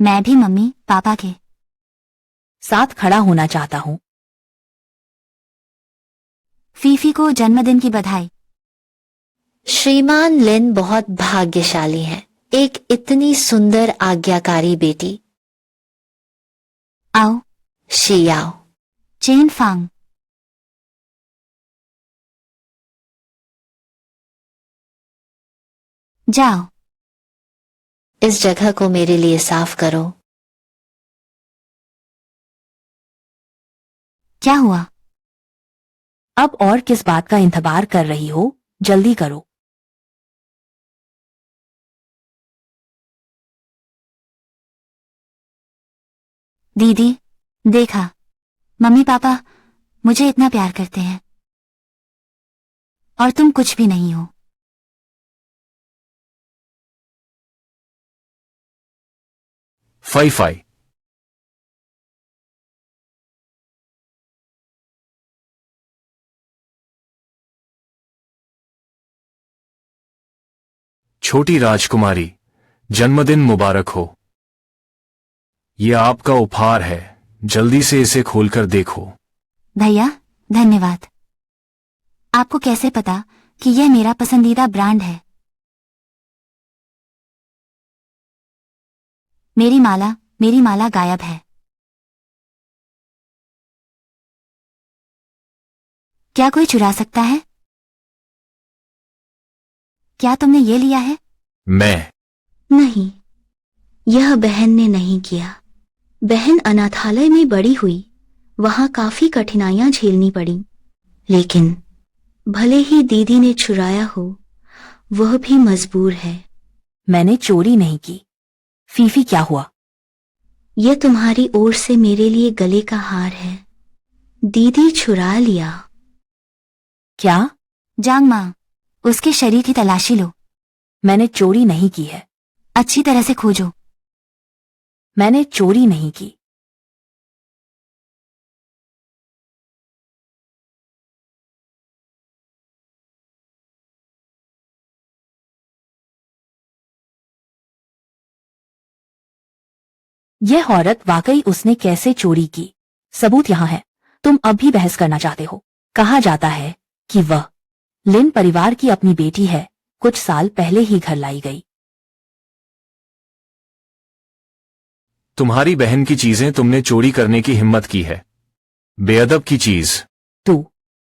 मैं भी mummy papa के साथ खड़ा होना चाहता हूँ। फीफी को जन्मदिन की बधाई। श्रीमान लिन बहुत भाग्यशाली हैं, एक इतनी सुंदर आज्ञाकारी बेटी। आओ शियाओ। चेन फांग। जाओ इस जगह को मेरे लिए साफ करो। क्या हुआ? अब और किस बात का इंतजार कर रही हो, जल्दी करो। दीदी देखा, मम्मी पापा मुझे इतना प्यार करते हैं और तुम कुछ भी नहीं हो। फाई फाई। छोटी राजकुमारी, जन्मदिन मुबारक हो। यह आपका उपहार है, जल्दी से इसे खोलकर देखो। भैया धन्यवाद। आपको कैसे पता कि यह मेरा पसंदीदा ब्रांड है? मेरी माला गायब है। क्या कोई चुरा सकता है? क्या तुमने ये लिया है? मैं नहीं, यह बहन ने नहीं किया। बहन अनाथालय में बड़ी हुई, वहां काफी कठिनाइयां झेलनी पड़ी, लेकिन भले ही दीदी ने चुराया हो, वह भी मजबूर है। मैंने चोरी नहीं की। फीफी क्या हुआ? यह तुम्हारी ओर से मेरे लिए गले का हार है। दीदी चुरा लिया। क्या? जांग मां, उसके शरीर की तलाशी लो। मैंने चोरी नहीं की है। अच्छी तरह से खोजो। मैंने चोरी नहीं की। यह औरत वाकई उसने कैसे चोरी की? सबूत यहाँ है। तुम अब भी बहस करना चाहते हो? कहा जाता है कि वह लिन परिवार की अपनी बेटी है, कुछ साल पहले ही घर लाई गई। तुम्हारी बहन की चीजें तुमने चोरी करने की हिम्मत की है। बेअदब की चीज। तू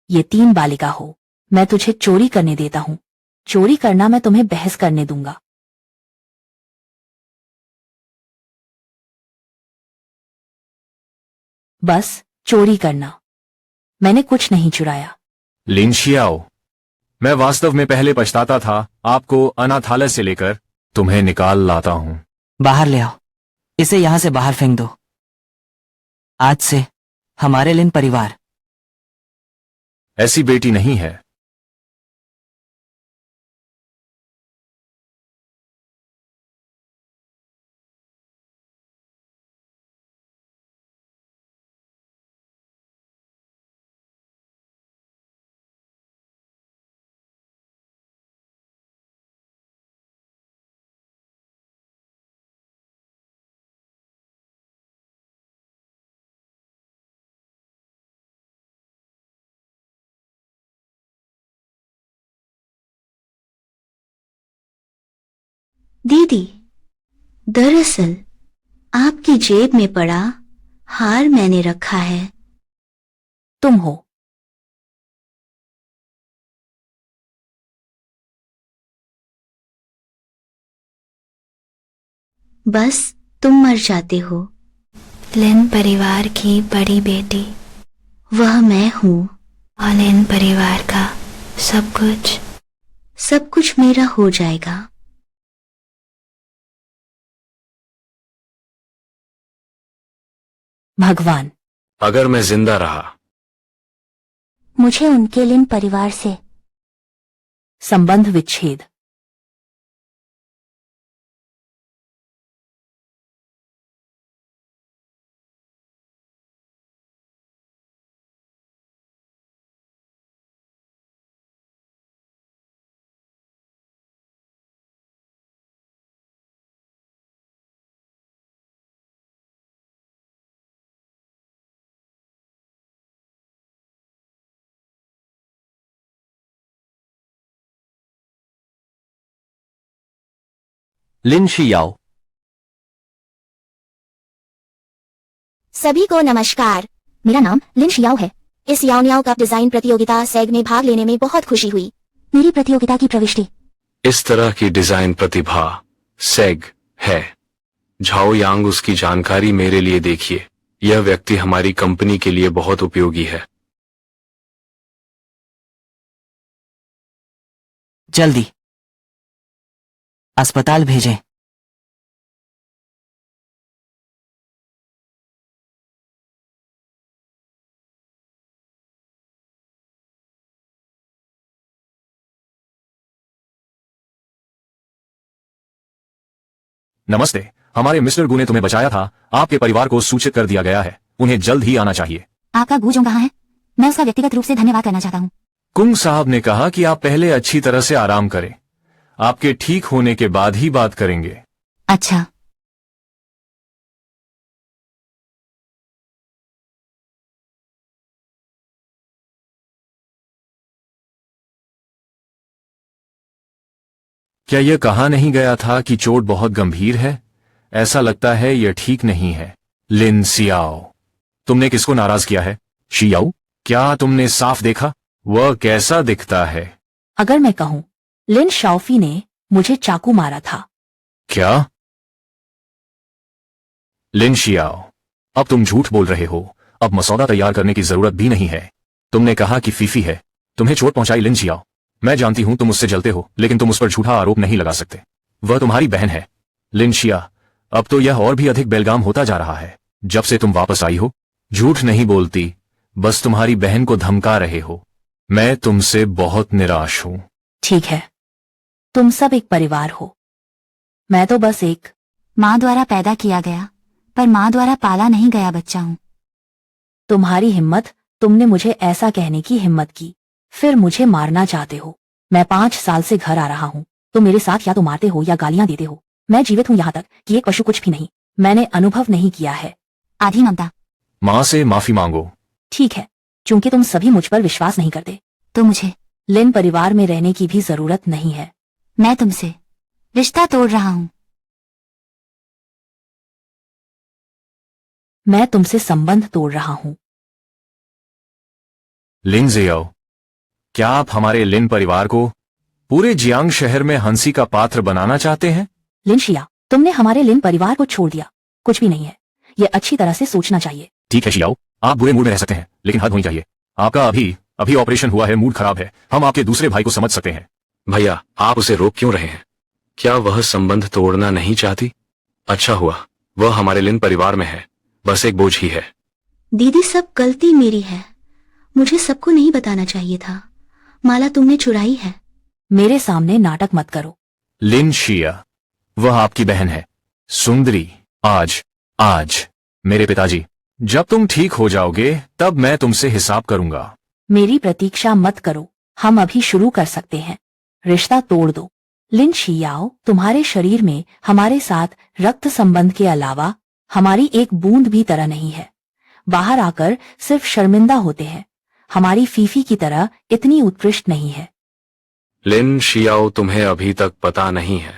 ये 3 बालिका हो, मैं तुझे चोरी करने देता हूँ। चोरी करना मैं तुम्हें बहस करने दूंगा। बस चोरी करना। मैंने कुछ नहीं चुराया। लिन शियाओ, मैं वास्तव में पहले पछताता था, आपको अनाथालय से लेकर तुम्हें निकाल लाता हूं। बाहर ले आओ, इसे यहां से बाहर फेंक दो। आज से हमारे लिन परिवार। ऐसी बेटी नहीं है। दीदी, दरअसल आपकी जेब में पड़ा हार मैंने रखा है। तुम हो? बस तुम मर जाते हो। लिन परिवार की बड़ी बेटी, वह मैं हूं। और लिन परिवार का सब कुछ मेरा हो जाएगा। भगवान, अगर मैं जिंदा रहा। मुझे उनके लिन परिवार से संबंध विच्छेद। लिन शियाओ। सभी को नमस्कार। मेरा नाम लिन शियाओ है। इस याओ न्याओ कप डिजाइन प्रतियोगिता सेग में भाग लेने में बहुत खुशी हुई। मेरी प्रतियोगिता की प्रविष्टि इस तरह की डिजाइन प्रतिभा सेग है। झाओ यांग, उसकी जानकारी मेरे लिए देखिए। यह व्यक्ति हमारी कंपनी के लिए बहुत उपयोगी है। जल्दी अस्पताल भेजें। नमस्ते, हमारे मिस्टर गू ने तुम्हें बचाया था। आपके परिवार को सूचित कर दिया गया है। उन्हें जल्द ही आना चाहिए। आपका गूजों कहाँ है? मैं उसका व्यक्तिगत रूप से धन्यवाद करना चाहता हूँ। कुंग साहब ने कहा कि आप पहले अच्छी तरह से आराम करें। आपके ठीक होने के बाद ही बात करेंगे। अच्छा। क्या यह कहा नहीं गया था कि चोट बहुत गंभीर है? ऐसा लगता है यह ठीक नहीं है। लिन सियाओ, तुमने किसको नाराज किया है? शियाओ, क्या तुमने साफ देखा? वह कैसा दिखता है? अगर मैं कहूं, लिन शाओफी ने मुझे चाकू मारा था। क्या? लिन शियाओ, अब तुम झूठ बोल रहे हो। अब मसौदा तैयार करने की जरूरत भी नहीं है। तुमने कहा कि फीफी है तुम्हें चोट पहुंचाई। लिन शियाओ, मैं जानती हूं तुम उससे जलते हो, लेकिन तुम उस पर झूठा आरोप नहीं लगा सकते। वह तुम्हारी बहन है। लिन शिया, अब तो यह और भी अधिक बेलगाम होता जा रहा है। जब से तुम वापस आई हो, झूठ नहीं बोलती, बस तुम्हारी बहन को धमका रहे हो। मैं तुमसे बहुत निराश हूं। ठीक है, तुम सब एक परिवार हो। मैं तो बस एक माँ द्वारा पैदा किया गया पर माँ द्वारा पाला नहीं गया बच्चा हूँ। तुम्हारी हिम्मत, तुमने मुझे ऐसा कहने की हिम्मत की, फिर मुझे मारना चाहते हो। मैं 5 साल से घर आ रहा हूँ। तो मेरे साथ या तो मारते हो या गालियां देते हो। मैं जीवित हूँ यहाँ तक कि एक पशु कुछ भी नहीं। मैंने अनुभव नहीं किया है। आधी ममता। माँ से माफी मांगो। ठीक है, चूंकि तुम सभी मुझ पर विश्वास नहीं करते, तो मुझे लिन परिवार में रहने की भी जरूरत नहीं है। मैं तुमसे रिश्ता तोड़ रहा हूँ। मैं तुमसे संबंध तोड़ रहा हूँ। लिन जियाओ, क्या आप हमारे लिन परिवार को पूरे जियांग शहर में हंसी का पात्र बनाना चाहते हैं? लिन शिया, तुमने हमारे लिन परिवार को छोड़ दिया। कुछ भी नहीं है। ये अच्छी तरह से सोचना चाहिए। ठीक है शियाओ, आप बुरे मूड में रह सकते हैं, लेकिन हद होनी चाहिए। आपका अभी ऑपरेशन हुआ है, मूड खराब है। हम आपके दूसरे भाई को समझ सकते हैं। भैया, आप उसे रोक क्यों रहे हैं? क्या वह संबंध तोड़ना नहीं चाहती? अच्छा हुआ वह हमारे लिन परिवार में है। बस एक बोझ ही है। दीदी, सब गलती मेरी है। मुझे सबको नहीं बताना चाहिए था। माला तुमने चुराई है। मेरे सामने नाटक मत करो। लिन शिया, वह आपकी बहन है, सुंदरी। आज मेरे पिताजी, जब तुम ठीक हो जाओगे तब मैं तुमसे हिसाब करूंगा। मेरी प्रतीक्षा मत करो। हम अभी शुरू कर सकते हैं। रिश्ता तोड़ दो। लिन शियाओ, तुम्हारे शरीर में हमारे साथ रक्त संबंध के अलावा हमारी एक बूंद भी तरह नहीं है। बाहर आकर सिर्फ शर्मिंदा होते हैं। हमारी फीफी की तरह इतनी उत्कृष्ट नहीं है। लिन शियाओ, तुम्हें अभी तक पता नहीं है,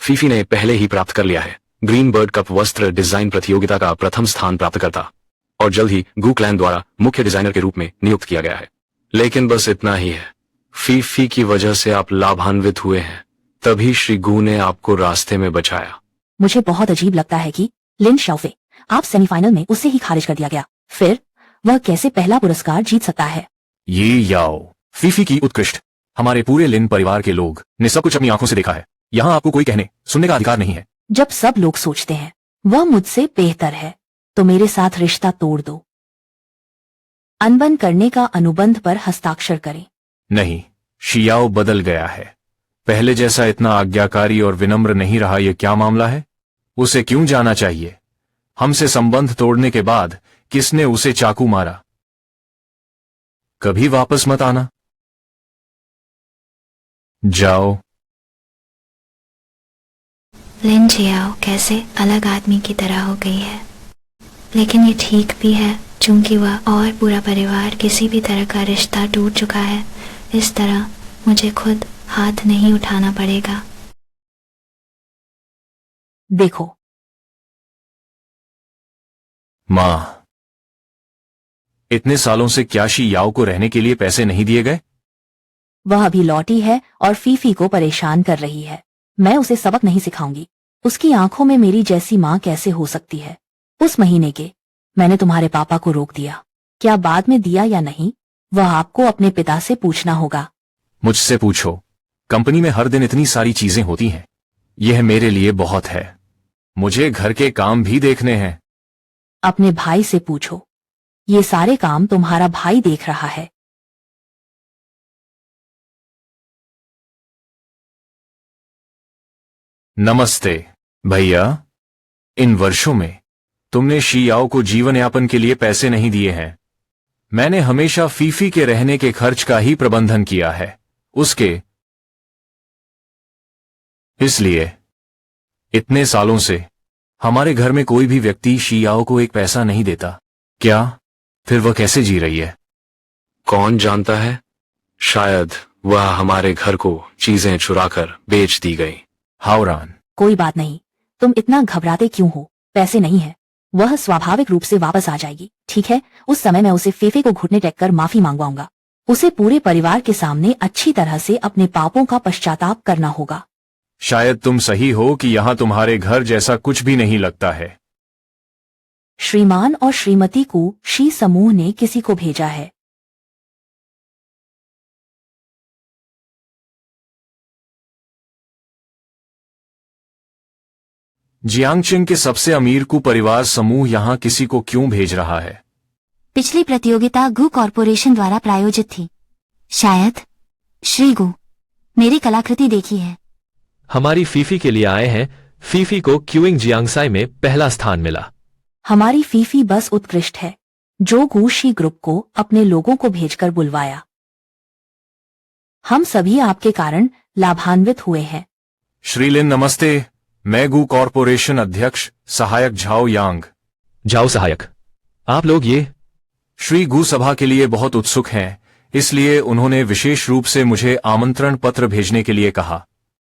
फीफी ने पहले ही प्राप्त कर लिया है ग्रीन बर्ड कप वस्त्र डिजाइन प्रतियोगिता का प्रथम स्थान प्राप्त करता, और जल्द ही गू क्लैन द्वारा मुख्य डिजाइनर के रूप में नियुक्त किया गया है। लेकिन बस इतना ही है। फीफी की वजह से आप लाभान्वित हुए हैं, तभी श्री गू ने आपको रास्ते में बचाया। मुझे बहुत अजीब लगता है कि लिन शाओफे, आप सेमीफाइनल में उससे ही खारिज कर दिया गया। फिर वह कैसे पहला पुरस्कार जीत सकता है? ये याओ, फीफी की उत्कृष्ट, हमारे पूरे लिन परिवार के लोग ने सब कुछ अपनी आंखों से देखा है। यहाँ आपको कोई कहने सुनने का अधिकार नहीं है। जब सब लोग सोचते हैं वह मुझसे बेहतर है, तो मेरे साथ रिश्ता तोड़ दो। अनबन करने का अनुबंध पर हस्ताक्षर करें। नहीं, शियाओ बदल गया है। पहले जैसा इतना आज्ञाकारी और विनम्र नहीं रहा। ये क्या मामला है? उसे क्यों जाना चाहिए? हमसे संबंध तोड़ने के बाद किसने उसे चाकू मारा? कभी वापस मत आना। जाओ। लिन जियाओ कैसे अलग आदमी की तरह हो गई है, लेकिन ये ठीक भी है चूंकि वह और पूरा परिवार किसी भी तरह का रिश्ता टूट चुका है। इस तरह मुझे खुद हाथ नहीं उठाना पड़ेगा। देखो। माँ, इतने सालों से क्या शी याओ को रहने के लिए पैसे नहीं दिए गए? वह अभी लौटी है और फीफी को परेशान कर रही है। मैं उसे सबक नहीं सिखाऊंगी। उसकी आंखों में मेरी जैसी माँ कैसे हो सकती है। उस महीने के मैंने तुम्हारे पापा को रोक दिया। क्या बाद में दिया या नहीं, वह आपको अपने पिता से पूछना होगा। मुझसे पूछो। कंपनी में हर दिन इतनी सारी चीजें होती हैं। यह मेरे लिए बहुत है। मुझे घर के काम भी देखने हैं। अपने भाई से पूछो। ये सारे काम तुम्हारा भाई देख रहा है। नमस्ते भैया। इन वर्षों में तुमने शी याओ को जीवन यापन के लिए पैसे नहीं दिए हैं। मैंने हमेशा फीफी के रहने के खर्च का ही प्रबंधन किया है। उसके इसलिए इतने सालों से हमारे घर में कोई भी व्यक्ति शी याओ को एक पैसा नहीं देता। क्या फिर वह कैसे जी रही है? कौन जानता है, शायद वह हमारे घर को चीजें चुराकर बेच दी गई। हावरान, कोई बात नहीं, तुम इतना घबराते क्यों हो? पैसे नहीं है, वह स्वाभाविक रूप से वापस आ जाएगी, ठीक है? उस समय मैं उसे फेफे को घुटने टेक कर माफी मांगवाऊंगा। उसे पूरे परिवार के सामने अच्छी तरह से अपने पापों का पश्चाताप करना होगा। शायद तुम सही हो कि यहां तुम्हारे घर जैसा कुछ भी नहीं लगता है। श्रीमान और श्रीमती को शी समूह ने किसी को भेजा है। जियांगचिंग के सबसे अमीर कु परिवार समूह यहां किसी को क्यों भेज रहा है? पिछली प्रतियोगिता गु कॉरपोरेशन द्वारा प्रायोजित थी। शायद श्री गु, मेरी कलाकृति देखी है। हमारी फीफी के लिए आए हैं। फीफी को क्यूइंग जियांगसाई में पहला स्थान मिला। हमारी फीफी बस उत्कृष्ट है। जो गु शी ग्रुप को अपने लोगों को भेजकर बुलवाया। हम सभी आपके कारण लाभान्वित हुए हैं। श्रीलिन नमस्ते। मैं गु कॉरपोरेशन अध्यक्ष सहायक झाओ यांग। जाओ सहायक, आप लोग ये श्री गु सभा के लिए बहुत उत्सुक हैं, इसलिए उन्होंने विशेष रूप से मुझे आमंत्रण पत्र भेजने के लिए कहा।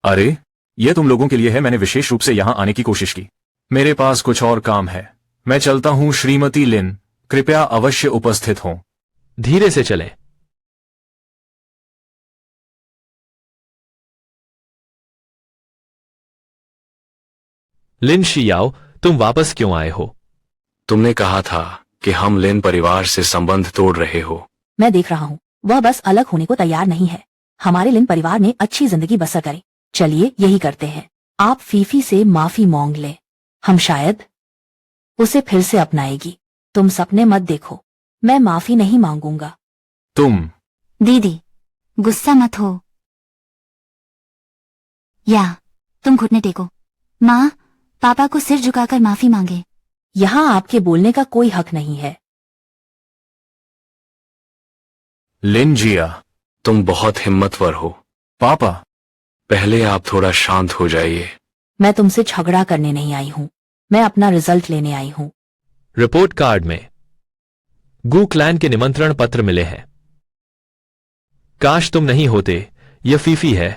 अरे, यह तुम लोगों के लिए है। मैंने विशेष रूप से यहां आने की कोशिश की। मेरे पास कुछ और काम है। मैं चलता हूं। श्रीमती लिन, कृपया अवश्य उपस्थित हों। धीरे से चलें। लिन शियाओ, तुम वापस क्यों आए हो? तुमने कहा था कि हम लिन परिवार से संबंध तोड़ रहे हो। मैं देख रहा हूँ, वह बस अलग होने को तैयार नहीं है। हमारे लिन परिवार ने अच्छी जिंदगी बसर करे। चलिए यही करते हैं। आप फीफी से माफी मांग लें। हम शायद उसे फिर से अपनाएगी। तुम सपने मत देखो। मैं माफी नहीं मांगूंगा। तुम दीदी, गुस्सा मत हो। या तुम घुटने टेको। माँ, पापा को सिर झुकाकर माफी मांगे। यहाँ आपके बोलने का कोई हक नहीं है। लिन जिया, तुम बहुत हिम्मतवर हो। पापा, पहले आप थोड़ा शांत हो जाइए। मैं तुमसे झगड़ा करने नहीं आई हूँ। मैं अपना रिजल्ट लेने आई हूँ। रिपोर्ट कार्ड में गु क्लैन के निमंत्रण पत्र मिले हैं। काश तुम नहीं होते। यह फीफी है।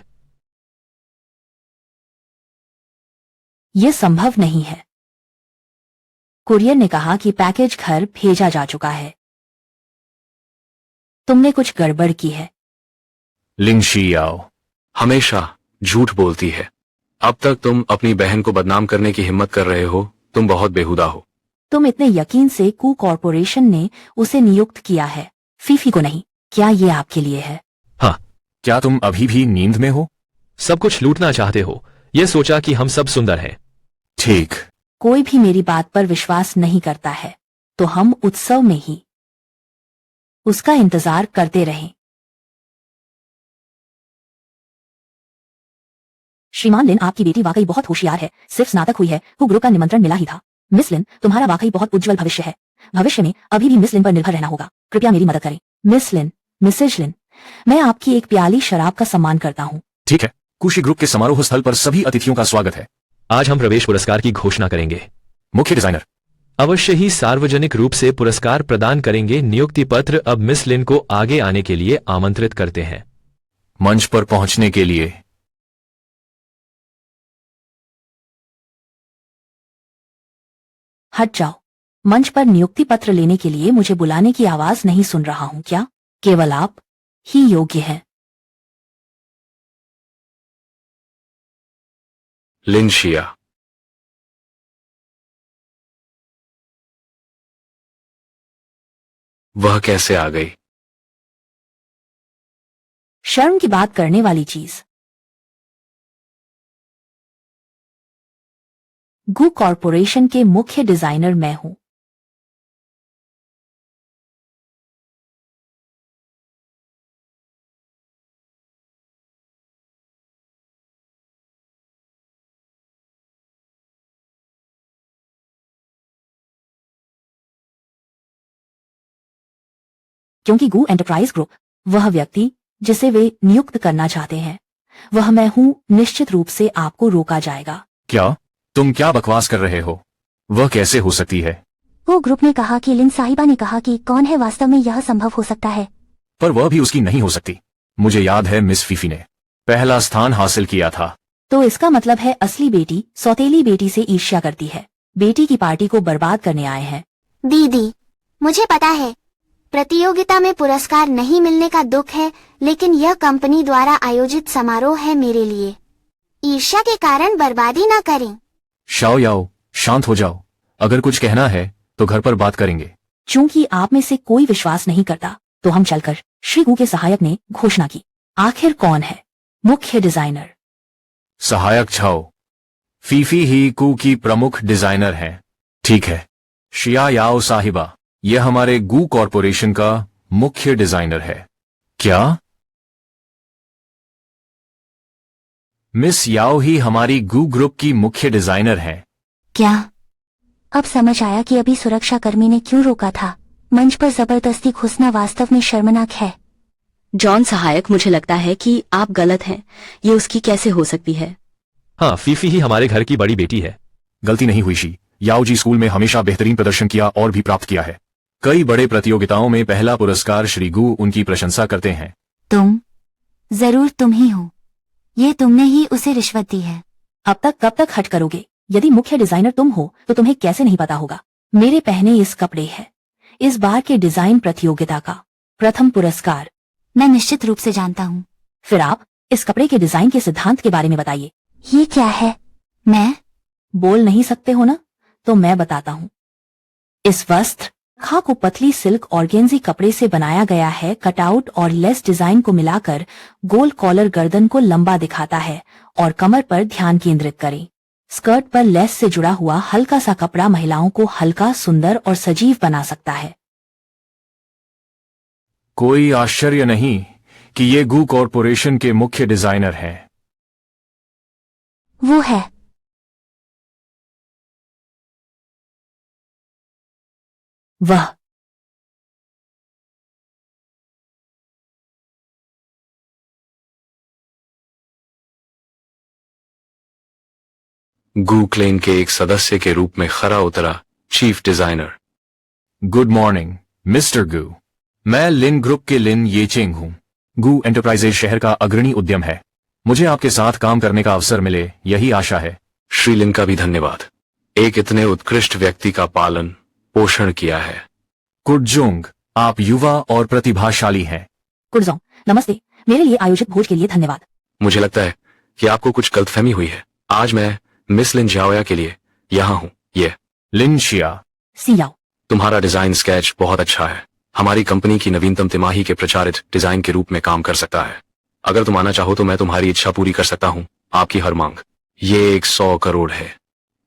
यह संभव नहीं है। कुरियर ने कहा कि पैकेज घर भेजा जा चुका है। तुमने कुछ गड़बड़ की है। लिन शियाओ हमेशा झूठ बोलती है। अब तक तुम अपनी बहन को बदनाम करने की हिम्मत कर रहे हो। तुम बहुत बेहुदा हो। तुम इतने यकीन से कु कॉरपोरेशन ने उसे नियुक्त किया है, फीफी को नहीं। क्या ये आपके लिए है? हाँ। क्या तुम अभी भी नींद में हो? सब कुछ लूटना चाहते हो। यह सोचा कि हम सब सुंदर हैं। ठीक। कोई भी मेरी बात पर विश्वास नहीं करता है, तो हम उत्सव में ही उसका इंतजार करते रहें। श्रीमान लिन, आपकी बेटी वाकई बहुत होशियार है। सिर्फ स्नातक हुई है, को ग्रुप का निमंत्रण मिला ही था। मिस लिन, तुम्हारा वाकई बहुत उज्जवल भविष्य है। भविष्य में अभी भी मिस लिन पर निर्भर रहना होगा। कृपया मेरी मदद करें। मिस लिन, मिसेज लिन, मैं आपकी एक प्याली शराब का सम्मान करता हूँ। ठीक है। कुशी ग्रुप के समारोह स्थल पर सभी अतिथियों का स्वागत है। आज हम प्रवेश पुरस्कार की घोषणा करेंगे। मुख्य डिजाइनर अवश्य ही सार्वजनिक रूप से पुरस्कार प्रदान करेंगे। नियुक्ति पत्र अब मिस लिन को आगे आने के लिए आमंत्रित करते हैं। मंच पर पहुंचने के लिए हट जाओ। मंच पर नियुक्ति पत्र लेने के लिए मुझे बुलाने की आवाज नहीं सुन रहा हूं क्या? केवल आप ही योग्य हैं। लिन शिया। वह कैसे आ गई? शर्म की बात करने वाली चीज। गू कॉरपोरेशन के मुख्य डिजाइनर मैं हूं। क्योंकि गू एंटरप्राइज ग्रुप, वह व्यक्ति जिसे वे नियुक्त करना चाहते हैं, वह मैं हूं, निश्चित रूप से आपको रोका जाएगा। क्या? तुम क्या बकवास कर रहे हो? वह कैसे हो सकती है? वो ग्रुप ने कहा कि लिन साहिबा ने कहा कि कौन है, वास्तव में यह संभव हो सकता है। पर वह भी उसकी नहीं हो सकती। मुझे याद है मिस फीफी ने पहला स्थान हासिल किया था। तो इसका मतलब है असली बेटी सौतेली बेटी से ईर्ष्या करती है। बेटी की पार्टी को बर्बाद करने आए हैं। दीदी, मुझे पता है प्रतियोगिता में पुरस्कार नहीं मिलने का दुख है, लेकिन यह कंपनी द्वारा आयोजित समारोह है मेरे लिए। ईर्ष्या के कारण बर्बादी न करें। शाओ याओ, शांत हो जाओ। अगर कुछ कहना है तो घर पर बात करेंगे। चूंकि आप में से कोई विश्वास नहीं करता, तो हम चलकर। श्री गू के सहायक ने घोषणा की। आखिर कौन है मुख्य डिजाइनर? सहायक छाओ। फीफी ही कू की प्रमुख डिजाइनर हैं। ठीक है, शिया याओ साहिबा, यह हमारे गू कॉरपोरेशन का मुख्य डिजाइनर है। क्या? मिस याओ ही हमारी गू ग्रुप की मुख्य डिजाइनर हैं। क्या? अब समझ आया कि अभी सुरक्षा कर्मी ने क्यों रोका था। मंच पर जबरदस्ती घुसना वास्तव में शर्मनाक है। जॉन सहायक, मुझे लगता है कि आप गलत हैं। ये उसकी कैसे हो सकती है? हाँ, फीफी ही हमारे घर की बड़ी बेटी है। गलती नहीं हुई शी। याओ जी स्कूल में हमेशा बेहतरीन प्रदर्शन किया और भी प्राप्त किया है। कई बड़े प्रतियोगिताओं में पहला पुरस्कार श्री गू उनकी प्रशंसा करते हैं। तुम? जरूर तुम ही हो। ये तुमने ही उसे रिश्वत दी है। अब तक कब तक हट करोगे? यदि मुख्य डिजाइनर तुम हो तो तुम्हें कैसे नहीं पता होगा? मेरे पहने इस कपड़े है इस बार के डिजाइन प्रतियोगिता का प्रथम पुरस्कार। मैं निश्चित रूप से जानता हूँ। फिर आप इस कपड़े के डिजाइन के सिद्धांत के बारे में बताइए। ये क्या है? मैं बोल नहीं सकते हो ना? तो मैं बताता हूँ। इस वस्त्र खा को पतली सिल्क ऑर्गेन्जी कपड़े से बनाया गया है। कटआउट और लेस डिजाइन को मिलाकर गोल कॉलर गर्दन को लंबा दिखाता है और कमर पर ध्यान केंद्रित करें। स्कर्ट पर लेस से जुड़ा हुआ हल्का सा कपड़ा महिलाओं को हल्का, सुंदर और सजीव बना सकता है। कोई आश्चर्य नहीं कि ये गू कॉरपोरेशन के मुख्य डिजाइनर हैं। वो है। वह गू क्लेन के एक सदस्य के रूप में खरा उतरा chief designer. Good morning mister Gu. मैं लिन ग्रुप के लिन येचेंग हूँ। गू एंटरप्राइजेज शहर का अग्रणी उद्यम है। मुझे आपके साथ काम करने का अवसर मिले, यही आशा है। श्री लिन का भी धन्यवाद। एक इतने उत्कृष्ट व्यक्ति का पालन पोषण किया है। कुडजोंग, आप युवा और प्रतिभाशाली हैं। कुडजोंग, नमस्ते। मेरे लिए आयोजित भोज के लिए धन्यवाद। मुझे लगता है कि आपको कुछ गलतफहमी हुई है। आज मैं मिस लिन झाओया के लिए यहाँ हूँ। ये लिन शिया। सियाओ, तुम्हारा डिजाइन स्केच बहुत अच्छा है। हमारी कंपनी की नवीनतम तिमाही के प्रचारित डिजाइन के रूप में काम कर सकता है। अगर तुम आना चाहो तो मैं तुम्हारी इच्छा पूरी कर सकता हूँ। आपकी हर मांग। ये 100 करोड़ है।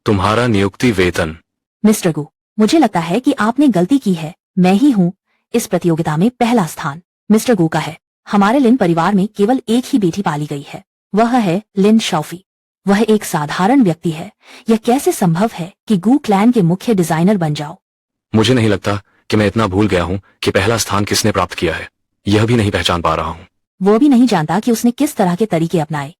तुम्हारा नियुक्ति वेतन। मिस्टर गू, मुझे लगता है कि आपने गलती की है। मैं ही हूँ इस प्रतियोगिता में पहला स्थान मिस्टर गू का है। हमारे लिन परिवार में केवल एक ही बेटी पाली गई है, वह है लिन शाओफी। वह एक साधारण व्यक्ति है। यह कैसे संभव है कि गू क्लैन के मुख्य डिजाइनर बन जाओ? मुझे नहीं लगता कि मैं इतना भूल गया हूँ कि पहला स्थान किसने प्राप्त किया है। यह भी नहीं पहचान पा रहा हूँ। वो भी नहीं जानता कि उसने किस तरह के तरीके अपनाए।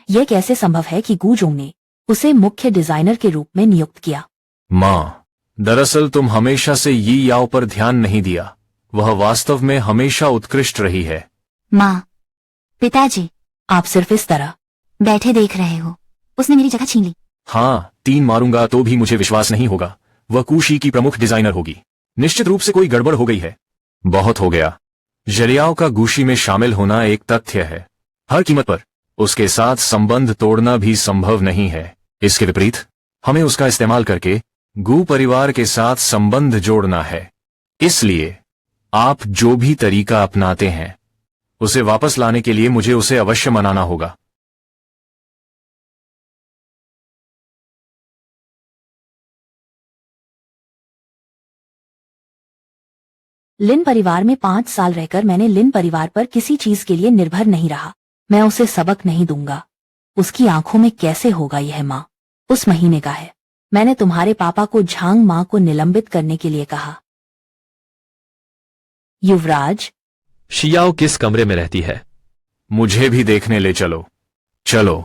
यह कैसे संभव है कि गू जोंग ने उसे मुख्य डिजाइनर के रूप में नियुक्त किया? माँ, दरअसल तुम हमेशा से यी याओ पर ध्यान नहीं दिया। वह वास्तव में हमेशा उत्कृष्ट रही है। माँ, पिताजी, आप सिर्फ इस तरह बैठे देख रहे हो। उसने मेरी जगह छीन ली। हाँ, 3 मारूंगा तो भी मुझे विश्वास नहीं होगा। वह कूशी की प्रमुख डिजाइनर होगी। निश्चित रूप से कोई गड़बड़ हो गई है। बहुत हो गया। जलियाओ का गूशी में शामिल होना एक तथ्य है। हर कीमत पर उसके साथ संबंध तोड़ना भी संभव नहीं है। इसके विपरीत हमें उसका इस्तेमाल करके गू परिवार के साथ संबंध जोड़ना है। इसलिए आप जो भी तरीका अपनाते हैं उसे वापस लाने के लिए मुझे उसे अवश्य मनाना होगा। लिन परिवार में 5 साल रहकर मैंने लिन परिवार पर किसी चीज के लिए निर्भर नहीं रहा। मैं उसे सबक नहीं दूंगा। उसकी आंखों में कैसे होगा यह माँ? उस महीने का है। मैंने तुम्हारे पापा को झांग माँ को निलंबित करने के लिए कहा। युवराज, शियाओ किस कमरे में रहती है? मुझे भी देखने ले चलो। चलो।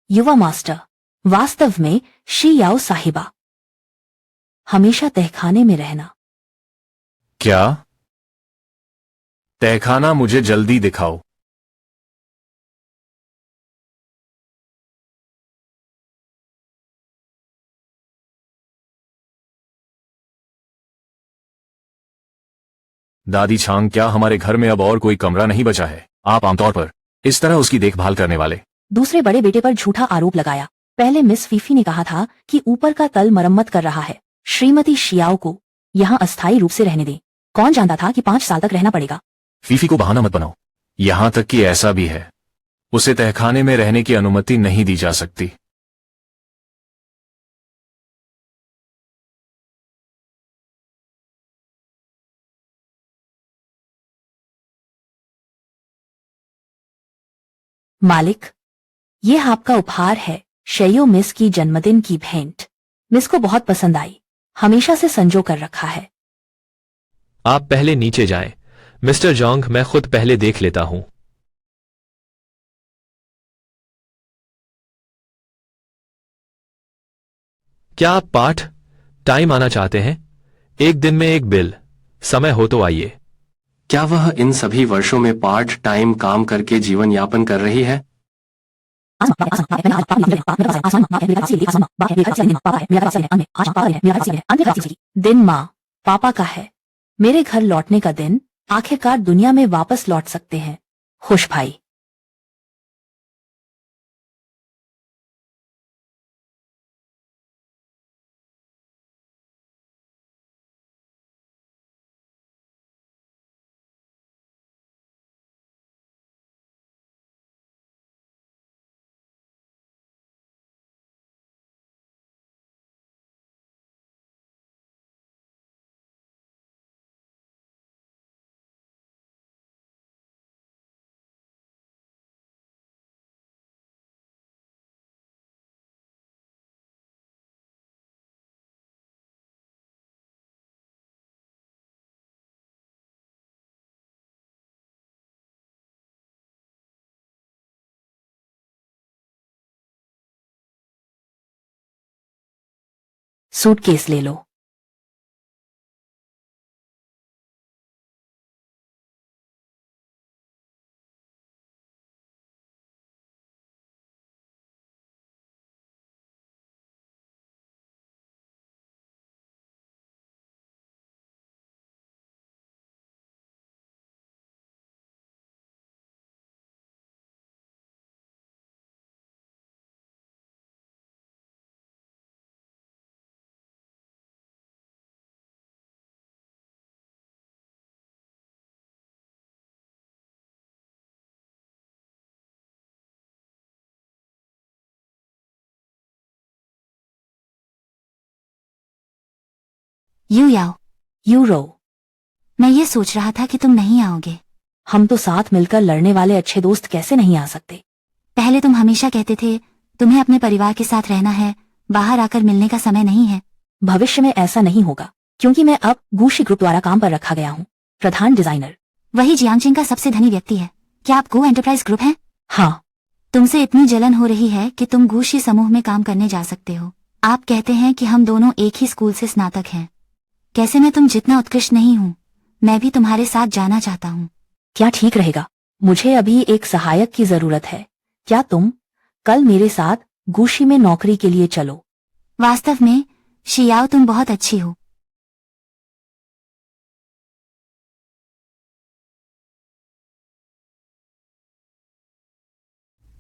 युवा मास्टर, वास्तव में शियाओ साहिबा, हमेशा तहखाने में रहना। क्या? तहखाना मुझे जल्दी दिखाओ। दादी छांग, क्या हमारे घर में अब और कोई कमरा नहीं बचा है? आप आमतौर पर इस तरह उसकी देखभाल करने वाले। दूसरे बड़े बेटे पर झूठा आरोप लगाया। पहले मिस फीफी ने कहा था कि ऊपर का तल मरम्मत कर रहा है। श्रीमती शियाओ को यहाँ अस्थायी रूप से रहने दें। कौन जानता था कि 5 साल तक रहना पड़ेगा। फीफी को बहाना मत बनाओ। यहां तक कि ऐसा भी है, उसे तहखाने में रहने की अनुमति नहीं दी जा सकती। मालिक, ये आपका उपहार है। शेयो मिस की जन्मदिन की भेंट। मिस को बहुत पसंद आई। हमेशा से संजो कर रखा है। आप पहले नीचे जाएं। मिस्टर जोंग, मैं खुद पहले देख लेता हूं। क्या आप पार्ट टाइम आना चाहते हैं? एक दिन में एक बिल। समय हो तो आइए। क्या वह इन सभी वर्षों में पार्ट टाइम काम करके जीवन यापन कर रही है? दिन माँ पापा का है। मेरे घर लौटने का दिन। आखिरकार दुनिया में वापस लौट सकते हैं। खुश भाई। सूटकेस ले लो। याओ, यूरो, मैं ये सोच रहा था कि तुम नहीं आओगे। हम तो साथ मिलकर लड़ने वाले अच्छे दोस्त कैसे नहीं आ सकते? पहले तुम हमेशा कहते थे तुम्हें अपने परिवार के साथ रहना है, बाहर आकर मिलने का समय नहीं है। भविष्य में ऐसा नहीं होगा, क्योंकि मैं अब गूशी ग्रुप द्वारा काम पर रखा गया हूँ। प्रधान डिजाइनर। वही जियांगचिंग का सबसे धनी व्यक्ति है। क्या आप गो एंटरप्राइज ग्रुप हैं? हाँ। तुमसे इतनी जलन हो रही है कि तुम गूशी समूह में काम करने जा सकते हो। आप कहते हैं कि हम दोनों एक ही स्कूल से स्नातक हैं। कैसे मैं तुम जितना उत्कृष्ट नहीं हूँ। मैं भी तुम्हारे साथ जाना चाहता हूँ। क्या ठीक रहेगा? मुझे अभी एक सहायक की जरूरत है। क्या तुम कल मेरे साथ गूशी में नौकरी के लिए चलो? वास्तव में शियाओ, तुम बहुत अच्छी हो।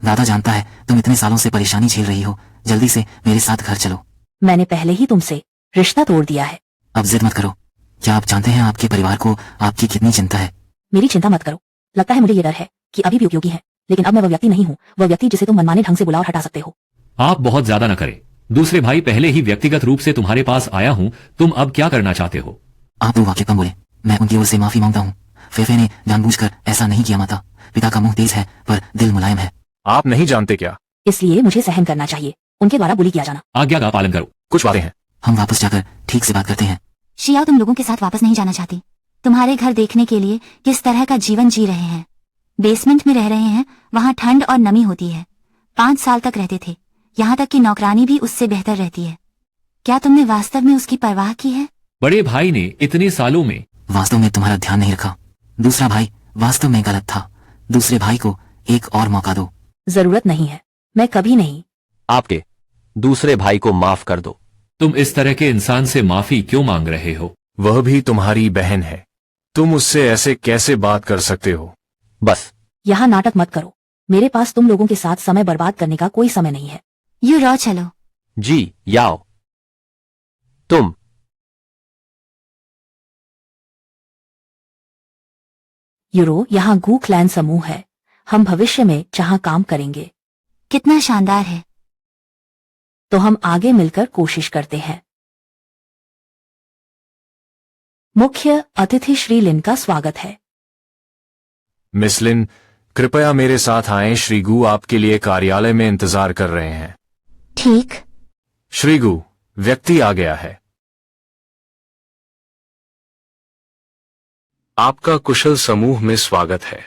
दादा जानता है तुम इतने सालों से परेशानी झेल रही हो, जल्दी से मेरे साथ घर चलो। मैंने पहले ही तुमसे रिश्ता तोड़ दिया है। अब जिद मत करो। क्या आप जानते हैं आपके परिवार को आपकी कितनी चिंता है? मेरी चिंता मत करो। लगता है मुझे ये डर है कि अभी भी उपयोगी है, लेकिन अब मैं वह व्यक्ति नहीं हूँ, वह व्यक्ति जिसे तुम मनमाने ढंग से बुला और हटा सकते हो। आप बहुत ज्यादा न करें। दूसरे भाई पहले ही व्यक्तिगत रूप से तुम्हारे पास आया हूं, तुम अब क्या करना चाहते हो? आप वो वाक्य कम बोले। मैं उनकी ओर से माफी मांगता हूँ। फेफे ने जानबूझकर ऐसा नहीं किया माता। पिता का मुंह तेज है पर दिल मुलायम है। आप नहीं जानते क्या? इसलिए मुझे सहन करना चाहिए उनके द्वारा बुली किया जाना। आज्ञा का पालन करो। कुछ बातें हैं। हम वापस जाकर ठीक से बात करते हैं। शियाओ तुम लोगों के साथ वापस नहीं जाना चाहती। तुम्हारे घर देखने के लिए किस तरह का जीवन जी रहे हैं। बेसमेंट में रह रहे हैं, वहाँ ठंड और नमी होती है। 5 साल तक रहते थे, यहाँ तक कि नौकरानी भी उससे बेहतर रहती है। क्या तुमने वास्तव में उसकी परवाह की है? बड़े भाई ने इतने सालों में वास्तव में तुम्हारा ध्यान नहीं रखा। दूसरा भाई वास्तव में गलत था। दूसरे भाई को एक और मौका दो। जरूरत नहीं है, मैं कभी नहीं। आपके दूसरे भाई को माफ कर दो। तुम इस तरह के इंसान से माफी क्यों मांग रहे हो? वह भी तुम्हारी बहन है, तुम उससे ऐसे कैसे बात कर सकते हो? बस यहाँ नाटक मत करो। मेरे पास तुम लोगों के साथ समय बर्बाद करने का कोई समय नहीं है। यू रॉ चलो। जी याओ, तुम यूरो यहाँ गू क्लैन समूह है। हम भविष्य में जहाँ काम करेंगे। कितना शानदार है। तो हम आगे मिलकर कोशिश करते हैं। मुख्य अतिथि श्री लिन का स्वागत है। मिस लिन, कृपया मेरे साथ आएं। श्री गु आपके लिए कार्यालय में इंतजार कर रहे हैं। ठीक। श्री गु, व्यक्ति आ गया है। आपका कुशल समूह में स्वागत है।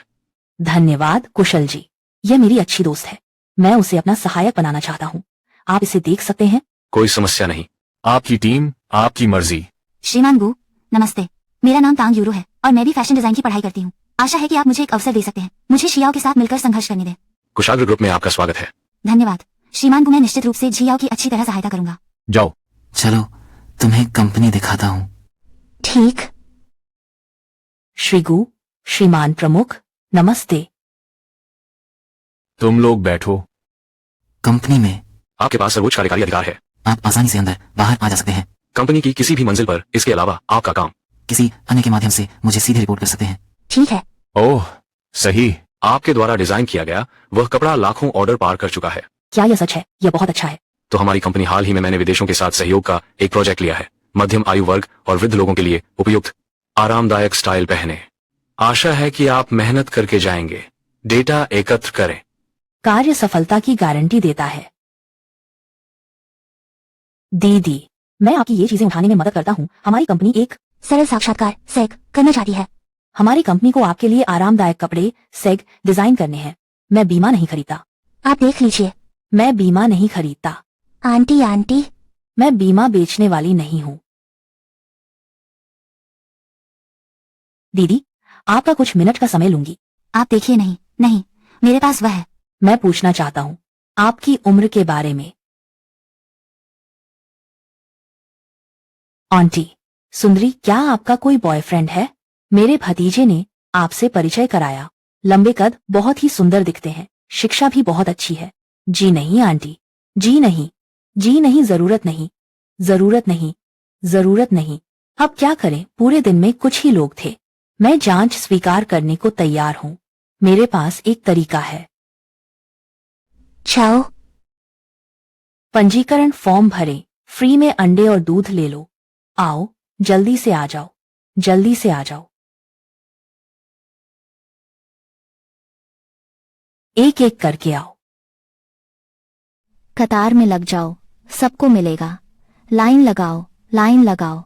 धन्यवाद कुशल जी। यह मेरी अच्छी दोस्त है। मैं उसे अपना सहायक बनाना चाहता हूँ। आप इसे देख सकते हैं। कोई समस्या नहीं। आपकी टीम, आपकी मर्जी। श्रीमान गु, नमस्ते। मेरा नाम तांग यूरो है और मैं भी फैशन डिजाइन की पढ़ाई करती हूँ। आशा है कि आप मुझे एक अवसर दे सकते हैं। मुझे शियाओ के साथ मिलकर संघर्ष करने दें। कुशाग्र ग्रुप में आपका स्वागत है। धन्यवाद श्रीमान गु, मैं निश्चित रूप से जियाओ की अच्छी तरह सहायता करूंगा। जाओ। चलो तुम्हें कंपनी दिखाता हूँ। ठीक। श्री गु, श्रीमान प्रमुख, नमस्ते। तुम लोग बैठो। कंपनी में आपके पास सर्वोच्च कार्यकारी अधिकार है। आप आसानी से अंदर बाहर आ जा सकते हैं। कंपनी की किसी भी मंजिल पर इसके अलावा आपका काम किसी अन्य के माध्यम से मुझे सीधे रिपोर्ट कर सकते हैं। ठीक है। ओह सही। आपके द्वारा डिजाइन किया गया वह कपड़ा लाखों ऑर्डर पार कर चुका है। क्या यह सच है? यह बहुत अच्छा है। तो हमारी कंपनी हाल ही में मैंने विदेशों के साथ सहयोग का एक प्रोजेक्ट लिया है। मध्यम आयु वर्ग और वृद्ध लोगों के लिए उपयुक्त आरामदायक स्टाइल पहने। आशा है कि आप मेहनत करके जाएंगे। डेटा एकत्र करें। कार्य सफलता की गारंटी देता है। दीदी, मैं आपकी ये चीजें उठाने में मदद करता हूँ। हमारी कंपनी एक सरल साक्षात्कार सेग करना चाहती है। हमारी कंपनी को आपके लिए आरामदायक कपड़े सेग डिजाइन करने हैं। मैं बीमा नहीं खरीदता। आप देख लीजिए। मैं बीमा नहीं खरीदता। आंटी, मैं बीमा बेचने वाली नहीं हूँ। दीदी, आपका कुछ मिनट का समय लूंगी। आप देखिए। नहीं, मेरे पास वह है। मैं पूछना चाहता हूँ आपकी उम्र के बारे में। आंटी, सुंदरी, क्या आपका कोई बॉयफ्रेंड है? मेरे भतीजे ने आपसे परिचय कराया। लंबे कद, बहुत ही सुंदर दिखते हैं। शिक्षा भी बहुत अच्छी है। जी नहीं आंटी, जी नहीं, जरूरत नहीं। अब क्या करें, पूरे दिन में कुछ ही लोग थे। मैं जांच स्वीकार करने को तैयार हूँ। मेरे पास एक तरीका है। जाओ। पंजीकरण फॉर्म भरें। फ्री में अंडे और दूध ले लो। आओ, जल्दी से आ जाओ। एक एक करके आओ। कतार में लग जाओ, सबको मिलेगा। लाइन लगाओ।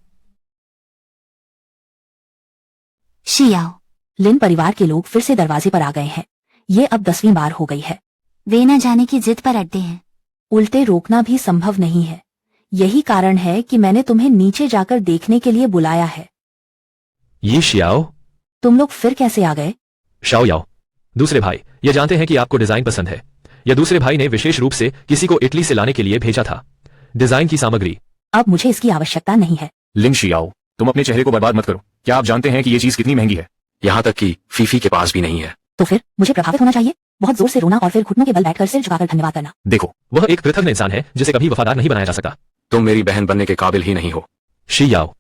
शियाओ, लिन परिवार के लोग फिर से दरवाजे पर आ गए हैं। ये अब 10वीं बार हो गई है। वे न जाने की जिद पर अड्डे हैं। उल्टे रोकना भी संभव नहीं है। यही कारण है कि मैंने तुम्हें नीचे जाकर देखने के लिए बुलाया है। ये शियाओ, तुम लोग फिर कैसे आ गए? शाओ याओ, दूसरे भाई ये जानते हैं कि आपको डिजाइन पसंद है। यह दूसरे भाई ने विशेष रूप से किसी को इटली से लाने के लिए भेजा था। डिजाइन की सामग्री। अब मुझे इसकी आवश्यकता नहीं है। लिन शियाओ, तुम अपने चेहरे को बर्बाद मत करो। क्या आप जानते हैं कि ये चीज कितनी महंगी है? यहाँ तक कि फीफी के पास भी नहीं है। तो फिर मुझे प्रभावित होना चाहिए। बहुत जोर से रोना और फिर घुटनों के बल बैठकर सिर झुकाकर धन्यवाद करना। देखो, वह एक पृथक इंसान है जिसे कभी वफादार नहीं बनाया जा सकता। तुम मेरी बहन बनने के काबिल ही नहीं हो। शी याओ,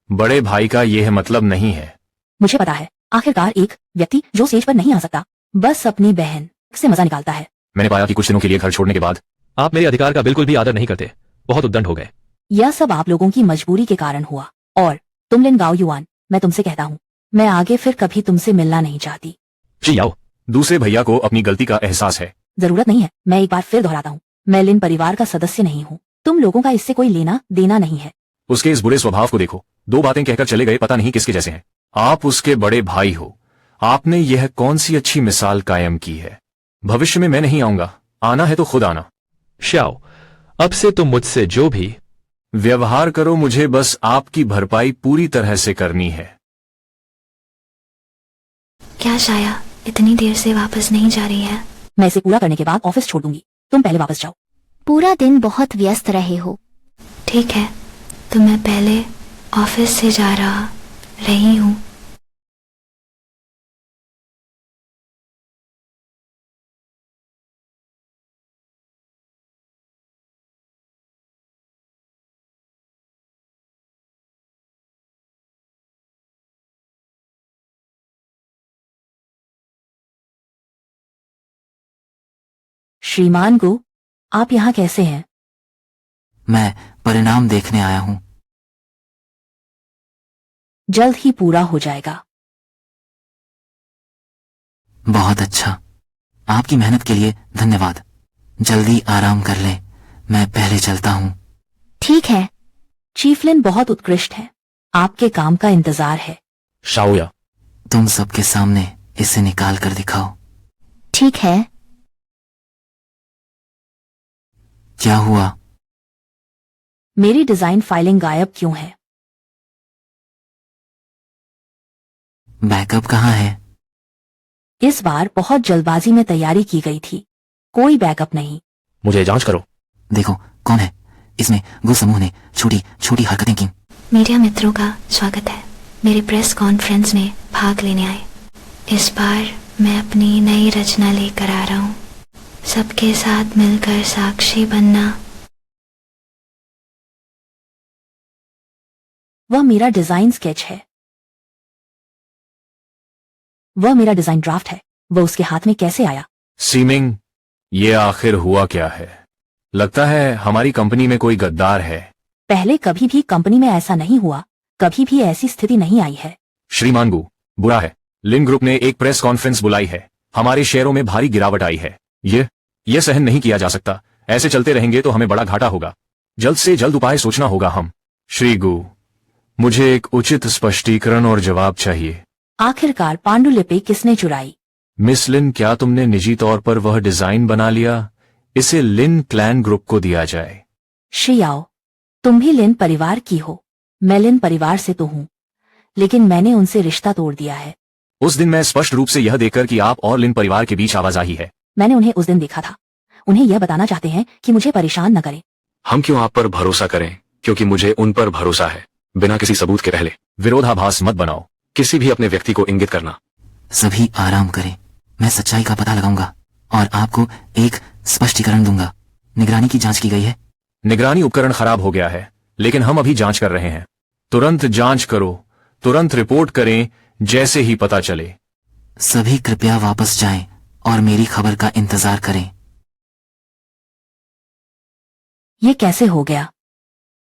बड़े भाई का यह मतलब नहीं है। मुझे पता है, आखिरकार एक व्यक्ति जो स्टेज पर नहीं आ सकता बस अपनी बहन से मजा निकालता है। मैंने पाया कि कुछ दिनों के लिए घर छोड़ने के बाद आप मेरे अधिकार का बिल्कुल भी आदर नहीं करते, बहुत उद्दंड हो गए। यह सब आप लोगों की मजबूरी के कारण हुआ। और तुम लिन गाओ युआन, मैं तुमसे कहता हूँ, मैं आगे फिर कभी तुमसे मिलना नहीं चाहती। शी याओ, दूसरे भैया को अपनी गलती का एहसास है। जरूरत नहीं है, मैं एक बार फिर दोहराता हूँ, मैं लिन परिवार का सदस्य नहीं हूँ। तुम लोगों का इससे कोई लेना देना नहीं है। उसके इस बुरे स्वभाव को देखो, 2 बातें कहकर चले गए, पता नहीं किसके जैसे हैं। आप उसके बड़े भाई हो, आपने यह कौन सी अच्छी मिसाल कायम की है। भविष्य में मैं नहीं आऊंगा, आना है तो खुद आना। श्याओ, अब से तुम मुझसे जो भी व्यवहार करो, मुझे बस आपकी भरपाई पूरी तरह से करनी है। क्या शाया इतनी देर से वापस नहीं जा रही है? मैं इसे पूरा करने के बाद ऑफिस छोड़ दूंगी, तुम पहले वापस जाओ। पूरा दिन बहुत व्यस्त रहे हो। ठीक है, तो मैं पहले ऑफिस से जा रही हूँ। श्रीमान गो, आप यहाँ कैसे हैं? मैं परिणाम देखने आया हूँ। जल्द ही पूरा हो जाएगा। बहुत अच्छा, आपकी मेहनत के लिए धन्यवाद। जल्दी आराम कर लें, मैं पहले चलता हूँ। ठीक है, चीफ लिन बहुत उत्कृष्ट है, आपके काम का इंतजार है। शाओया, तुम सबके सामने इसे निकाल कर दिखाओ। ठीक है। क्या हुआ? मेरी डिजाइन फाइलिंग गायब क्यों है? बैकअप कहाँ है? इस बार बहुत जल्दबाजी में तैयारी की गई थी, कोई बैकअप नहीं। मुझे जांच करो। देखो कौन है, इसमें गु समूह ने छोटी छोटी हरकतें की। मीडिया मित्रों का स्वागत है मेरी प्रेस कॉन्फ्रेंस में भाग लेने आए। इस बार मैं अपनी नई रचना लेकर आ रहा हूँ, सबके साथ मिलकर साक्षी बनना। वह मेरा डिजाइन स्केच है, वह मेरा डिजाइन ड्राफ्ट है, वह उसके हाथ में कैसे आया? सीमिंग, ये आखिर हुआ क्या है? लगता है हमारी कंपनी में कोई गद्दार है। पहले कभी भी कंपनी में ऐसा नहीं हुआ, कभी भी ऐसी स्थिति नहीं आई है। श्रीमान गु, बुरा है, लिन ग्रुप ने एक प्रेस कॉन्फ्रेंस बुलाई है, हमारे शेयरों में भारी गिरावट आई है। यह सहन नहीं किया जा सकता। ऐसे चलते रहेंगे तो हमें बड़ा घाटा होगा। जल्द से जल्द उपाय सोचना होगा हम। श्री गु, मुझे एक उचित स्पष्टीकरण और जवाब चाहिए। आखिरकार पांडुलिपि किसने चुराई? मिस लिन, क्या तुमने निजी तौर पर वह डिजाइन बना लिया? इसे लिन क्लैन ग्रुप को दिया जाए। शियाओ, तुम भी लिन परिवार की हो। मैं लिन परिवार से तो हूँ, लेकिन मैंने उनसे रिश्ता तोड़ दिया है। उस दिन मैं स्पष्ट रूप से यह देखकर कि आप और लिन परिवार के बीच आवाजाही है। मैंने उन्हें उस दिन देखा था। उन्हें यह बताना चाहते हैं कि मुझे परेशान न करें। हम क्यों आप पर भरोसा करें? क्योंकि मुझे उन पर भरोसा है, बिना किसी सबूत के। पहले विरोधाभास मत बनाओ। किसी भी अपने व्यक्ति को इंगित करना। सभी आराम करें, मैं सच्चाई का पता लगाऊंगा और आपको एक स्पष्टीकरण दूंगा। निगरानी की जांच की गई है। निगरानी उपकरण खराब हो गया है, लेकिन हम अभी जांच कर रहे हैं। तुरंत जांच करो, तुरंत रिपोर्ट करें जैसे ही पता चले। सभी कृपया वापस जाएं और मेरी खबर का इंतजार करें। ये कैसे हो गया?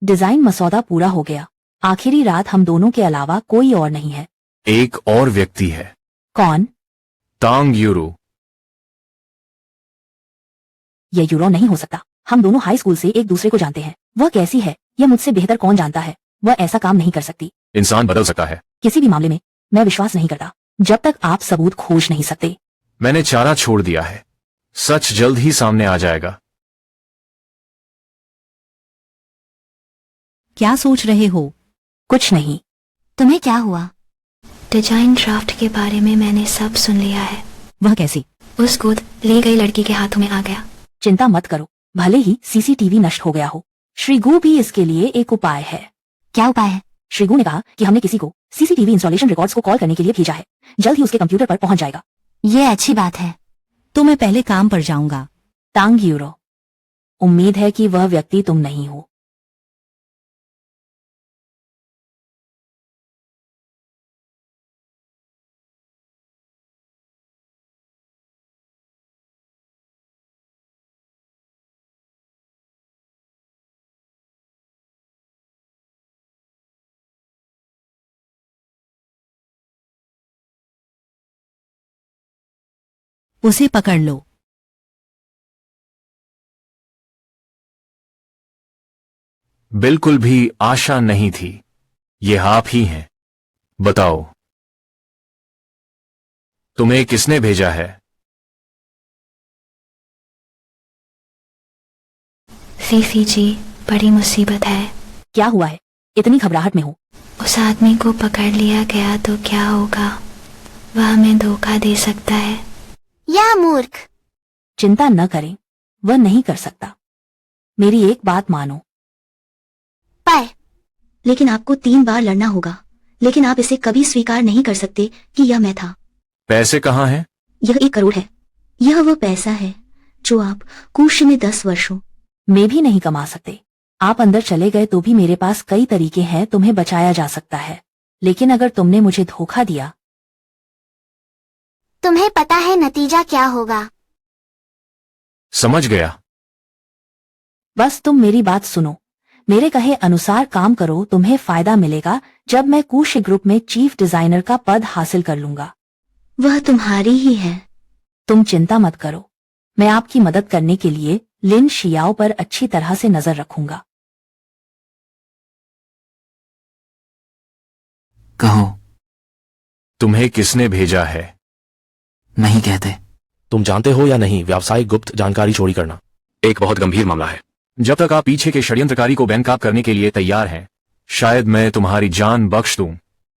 डिजाइन मसौदा पूरा हो गया। आखिरी रात हम दोनों के अलावा कोई और नहीं है। एक और व्यक्ति है। कौन? तांग यूरो। यह यूरो नहीं हो सकता। हम दोनों हाई स्कूल से एक दूसरे को जानते हैं। वह कैसी है यह मुझसे बेहतर कौन जानता है। वह ऐसा काम नहीं कर सकती। इंसान बदल सकता है। किसी भी मामले में मैं विश्वास नहीं करता जब तक आप सबूत खोज नहीं सकते। मैंने चारा छोड़ दिया है, सच जल्द ही सामने आ जाएगा। क्या सोच रहे हो? कुछ नहीं। तुम्हें क्या हुआ? डिजाइन ड्राफ्ट के बारे में मैंने सब सुन लिया है। वह कैसी? उस गोद ली गई लड़की के हाथों में आ गया। चिंता मत करो, भले ही सीसीटीवी नष्ट हो गया हो, श्रीगु भी इसके लिए एक उपाय है। क्या उपाय है? श्रीगु ने कहा कि हमने किसी को सीसीटीवी इंस्टॉलेशन रिकॉर्ड्स को कॉल करने के लिए भेजा है। जल्द ही उसके कंप्यूटर पर पहुंच जाएगा। ये अच्छी बात है। तो मैं पहले काम पर जाऊंगा। तांग यूरो, उम्मीद है कि वह व्यक्ति तुम नहीं हो। उसे पकड़ लो। बिल्कुल भी आशा नहीं थी। ये आप ही हैं। बताओ, तुम्हें किसने भेजा है? फीफी जी, बड़ी मुसीबत है। क्या हुआ है? इतनी घबराहट में हो? उस आदमी को पकड़ लिया गया तो क्या होगा? वह हमें धोखा दे सकता है। या मूर्ख। चिंता न करें, वह नहीं कर सकता। मेरी एक बात मानो। पर लेकिन आपको 3 बार लड़ना होगा, लेकिन आप इसे कभी स्वीकार नहीं कर सकते कि यह मैं था। पैसे कहाँ हैं? यह 1 करोड़ है। यह वह पैसा है जो आप कुश में 10 वर्षों में भी नहीं कमा सकते। आप अंदर चले गए तो भी मेरे पास कई तरीके हैं, तुम्हें बचाया जा सकता है। लेकिन अगर तुमने मुझे धोखा दिया, तुम्हें पता है नतीजा क्या होगा? समझ गया। बस तुम मेरी बात सुनो। मेरे कहे अनुसार काम करो, तुम्हें फायदा मिलेगा जब मैं कुश ग्रुप में चीफ डिजाइनर का पद हासिल कर लूंगा। वह तुम्हारी ही है। तुम चिंता मत करो, मैं आपकी मदद करने के लिए लिन शियाओ पर अच्छी तरह से नजर रखूंगा। कहो, तुम्हें किसने भेजा है? नहीं कहते। तुम जानते हो या नहीं व्यावसायिक गुप्त जानकारी चोरी करना एक बहुत गंभीर मामला है। जब तक आप पीछे के षड्यंत्रकारी को बेनकाब करने के लिए तैयार हैं, शायद मैं तुम्हारी जान बख्श दूं।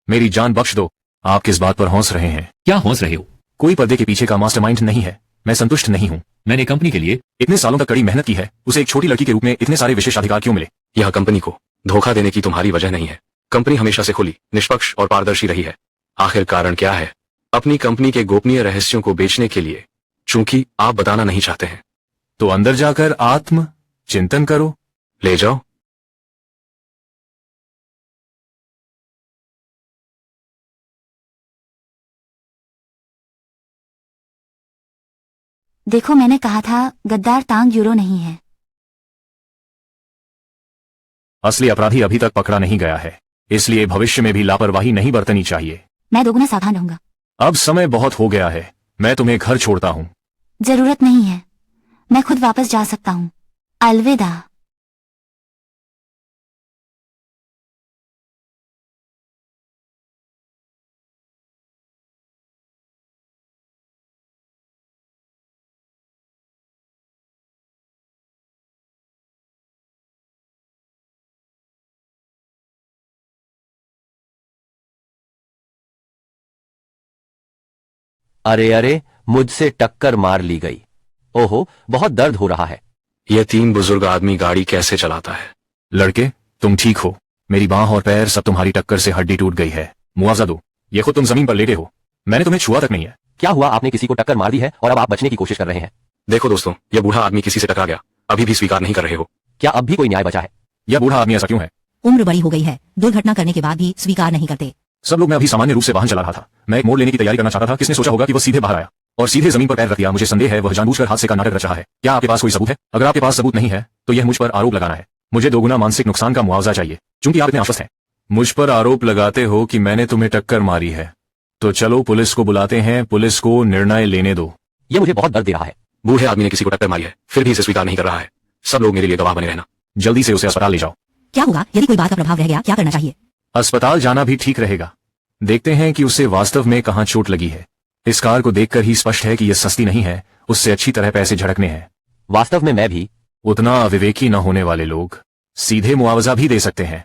मेरी जान बख्श दो। आप किस बात पर हंस रहे हैं? क्या हंस रहे हो? कोई पर्दे के पीछे का मास्टरमाइंड नहीं है। मैं संतुष्ट नहीं हूं। मैंने कंपनी के लिए इतने सालों तक कड़ी मेहनत की है, उसे एक छोटी लड़की के रूप में इतने सारे विशेषाधिकार क्यों मिले? यह कंपनी को धोखा देने की तुम्हारी वजह नहीं है। कंपनी हमेशा से खुली, निष्पक्ष और पारदर्शी रही है। आखिर कारण क्या है? अपनी कंपनी के गोपनीय रहस्यों को बेचने के लिए, चूंकि आप बताना नहीं चाहते हैं। तो अंदर जाकर आत्म चिंतन करो। ले जाओ। देखो, मैंने कहा था गद्दार तांग यूरो नहीं है। असली अपराधी अभी तक पकड़ा नहीं गया है, इसलिए भविष्य में भी लापरवाही नहीं बरतनी चाहिए। मैं दोगुना सावधान रहूंगा। अब समय बहुत हो गया है। मैं तुम्हें घर छोड़ता हूं। जरूरत नहीं है, मैं खुद वापस जा सकता हूं। अलविदा। अरे अरे, मुझसे टक्कर मार ली गई। ओहो, बहुत दर्द हो रहा है। यह 3 बुजुर्ग आदमी गाड़ी कैसे चलाता है? लड़के, तुम ठीक हो? मेरी बांह और पैर सब तुम्हारी टक्कर से हड्डी टूट गई है। मुआवजा दो। ये खुद तुम जमीन पर लेटे हो, मैंने तुम्हें छुआ तक नहीं है। क्या हुआ? आपने किसी को टक्कर मार दी है और अब आप बचने की कोशिश कर रहे हैं। देखो दोस्तों, यह बूढ़ा आदमी किसी से टकरा गया, अभी भी स्वीकार नहीं कर रहे हो। क्या अब भी कोई न्याय बचा है? यह बूढ़ा आदमी ऐसा क्यों है? उम्र बड़ी हो गई है, दुर्घटना करने के बाद भी स्वीकार नहीं करते। सब लोग। मैं अभी सामान्य रूप से वाहन चला रहा था। मैं एक मोड़ लेने की तैयारी करना चाहता था। किसने सोचा होगा कि वो सीधे बाहर आया और सीधे जमीन पर पैर रख दिया। मुझे संदेह है वह जानबूझकर हादसे का नाटक रच रहा है। क्या आपके पास कोई सबूत है? अगर आपके पास सबूत नहीं है तो यह मुझ पर आरोप लगाना है। मुझे 2 गुना मानसिक नुकसान का मुआवजा चाहिए, क्योंकि आप इतने आश्वस्त हैं। मुझ पर आरोप लगाते हो कि मैंने तुम्हें टक्कर मारी है, तो चलो पुलिस को बुलाते हैं। पुलिस को निर्णय लेने दो। यह मुझे बहुत दर्द दे रहा है। बूढ़े आदमी ने किसी को टक्कर मारी है, फिर भी इसे स्वीकार नहीं कर रहा है। सब लोग मेरे लिए गवाह बने रहना। जल्दी से उसे अस्पताल ले जाओ। क्या होगा यदि कोई बात का प्रभाव रह गया? क्या करना चाहिए? अस्पताल जाना भी ठीक रहेगा। देखते हैं कि उसे वास्तव में कहां चोट लगी है। इस कार को देखकर ही स्पष्ट है कि यह सस्ती नहीं है। उससे अच्छी तरह पैसे झड़कने हैं। वास्तव में मैं भी। उतना अविवेकी न होने वाले लोग सीधे मुआवजा भी दे सकते हैं।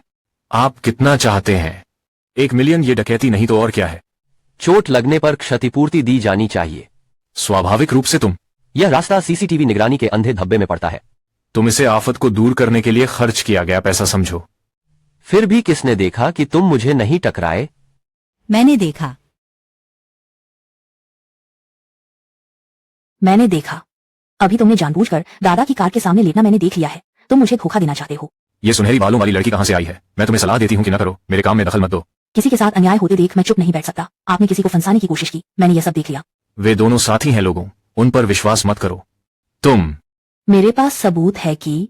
आप कितना चाहते हैं? 1 मिलियन? ये डकैती नहीं तो और क्या है? चोट लगने पर क्षतिपूर्ति दी जानी चाहिए। स्वाभाविक रूप से तुम। यह रास्ता सीसीटीवी निगरानी के अंधे धब्बे में पड़ता है। तुम इसे आफत को दूर करने के लिए खर्च किया गया पैसा समझो। फिर भी किसने देखा कि तुम मुझे नहीं टकराए? मैंने देखा। मैंने देखा। अभी तुमने जानबूझकर दादा की कार के सामने लेटना मैंने देख लिया है। तुम मुझे धोखा देना चाहते हो। ये सुनहरी बालों वाली लड़की कहाँ से आई है? मैं तुम्हें सलाह देती हूँ कि न करो, मेरे काम में दखल मत दो। किसी के साथ अन्याय होते देख मैं चुप नहीं बैठ सकता। आपने किसी को फंसाने की कोशिश की, मैंने यह सब देख लिया। वे दोनों साथी हैं लोगों, उन पर विश्वास मत करो। तुम मेरे पास सबूत है कि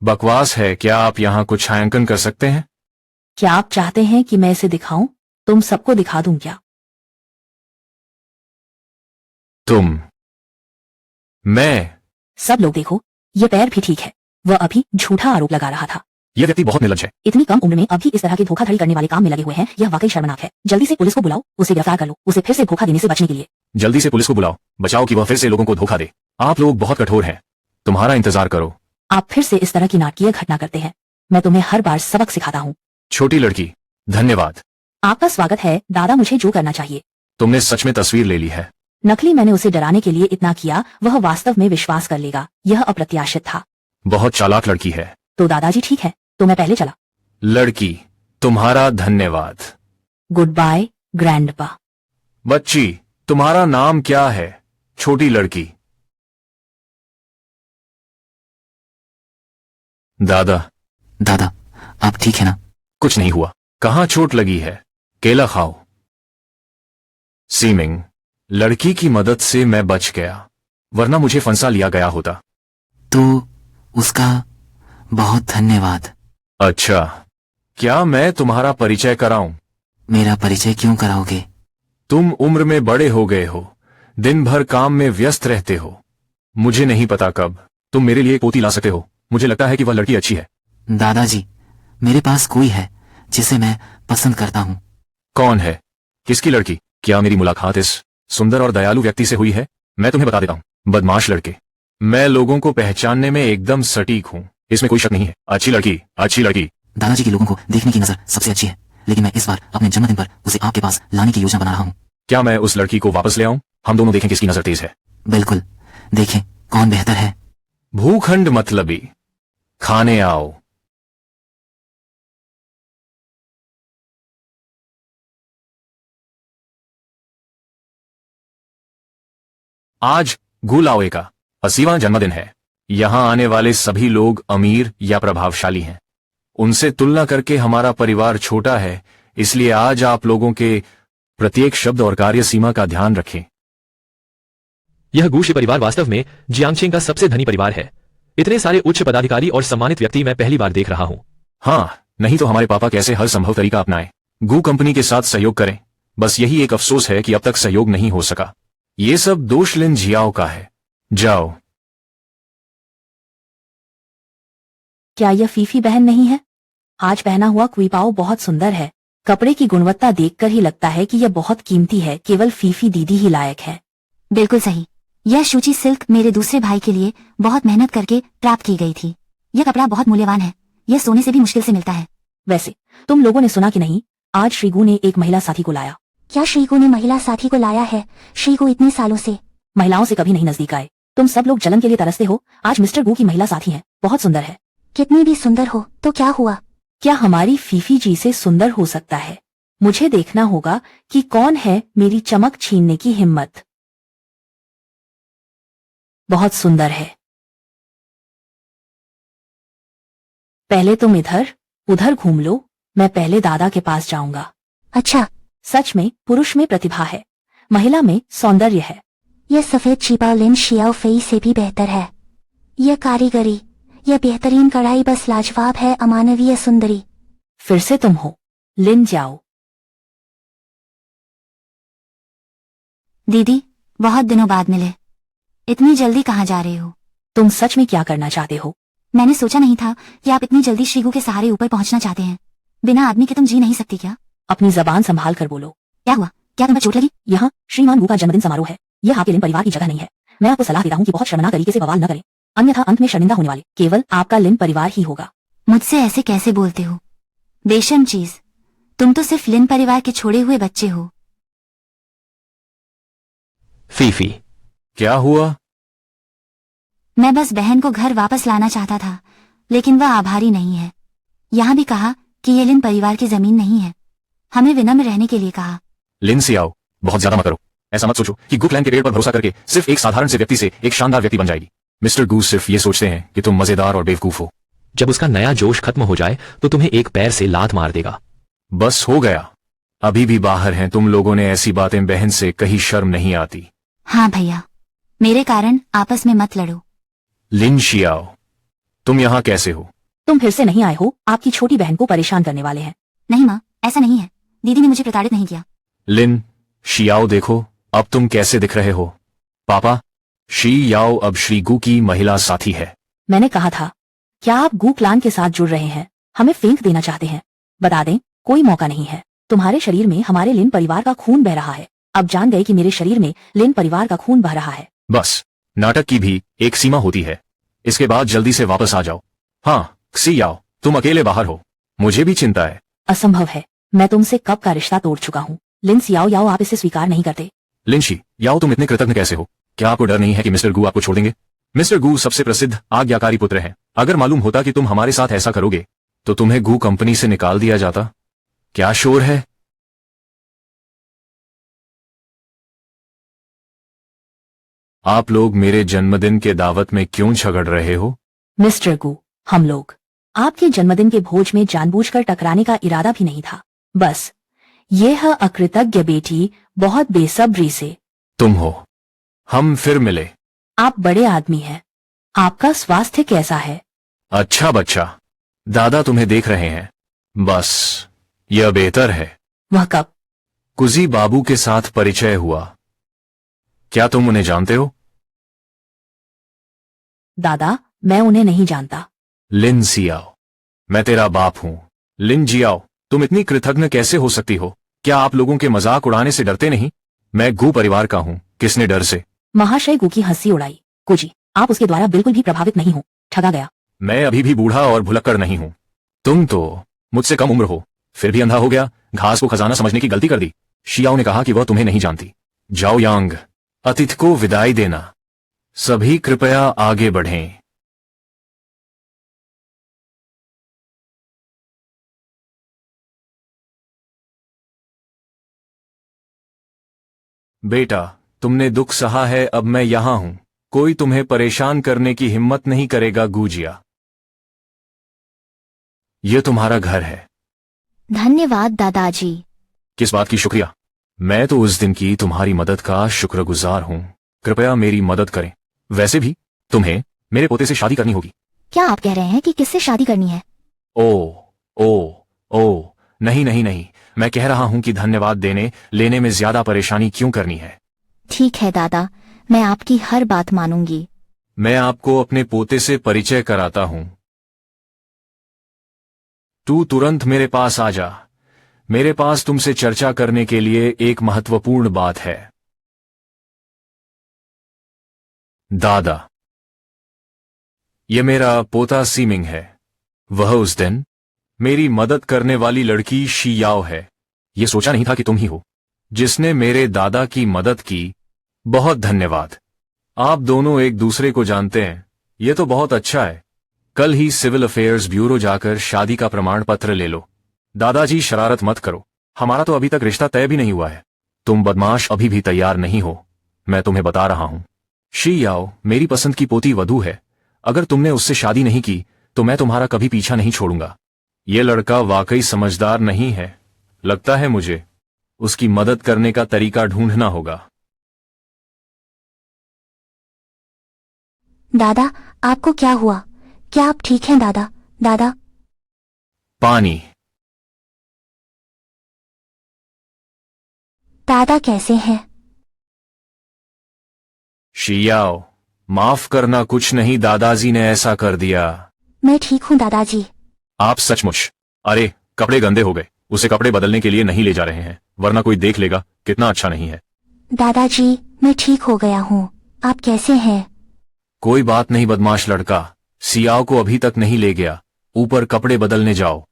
बकवास है। क्या आप यहाँ कुछ छायांकन कर सकते हैं? क्या आप चाहते हैं कि मैं इसे दिखाऊं? तुम सबको दिखा दूं क्या? तुम मैं सब लोग देखो, ये पैर भी ठीक है। वह अभी झूठा आरोप लगा रहा था। यह व्यक्ति बहुत निर्लज्ज है। इतनी कम उम्र में अभी इस तरह के धोखाधड़ी करने वाले काम में लगे हुए हैं, यह वाकई शर्मनाक है। जल्दी से पुलिस को बुलाओ, उसे गिरफ्तार कर लो, उसे फिर से धोखा देने से बचने के लिए। जल्दी से पुलिस को बुलाओ, बचाओ कि वह फिर से लोगों को धोखा दे। आप लोग बहुत कठोर हैं, तुम्हारा इंतजार करो। आप फिर से इस तरह की नाटकीय घटना करते हैं। मैं तुम्हें हर बार सबक सिखाता हूँ। छोटी लड़की, धन्यवाद। आपका स्वागत है दादा। मुझे जो करना चाहिए। तुमने सच में तस्वीर ले ली है। नकली मैंने उसे डराने के लिए इतना किया, वह वास्तव में विश्वास कर लेगा। यह अप्रत्याशित था। बहुत चालाक लड़की है। तो दादाजी ठीक है, तो मैं पहले चला। लड़की, तुम्हारा धन्यवाद। Good bye grandpa. बच्ची, तुम्हारा नाम क्या है? छोटी लड़की। दादा। दादा, आप ठीक है ना? कुछ नहीं हुआ। कहाँ चोट लगी है? केला खाओ। सीमिंग, लड़की की मदद से मैं बच गया, वरना मुझे फंसा लिया गया होता। तो उसका बहुत धन्यवाद। अच्छा, क्या मैं तुम्हारा परिचय कराऊं? मेरा परिचय क्यों कराओगे? तुम उम्र में बड़े हो गए हो, दिन भर काम में व्यस्त रहते हो। मुझे नहीं पता कब तुम मेरे लिए पोती ला सकते हो। मुझे लगता है कि वह लड़की अच्छी है। दादाजी, मेरे पास कोई है जिसे मैं पसंद करता हूँ। कौन है? किसकी लड़की? क्या मेरी मुलाकात इस सुंदर और दयालु व्यक्ति से हुई है? मैं तुम्हें बता देता हूँ, बदमाश लड़के। मैं लोगों को पहचानने में एकदम सटीक हूँ, इसमें कोई शक नहीं है। अच्छी लड़की, अच्छी लड़की। दादाजी की लोगों को देखने की नजर सबसे अच्छी है, लेकिन मैं इस बार अपने जन्मदिन पर उसे आपके पास लाने की योजना बना रहा हूँ। क्या मैं उस लड़की को वापस ले आऊं? हम दोनों देखें किसकी नजर तेज है। बिल्कुल, देखें कौन बेहतर है। भूखंड मतलबी, खाने आओ। आज गुलावे का 80वां जन्मदिन है। यहाँ आने वाले सभी लोग अमीर या प्रभावशाली हैं। उनसे तुलना करके हमारा परिवार छोटा है, इसलिए आज आप लोगों के प्रत्येक शब्द और कार्य सीमा का ध्यान रखें। यह गूशी परिवार वास्तव में जियांगछेंग का सबसे धनी परिवार है। इतने सारे उच्च पदाधिकारी और सम्मानित व्यक्ति मैं पहली बार देख रहा हूं। हाँ, नहीं तो हमारे पापा कैसे हर संभव तरीका अपनाएं। गू कंपनी के साथ सहयोग करें। बस यही एक अफसोस है कि अब तक सहयोग नहीं हो सका। ये सब दोष लिन जियाओ का है। जाओ। क्या यह फीफी बहन नहीं है? आज पहना हुआ क्वीपाओ बहुत सुंदर है। कपड़े की गुणवत्ता देखकर ही लगता है कि यह बहुत कीमती है। केवल फीफी दीदी ही लायक है। बिल्कुल सही। यह सूची सिल्क मेरे दूसरे भाई के लिए बहुत मेहनत करके प्राप्त की गई थी। यह कपड़ा बहुत मूल्यवान है। यह सोने से भी मुश्किल से मिलता है। वैसे तुम लोगों ने सुना कि नहीं, आज श्रीगू ने एक महिला साथी को लाया। क्या श्रीगू ने महिला साथी को लाया है? श्रीगू इतने सालों से महिलाओं से कभी नहीं नजदीक आए। तुम सब लोग जलन के लिए तरसते हो। आज मिस्टर गू की महिला साथी है, बहुत सुंदर है। कितनी भी सुंदर हो तो क्या हुआ? क्या हमारी फीफी जी से सुंदर हो सकता है? मुझे देखना होगा कि कौन है मेरी चमक छीनने की हिम्मत। बहुत सुंदर है। पहले तुम इधर उधर घूम लो, मैं पहले दादा के पास जाऊंगा। अच्छा। सच में पुरुष में प्रतिभा है, महिला में सौंदर्य है। यह सफेद छिपा लिन शियाओ फेई से भी बेहतर है। यह कारीगरी, यह बेहतरीन कढ़ाई बस लाजवाब है। अमानवीय सुंदरी। फिर से तुम हो लिन जाओ। दीदी, बहुत दिनों बाद मिले। इतनी जल्दी कहाँ जा रहे हो? तुम सच में क्या करना चाहते हो? मैंने सोचा नहीं था कि आप इतनी जल्दी श्रीगू के सहारे ऊपर पहुंचना चाहते हैं। बिना आदमी के तुम जी नहीं सकती क्या? अपनी जबान संभाल कर बोलो। क्या हुआ? क्या तुम्हें चोट लगी? यहाँ श्रीमान गू का जन्मदिन समारोह है। यह आपके लिन परिवार की जगह नहीं है। मैं आपको सलाह देता हूँ कि बहुत शर्मनाक तरीके से बवाल न करें, अन्यथा अंत में शर्मिंदा होने वाले केवल आपका लिन परिवार ही होगा। मुझसे ऐसे कैसे बोलते हो? बेशर्म चीज, तुम तो सिर्फ लिन परिवार के छोड़े हुए बच्चे हो। फीफी, क्या हुआ? मैं बस बहन को घर वापस लाना चाहता था, लेकिन वह आभारी नहीं है। यहाँ भी कहा कि ये लिन परिवार की जमीन नहीं है। हमें विनम्र रहने के लिए कहा। लिन से आओ, बहुत ज्यादा मत करो। ऐसा मत सोचो कि गुक लैंड के पेड़ पर भरोसा करके सिर्फ एक साधारण से व्यक्ति से एक शानदार व्यक्ति बन जाएगी। मिस्टर गू सिर्फ ये सोचते हैं कि तुम मजेदार और बेवकूफ हो। जब उसका नया जोश खत्म हो जाए तो तुम्हें एक पैर से लात मार देगा। बस हो गया, अभी भी बाहर हैं तुम लोगों ने ऐसी बातें बहन से कहीं शर्म नहीं आती। हाँ भैया, मेरे कारण आपस में मत लड़ो। लिन शियाओ, तुम यहाँ कैसे हो? तुम फिर से नहीं आए हो, आपकी छोटी बहन को परेशान करने वाले हैं। नहीं माँ, ऐसा नहीं है, दीदी ने मुझे प्रताड़ित नहीं किया। लिन शियाओ देखो अब तुम कैसे दिख रहे हो। पापा, शी याओ अब श्री गू की महिला साथी है। मैंने कहा था, क्या आप गू क्लान के साथ जुड़ रहे हैं? हमें फेंक देना चाहते हैं? बता दें, कोई मौका नहीं है। तुम्हारे शरीर में हमारे लिन परिवार का खून बह रहा है। अब जान गए कि मेरे शरीर में लिन परिवार का खून बह रहा है। बस, नाटक की भी एक सीमा होती है, इसके बाद जल्दी से वापस आ जाओ। हाँ सी याओ, तुम अकेले बाहर हो, मुझे भी चिंता है। असंभव है, मैं तुमसे कब का रिश्ता तोड़ चुका हूँ। लिन सियाओ याओ, आप इसे स्वीकार नहीं करते। लिन शी याओ, तुम इतने कृतज्ञ कैसे हो? क्या आपको डर नहीं है कि मिस्टर गू आपको छोड़ देंगे? मिस्टर गू सबसे प्रसिद्ध आज्ञाकारी पुत्र हैं। अगर मालूम होता कि तुम हमारे साथ ऐसा करोगे तो तुम्हें गू कंपनी से निकाल दिया जाता। क्या शोर है? आप लोग मेरे जन्मदिन के दावत में क्यों झगड़ रहे हो? मिस्टर गू, हम लोग आपके जन्मदिन के भोज में जानबूझकर टकराने का इरादा भी नहीं था। बस यह अकृतज्ञ बेटी बहुत बेसब्री से। तुम हो, हम फिर मिले। आप बड़े आदमी हैं, आपका स्वास्थ्य कैसा है? अच्छा बच्चा, दादा तुम्हें देख रहे हैं। बस यह बेहतर है। वह कब? कुजी बाबू के साथ परिचय हुआ। क्या तुम उन्हें जानते हो? दादा, मैं उन्हें नहीं जानता। लिन सियाओ, मैं तेरा बाप हूं। लिन जियाओ, तुम इतनी कृतज्ञ कैसे हो सकती हो? क्या आप लोगों के मजाक उड़ाने से डरते नहीं? मैं गू परिवार का हूं, किसने डर से? महाशय गू की हंसी उड़ाई। कुजी, आप उसके द्वारा बिल्कुल भी प्रभावित नहीं हो। ठगा गया। मैं अभी भी बूढ़ा और भुलक्कड़ नहीं हूं। तुम तो मुझसे कम उम्र हो, फिर भी अंधा हो गया, घास को खजाना समझने की गलती कर दी। शियाओ ने कहा कि वह तुम्हें नहीं जानती। जाओ यांग, अतिथि को विदाई देना। सभी कृपया आगे बढ़ें। बेटा, तुमने दुख सहा है, अब मैं यहां हूं। कोई तुम्हें परेशान करने की हिम्मत नहीं करेगा गूजिया। यह तुम्हारा घर है। धन्यवाद दादाजी। किस बात की शुक्रिया? मैं तो उस दिन की तुम्हारी मदद का शुक्रगुजार हूं। कृपया मेरी मदद करें। वैसे भी तुम्हें मेरे पोते से शादी करनी होगी। क्या आप कह रहे हैं कि किससे शादी करनी है? ओ, नहीं नहीं नहीं, मैं कह रहा हूं कि धन्यवाद देने लेने में ज्यादा परेशानी क्यों करनी है? ठीक है दादा, मैं आपकी हर बात मानूंगी। मैं आपको अपने पोते से परिचय कराता हूं। तू तुरंत मेरे पास आ जा। मेरे पास तुमसे चर्चा करने के लिए एक महत्वपूर्ण बात है। दादा, यह मेरा पोता सीमिंग है। वह उस दिन मेरी मदद करने वाली लड़की शियाओ है। यह सोचा नहीं था कि तुम ही हो जिसने मेरे दादा की मदद की। बहुत धन्यवाद। आप दोनों एक दूसरे को जानते हैं, यह तो बहुत अच्छा है। कल ही सिविल अफेयर्स ब्यूरो जाकर शादी का प्रमाण पत्र ले लो। दादाजी शरारत मत करो, हमारा तो अभी तक रिश्ता तय भी नहीं हुआ है। तुम बदमाश अभी भी तैयार नहीं हो, मैं तुम्हें बता रहा हूं। शियाओ मेरी पसंद की पोती वधू है। अगर तुमने उससे शादी नहीं की तो मैं तुम्हारा कभी पीछा नहीं छोड़ूंगा। यह लड़का वाकई समझदार नहीं है, लगता है मुझे उसकी मदद करने का तरीका ढूंढना होगा। दादा, आपको क्या हुआ? क्या आप ठीक हैं दादा? दादा, पानी। दादा कैसे हैं? शियाओ माफ करना, कुछ नहीं, दादाजी ने ऐसा कर दिया। मैं ठीक हूँ दादाजी। आप सचमुच? अरे कपड़े गंदे हो गए, उसे कपड़े बदलने के लिए नहीं ले जा रहे हैं, वरना कोई देख लेगा। कितना अच्छा नहीं है। दादाजी, मैं ठीक हो गया हूँ। आप कैसे हैं? कोई बात नहीं बदमाश लड़का, सियाओ को अभी तक नहीं ले गया। ऊपर कपड़े बदलने जाओ।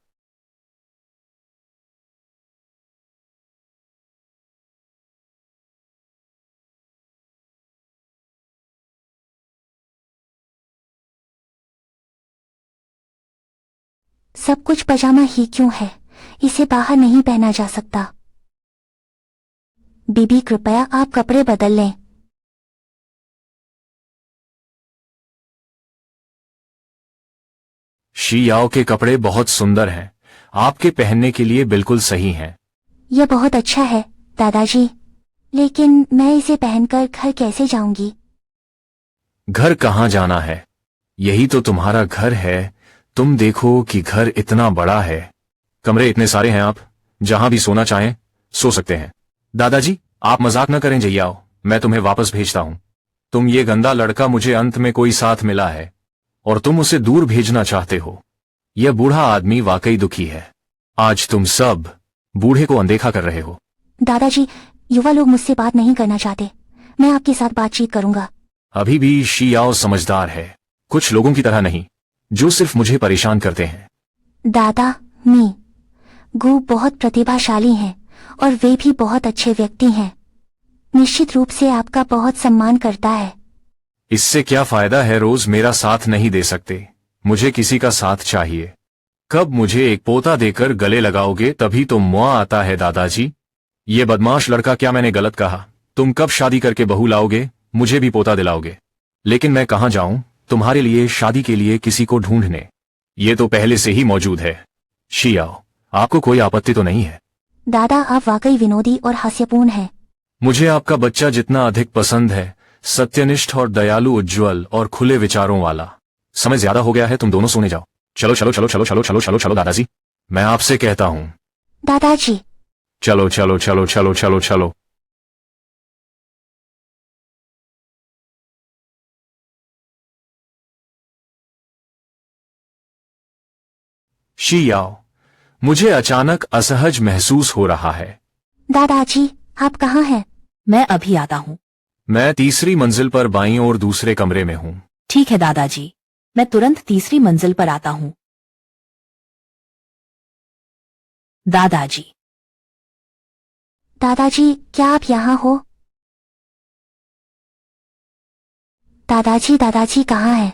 सब कुछ पजामा ही क्यों है? इसे बाहर नहीं पहना जा सकता। बीबी कृपया आप कपड़े बदल लें। शी याओ के कपड़े बहुत सुंदर हैं, आपके पहनने के लिए बिल्कुल सही हैं। यह बहुत अच्छा है दादाजी, लेकिन मैं इसे पहनकर घर कैसे जाऊंगी? घर कहाँ जाना है? यही तो तुम्हारा घर है। तुम देखो कि घर इतना बड़ा है, कमरे इतने सारे हैं, आप जहां भी सोना चाहें सो सकते हैं। दादाजी आप मजाक न करें जैयाओ, मैं तुम्हें वापस भेजता हूं। तुम ये गंदा लड़का, मुझे अंत में कोई साथ मिला है और तुम उसे दूर भेजना चाहते हो। यह बूढ़ा आदमी वाकई दुखी है। आज तुम सब बूढ़े को अनदेखा कर रहे हो। दादाजी युवा लोग मुझसे बात नहीं करना चाहते, मैं आपके साथ बातचीत करूंगा। अभी भी शी याओ समझदार है, कुछ लोगों की तरह नहीं जो सिर्फ मुझे परेशान करते हैं। दादा मी गु बहुत प्रतिभाशाली हैं और वे भी बहुत अच्छे व्यक्ति हैं। निश्चित रूप से आपका बहुत सम्मान करता है। इससे क्या फायदा है, रोज मेरा साथ नहीं दे सकते, मुझे किसी का साथ चाहिए। कब मुझे एक पोता देकर गले लगाओगे? तभी तो मुआ आता है दादाजी। ये बदमाश लड़का, क्या मैंने गलत कहा? तुम कब शादी करके बहू लाओगे? मुझे भी पोता दिलाओगे? लेकिन मैं कहाँ जाऊं तुम्हारे लिए शादी के लिए किसी को ढूंढने? ये तो पहले से ही मौजूद है। शी याओ आपको कोई आपत्ति तो नहीं है? दादा आप वाकई विनोदी और हास्यपूर्ण हैं। मुझे आपका बच्चा जितना अधिक पसंद है, सत्यनिष्ठ और दयालु, उज्ज्वल और खुले विचारों वाला। समय ज्यादा हो गया है, तुम दोनों सोने जाओ। चलो चलो चलो चलो चलो चलो चलो चलो दादाजी, मैं आपसे कहता हूं। दादाजी चलो चलो चलो चलो चलो चलो। शी याओ मुझे अचानक असहज महसूस हो रहा है। दादाजी आप कहाँ हैं? मैं अभी आता हूँ। मैं तीसरी मंजिल पर बाईं ओर दूसरे कमरे में हूँ। ठीक है दादाजी, मैं तुरंत तीसरी मंजिल पर आता हूँ। दादाजी दादाजी क्या आप यहाँ हो? दादाजी दादाजी कहाँ हैं?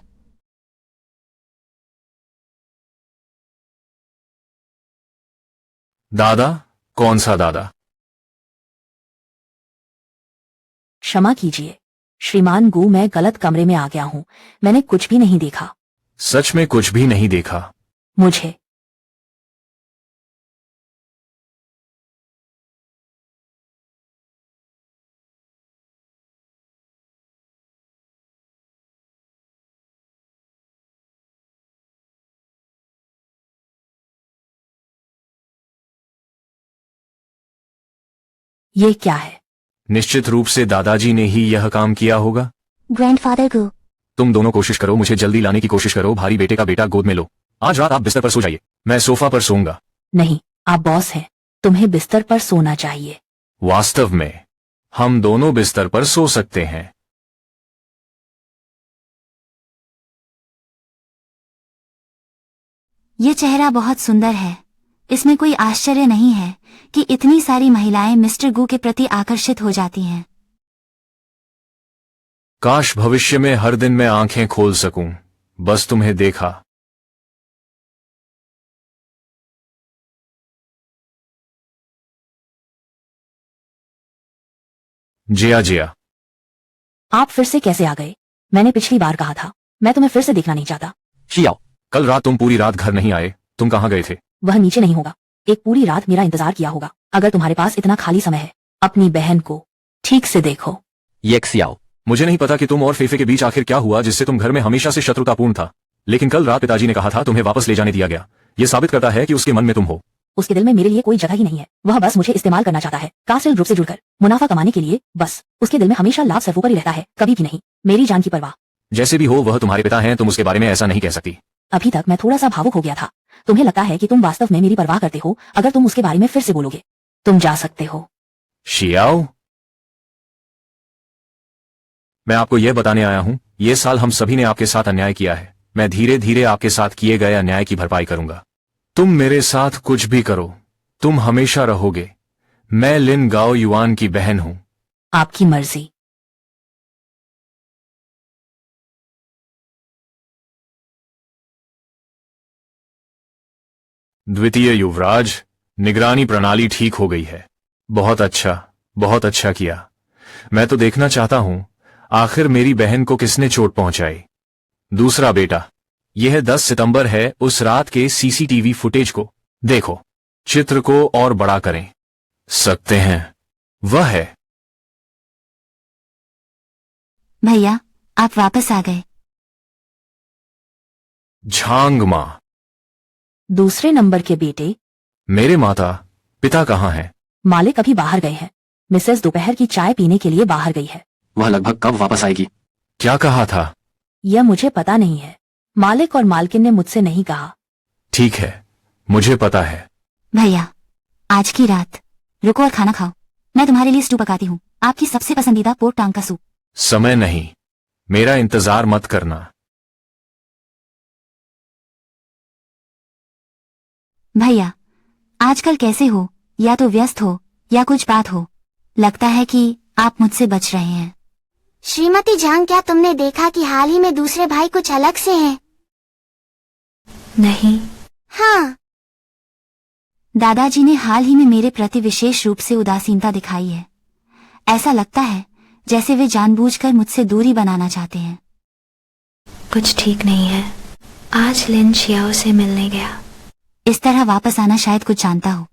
दादा? कौन सा दादा? क्षमा कीजिए श्रीमान गु, मैं गलत कमरे में आ गया हूँ, मैंने कुछ भी नहीं देखा। सच में कुछ भी नहीं देखा? मुझे ये क्या है? निश्चित रूप से दादाजी ने ही यह काम किया होगा। ग्रैंडफादर गु तुम दोनों कोशिश करो, मुझे जल्दी लाने की कोशिश करो। भारी बेटे का बेटा गोद में लो। आज रात आप बिस्तर पर सो जाइए, मैं सोफा पर सोऊंगा। नहीं, आप बॉस हैं, तुम्हें बिस्तर पर सोना चाहिए। वास्तव में हम दोनों बिस्तर पर सो सकते हैं। ये चेहरा बहुत सुंदर है, इसमें कोई आश्चर्य नहीं है कि इतनी सारी महिलाएं मिस्टर गु के प्रति आकर्षित हो जाती हैं। काश भविष्य में हर दिन मैं आंखें खोल सकूं, बस तुम्हें देखा। जिया जिया आप फिर से कैसे आ गए? मैंने पिछली बार कहा था, मैं तुम्हें फिर से देखना नहीं चाहता। जियाओ कल रात तुम पूरी रात घर नहीं आए, तुम कहाँ गए थे? वह नीचे नहीं होगा, एक पूरी रात मेरा इंतजार किया होगा। अगर तुम्हारे पास इतना खाली समय है, अपनी बहन को ठीक से देखो। ये xiao मुझे नहीं पता कि तुम और फेफे के बीच आखिर क्या हुआ जिससे तुम घर में हमेशा से शत्रुतापूर्ण था, लेकिन कल रात पिताजी ने कहा था तुम्हें वापस ले जाने दिया गया। यह साबित करता है कि उसके मन में तुम हो। उसके दिल में मेरे लिए कोई जगह ही नहीं है, वह बस मुझे इस्तेमाल करना चाहता है, कास्टल ग्रुप से जुड़कर मुनाफा कमाने के लिए। बस उसके दिल में हमेशा लाभ सर्वोपरि रहता है, कभी भी नहीं मेरी जान की परवाह। जैसे भी हो वह तुम्हारे पिता हैं, तुम उसके बारे में ऐसा नहीं कह सकती। अभी तक मैं थोड़ा सा भावुक हो गया था। तुम्हें लगता है कि तुम वास्तव में मेरी परवाह करते हो? अगर तुम उसके बारे में फिर से बोलोगे, तुम जा सकते हो। शियाओ मैं आपको यह बताने आया हूं, ये साल हम सभी ने आपके साथ अन्याय किया है। मैं धीरे धीरे आपके साथ किए गए अन्याय की भरपाई करूंगा। तुम मेरे साथ कुछ भी करो, तुम हमेशा रहोगे। मैं लिन गाओ युआन की बहन हूं। आपकी मर्जी। द्वितीय युवराज, निगरानी प्रणाली ठीक हो गई है। बहुत अच्छा, बहुत अच्छा किया। मैं तो देखना चाहता हूं आखिर मेरी बहन को किसने चोट पहुंचाई। दूसरा बेटा, यह 10 सितंबर है, उस रात के सीसीटीवी फुटेज को देखो, चित्र को और बड़ा करें सकते हैं। वह है। भैया, आप वापस आ गए। झांग मां। दूसरे नंबर के बेटे, मेरे माता पिता कहाँ हैं? मालिक अभी बाहर गए हैं। मिसेस दोपहर की चाय पीने के लिए बाहर गई है। वह लगभग कब वापस आएगी? क्या कहा था? यह मुझे पता नहीं है। मालिक और मालकिन ने मुझसे नहीं कहा। ठीक है, मुझे पता है। भैया, आज की रात रुको और खाना खाओ। मैं तुम्हारे लिए स्टू पकाती हूँ, आपकी सबसे पसंदीदा पोर्क टांग का सूप। समय नहीं, मेरा इंतजार मत करना। भैया, आजकल कैसे हो? या तो व्यस्त हो या कुछ बात हो। लगता है कि आप मुझसे बच रहे हैं। श्रीमती झांग, क्या तुमने देखा कि हाल ही में दूसरे भाई कुछ अलग से हैं? नहीं। हाँ, दादाजी ने हाल ही में मेरे प्रति विशेष रूप से उदासीनता दिखाई है। ऐसा लगता है जैसे वे जानबूझकर मुझसे दूरी बनाना चाहते हैं। कुछ ठीक नहीं है। आज लिन शियाओ से मिलने गया। इस तरह वापस आना शायद कुछ जानता हो।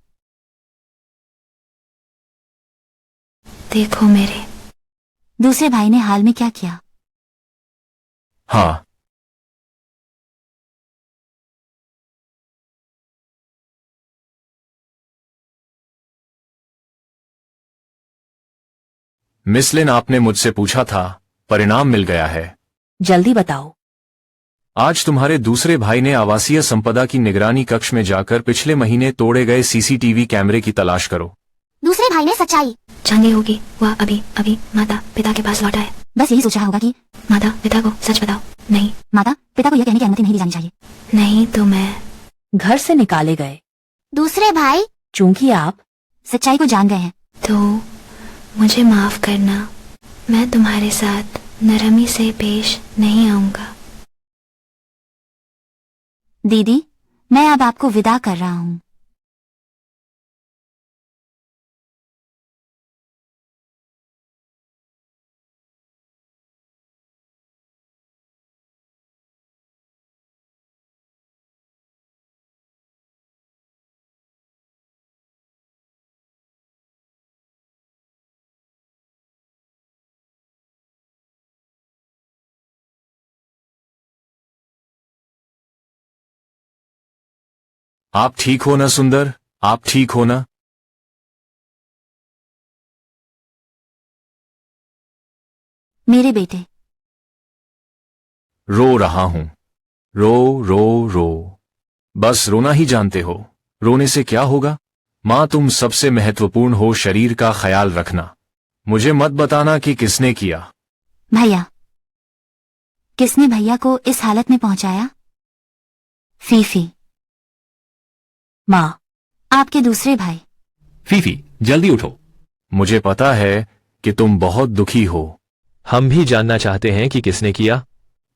देखो मेरे दूसरे भाई ने हाल में क्या किया? हाँ, मिस लिन, आपने मुझसे पूछा था, परिणाम मिल गया है। जल्दी बताओ। आज तुम्हारे दूसरे भाई ने आवासीय संपदा की निगरानी कक्ष में जाकर पिछले महीने तोड़े गए सीसीटीवी कैमरे की तलाश करो। दूसरे भाई ने सच्चाई जाननी होगी। वह अभी अभी माता पिता के पास लौटा है। बस यही सोचा होगा कि माता पिता को सच बताओ। नहीं। माता पिता को यह कहने की अनुमति नहीं दी जानी चाहिए। नहीं तो मैं घर से निकाले गए। दूसरे भाई चूंकि आप सच्चाई को जान गए हैं। तो मुझे माफ करना, मैं तुम्हारे साथ नरमी से पेश नहीं आऊंगा। दीदी, मैं अब आपको विदा कर रहा हूँ। आप ठीक हो ना सुंदर? आप ठीक हो ना? मेरे बेटे, रो रहा हूं। रो रो रो, बस रोना ही जानते हो। रोने से क्या होगा? मां, तुम सबसे महत्वपूर्ण हो, शरीर का ख्याल रखना। मुझे मत बताना कि किसने किया। भैया, किसने भैया को इस हालत में पहुंचाया? फीफी। माँ, आपके दूसरे भाई। फीफी, जल्दी उठो। मुझे पता है कि तुम बहुत दुखी हो। हम भी जानना चाहते हैं कि किसने किया।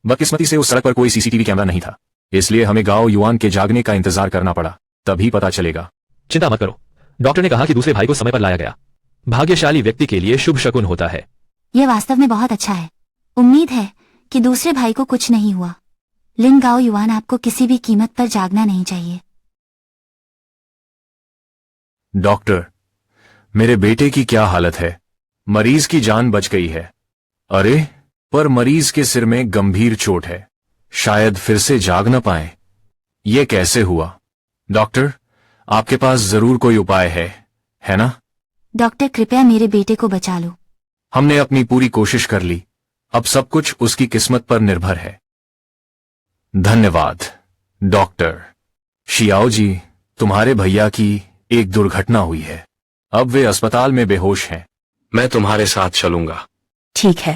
बदकिस्मती से उस सड़क पर कोई सीसीटीवी कैमरा नहीं था, इसलिए हमें गांव युवान के जागने का इंतजार करना पड़ा, तभी पता चलेगा। चिंता मत करो, डॉक्टर ने कहा कि दूसरे भाई को समय पर लाया गया। भाग्यशाली व्यक्ति के लिए शुभ शकुन होता है। यह वास्तव में बहुत अच्छा है। उम्मीद है कि दूसरे भाई को कुछ नहीं हुआ। लिन गांव युवान, आपको किसी भी कीमत पर जागना नहीं चाहिए। डॉक्टर, मेरे बेटे की क्या हालत है? मरीज की जान बच गई है। अरे, पर मरीज के सिर में गंभीर चोट है, शायद फिर से जाग न पाए। ये कैसे हुआ? डॉक्टर, आपके पास जरूर कोई उपाय है ना? डॉक्टर, कृपया मेरे बेटे को बचा लो। हमने अपनी पूरी कोशिश कर ली, अब सब कुछ उसकी किस्मत पर निर्भर है। धन्यवाद डॉक्टर। शियाओ जी, तुम्हारे भैया की एक दुर्घटना हुई है, अब वे अस्पताल में बेहोश हैं। मैं तुम्हारे साथ चलूंगा। ठीक है।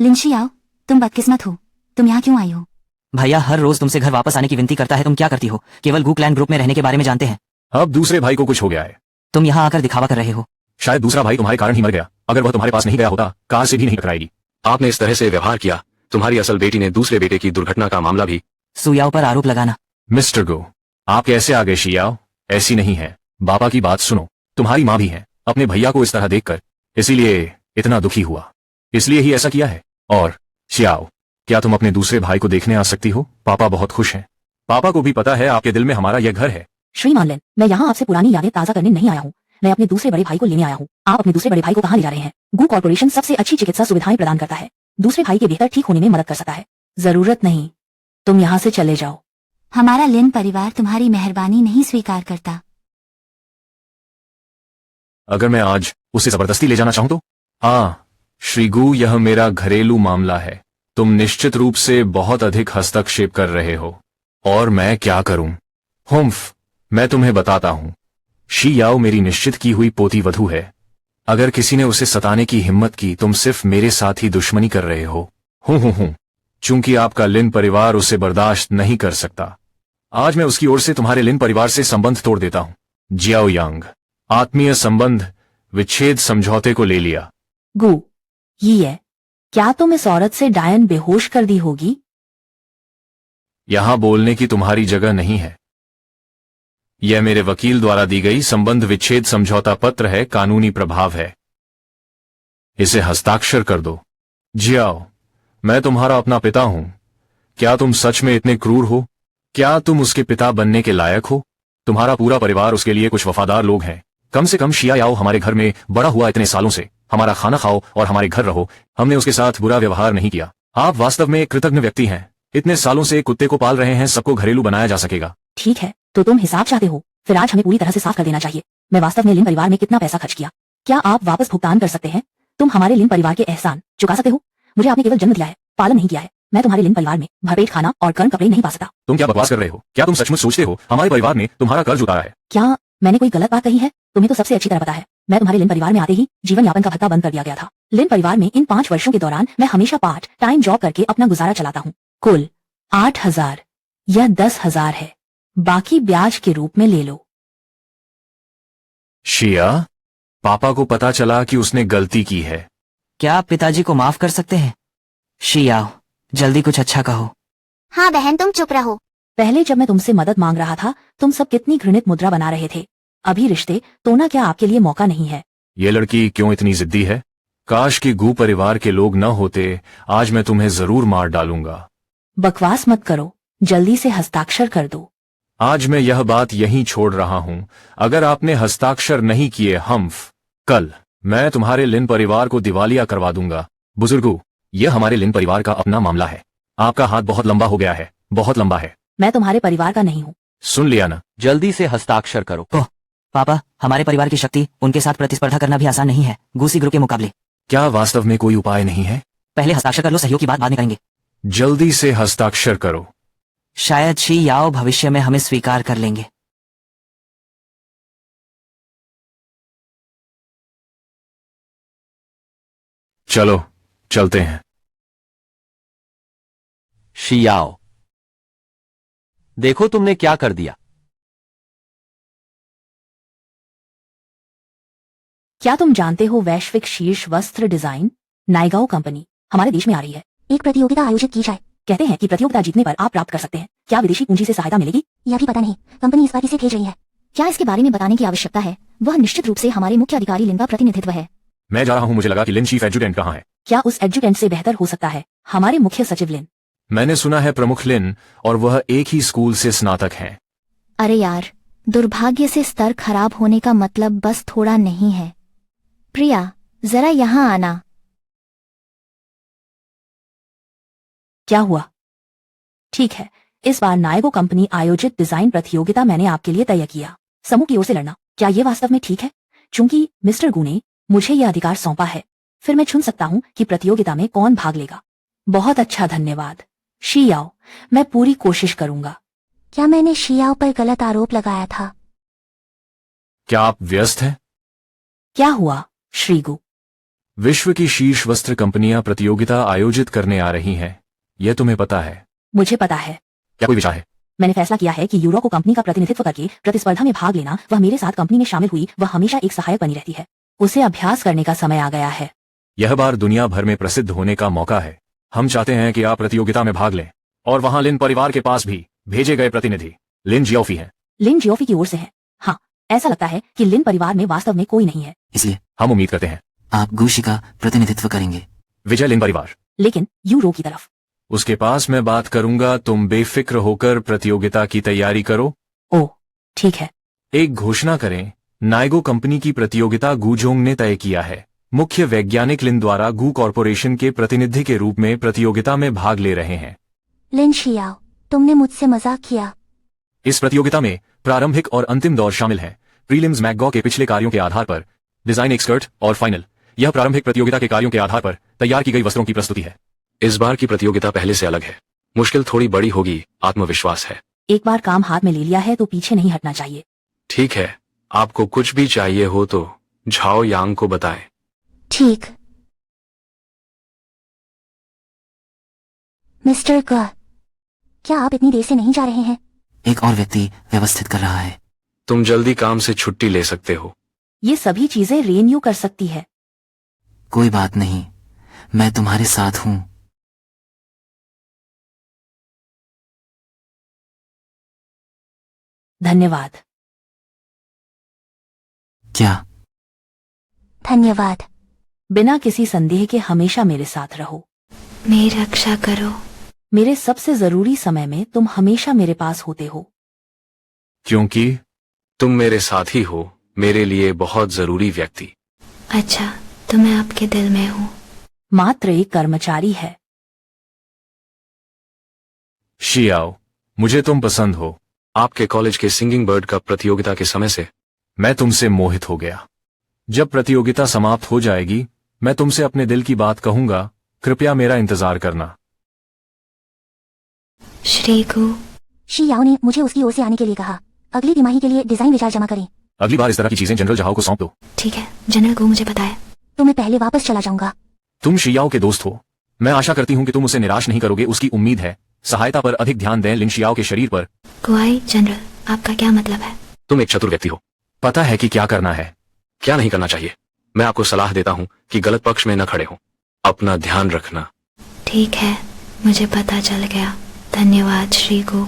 लिंशियाओ, तुम बदकिस्मत हो। तुम यहाँ क्यों आई हो? भैया हर रोज तुमसे घर वापस आने की विनती करता है, तुम क्या करती हो? केवल गू क्लैन ग्रुप में रहने के बारे में जानते हैं। अब दूसरे भाई को कुछ हो गया है। तुम यहाँ आकर दिखावा कर रहे हो। शायद दूसरा भाई तुम्हारे कारण ही मर गया। अगर वह तुम्हारे पास नहीं गया होता, कार से भी नहीं टकराएगी। आपने इस तरह से व्यवहार किया। तुम्हारी असल बेटी ने दूसरे बेटे की दुर्घटना का मामला भी सुयाओ पर आरोप लगाना। मिस्टर गो, आप कैसे आ गए? शियाओ, ऐसी नहीं है। बापा की बात सुनो, तुम्हारी माँ भी है, अपने भैया को इस तरह देखकर इसीलिए इतना दुखी हुआ, इसलिए ही ऐसा किया है। और श्याओ, क्या तुम अपने दूसरे भाई को देखने आ सकती हो? पापा बहुत खुश हैं। पापा को भी पता है आपके दिल में हमारा यह घर है। श्रीमान लिन, मैं यहाँ आपसे पुरानी यादें ताजा करने नहीं आया हूँ, मैं अपने दूसरे बड़े भाई को लेने आया हूँ। आप अपने दूसरे बड़े भाई को कहाँ ले जा रहे हैं? गू कॉर्पोरेशन सबसे अच्छी चिकित्सा सुविधाएं प्रदान करता है, दूसरे भाई के बेहतर ठीक होने में मदद कर सकता है। जरूरत नहीं, तुम यहाँ से चले जाओ। हमारा लिन परिवार तुम्हारी मेहरबानी नहीं स्वीकार करता। अगर मैं आज उसे जबरदस्ती ले जाना चाहूं तो? श्रीगु, यह मेरा घरेलू मामला है, तुम निश्चित रूप से बहुत अधिक हस्तक्षेप कर रहे हो, और मैं क्या करूं? हुम्फ, मैं तुम्हें बताता हूं। शी याओ मेरी निश्चित की हुई पोती वधू है, अगर किसी ने उसे सताने की हिम्मत की, तुम सिर्फ मेरे साथ ही दुश्मनी कर रहे हो। हूं, चूंकि आपका लिन परिवार उसे बर्दाश्त नहीं कर सकता, आज मैं उसकी ओर से तुम्हारे लिन परिवार से संबंध तोड़ देता हूं। जियाओ यांग, आत्मीय संबंध विच्छेद समझौते को ले लिया। गु, ये क्या तुम इस औरत से डायन बेहोश कर दी होगी? यहां बोलने की तुम्हारी जगह नहीं है। यह मेरे वकील द्वारा दी गई संबंध विच्छेद समझौता पत्र है, कानूनी प्रभाव है, इसे हस्ताक्षर कर दो। जियाओ, मैं तुम्हारा अपना पिता हूं, क्या तुम सच में इतने क्रूर हो? क्या तुम उसके पिता बनने के लायक हो? तुम्हारा पूरा परिवार उसके लिए कुछ वफादार लोग हैं, कम से कम शिया याओ हमारे घर में बड़ा हुआ इतने सालों से, हमारा खाना खाओ और हमारे घर रहो, हमने उसके साथ बुरा व्यवहार नहीं किया। आप वास्तव में एक कृतज्ञ व्यक्ति हैं, इतने सालों से एक कुत्ते को पाल रहे हैं, सबको घरेलू बनाया जा सकेगा। ठीक है, तो तुम हिसाब चाहते हो, फिर आज हमें पूरी तरह से साफ कर देना चाहिए। मैं वास्तव में लिन परिवार में कितना पैसा खर्च किया, क्या आप वापस भुगतान कर सकते हैं? तुम हमारे लिन परिवार के एहसान चुका सकते हो? मुझे आपने केवल जन्म दिया है, पालन नहीं किया है। मैं तुम्हारे लिन परिवार में भरपेट खाना और गर्म कपड़े नहीं पा सकता। तुम क्या बकवास कर रहे हो? क्या तुम सचमुच सोचते हो हमारे परिवार ने तुम्हारा कर्ज उतारा है? क्या मैंने कोई गलत बात कही है? तुम्हें तो सबसे अच्छी तरह पता है, मैं तुम्हारे लिन परिवार में आते ही जीवन यापन का भत्ता बंद कर दिया गया था। लिन परिवार में इन 5 वर्षों के दौरान मैं हमेशा पार्ट टाइम जॉब करके अपना गुजारा चलाता हूँ। कुल 8,000 या 10,000 है, बाकी ब्याज के रूप में ले लो। शिया, पापा को पता चला कि उसने गलती की है। क्या आप पिताजी को माफ कर सकते हैं? शियाओ, जल्दी कुछ अच्छा कहो। हाँ बहन, तुम चुप रहो। पहले जब मैं तुमसे मदद मांग रहा था, तुम सब कितनी घृणित मुद्रा बना रहे थे। अभी रिश्ते तोड़ना क्या आपके लिए मौका नहीं है? ये लड़की क्यों इतनी जिद्दी है? काश कि गू परिवार के लोग न होते, आज मैं तुम्हें जरूर मार डालूंगा। बकवास मत करो, जल्दी से हस्ताक्षर कर दो। आज मैं यह बात यहीं छोड़ रहा हूं, अगर आपने हस्ताक्षर नहीं किए हम्फ, कल मैं तुम्हारे लिन परिवार को दिवालिया करवा दूंगा। बुजुर्गो, यह हमारे लिन परिवार का अपना मामला है, आपका हाथ बहुत लंबा हो गया है, बहुत लंबा है। मैं तुम्हारे परिवार का नहीं हूँ। सुन लिया ना? जल्दी से हस्ताक्षर करो। ओह पापा, हमारे परिवार की शक्ति, उनके साथ प्रतिस्पर्धा करना भी आसान नहीं है गूसी ग्रुप के मुकाबले। क्या वास्तव में कोई उपाय नहीं है? पहले हस्ताक्षर कर लो, सहयोग की बात बाद में करेंगे। जल्दी से हस्ताक्षर करो। शायद शी याओ भविष्य में हमें स्वीकार कर लेंगे। चलो चलते हैं। शियाओ, देखो तुमने क्या कर दिया। क्या तुम जानते हो वैश्विक शीर्ष वस्त्र डिजाइन नाइगाओ कंपनी हमारे देश में आ रही है। एक प्रतियोगिता आयोजित की जाए। कहते हैं कि प्रतियोगिता जीतने पर आप प्राप्त कर सकते हैं। क्या विदेशी पूंजी से सहायता मिलेगी? यह भी पता नहीं, कंपनी इस बार किसे भेज रही है। क्या इसके बारे में बताने की आवश्यकता है? वह निश्चित रूप से हमारे मुख्य अधिकारी लिन का प्रतिनिधित्व है। मैं जा रहा हूं, मुझे लगा कि लिन चीफ एडजुटेंट कहाँ है। क्या उस एडजुटेंट से बेहतर हो सकता है हमारे मुख्य सचिव लिन। मैंने सुना है प्रमुख लिन और वह एक ही स्कूल से स्नातक हैं। अरे यार, दुर्भाग्य से स्तर खराब होने का मतलब बस थोड़ा नहीं है। प्रिया, जरा यहाँ आना। क्या हुआ? ठीक है, इस बार नायगो कंपनी आयोजित डिजाइन प्रतियोगिता मैंने आपके लिए तय किया। समूह की ओर से लड़ना, क्या ये वास्तव में ठीक है? चूंकि मिस्टर गू ने मुझे यह अधिकार सौंपा है, फिर मैं चुन सकता हूँ कि प्रतियोगिता में कौन भाग लेगा। बहुत अच्छा, धन्यवाद शियाओ, मैं पूरी कोशिश करूंगा। क्या मैंने शियाओ पर गलत आरोप लगाया था? क्या आप व्यस्त हैं? क्या हुआ श्रीगु? विश्व की शीर्ष वस्त्र कंपनियां प्रतियोगिता आयोजित करने आ रही हैं, यह तुम्हें पता है? मुझे पता है। क्या कोई विचार है? मैंने फैसला किया है कि यूरो को कंपनी का प्रतिनिधित्व करके प्रतिस्पर्धा में भाग लेना, वह मेरे साथ कंपनी में शामिल हुई, वह हमेशा एक सहायक बनी रहती है। उसे अभ्यास करने का समय आ गया है। यह बार दुनिया भर में प्रसिद्ध होने का मौका है। हम चाहते हैं कि आप प्रतियोगिता में भाग लें, और वहां लिन परिवार के पास भी भेजे गए प्रतिनिधि लिन जियोफी हैं। लिन जियोफी की ओर से है। हाँ, ऐसा लगता है कि लिन परिवार में वास्तव में कोई नहीं है। इसलिए हम उम्मीद करते हैं आप गुशी का प्रतिनिधित्व करेंगे। विजय लिन परिवार। लेकिन यूरो की तरफ। उसके पास मैं बात करूंगा, तुम बेफिक्र होकर प्रतियोगिता की तैयारी करो। ओह ठीक है। एक घोषणा करें, नाइगो कंपनी की प्रतियोगिता गुजोंग ने तय किया है। मुख्य वैज्ञानिक लिन द्वारा गु कॉरपोरेशन के प्रतिनिधि के रूप में प्रतियोगिता में भाग ले रहे हैं। लिन शियाओ, तुमने मुझसे मजाक किया। इस प्रतियोगिता में प्रारंभिक और अंतिम दौर शामिल है। प्रीलिम्स मैकगॉ के पिछले कार्यों के आधार पर, डिजाइन एक्सकर्ट और फाइनल। यह प्रारंभिक प्रतियोगिता के कार्यों के आधार पर तैयार की गई वस्त्रों की प्रस्तुति है। इस बार की प्रतियोगिता पहले से अलग है। मुश्किल थोड़ी बड़ी होगी, आत्मविश्वास है। एक बार काम हाथ में ले लिया है तो पीछे नहीं हटना चाहिए। ठीक है, आपको कुछ भी चाहिए हो तो झाओ यांग को बताएं। ठीक। मिस्टर ग, क्या आप इतनी देर से नहीं जा रहे हैं? एक और व्यक्ति व्यवस्थित कर रहा है। तुम जल्दी काम से छुट्टी ले सकते हो। ये सभी चीजें रेन्यू कर सकती है। कोई बात नहीं, मैं तुम्हारे साथ हूं। धन्यवाद। क्या? धन्यवाद। बिना किसी संदेह के हमेशा मेरे साथ रहो। मेरी रक्षा करो। मेरे सबसे जरूरी समय में तुम हमेशा मेरे पास होते हो। क्योंकि तुम मेरे साथी हो, मेरे लिए बहुत जरूरी व्यक्ति। अच्छा, तो मैं आपके दिल में हूँ। मात्र एक कर्मचारी है। शियाओ, मुझे तुम पसंद हो। आपके कॉलेज के सिंगिंग बर्ड का प्रतियोगिता के समय से मैं तुमसे मोहित हो गया। जब प्रतियोगिता समाप्त हो जाएगी, मैं तुमसे अपने दिल की बात कहूंगा। कृपया मेरा इंतजार करना। श्रीगु। शियाओ ने मुझे उसकी ओर से आने के लिए कहा। अगली तिमाही के लिए डिजाइन विचार जमा करें। अगली बार इस तरह की चीजें जनरल जहाओ को सौंप दो। ठीक है, जनरल को मुझे पता है। तो मैं पहले वापस चला जाऊंगा। तुम शियाओ के दोस्त हो। मैं आशा करती हूँ कि तुम उसे निराश नहीं करोगे। उसकी उम्मीद है। सहायता पर अधिक ध्यान दें। लिन शियाओ के शरीर पर। गुआई जनरल, आपका क्या मतलब है? तुम एक चतुर व्यक्ति हो। पता है कि क्या करना है, क्या नहीं करना चाहिए। मैं आपको सलाह देता हूँ कि गलत पक्ष में न खड़े हो। अपना ध्यान रखना। ठीक है, मुझे पता चल गया। धन्यवाद श्रीगु।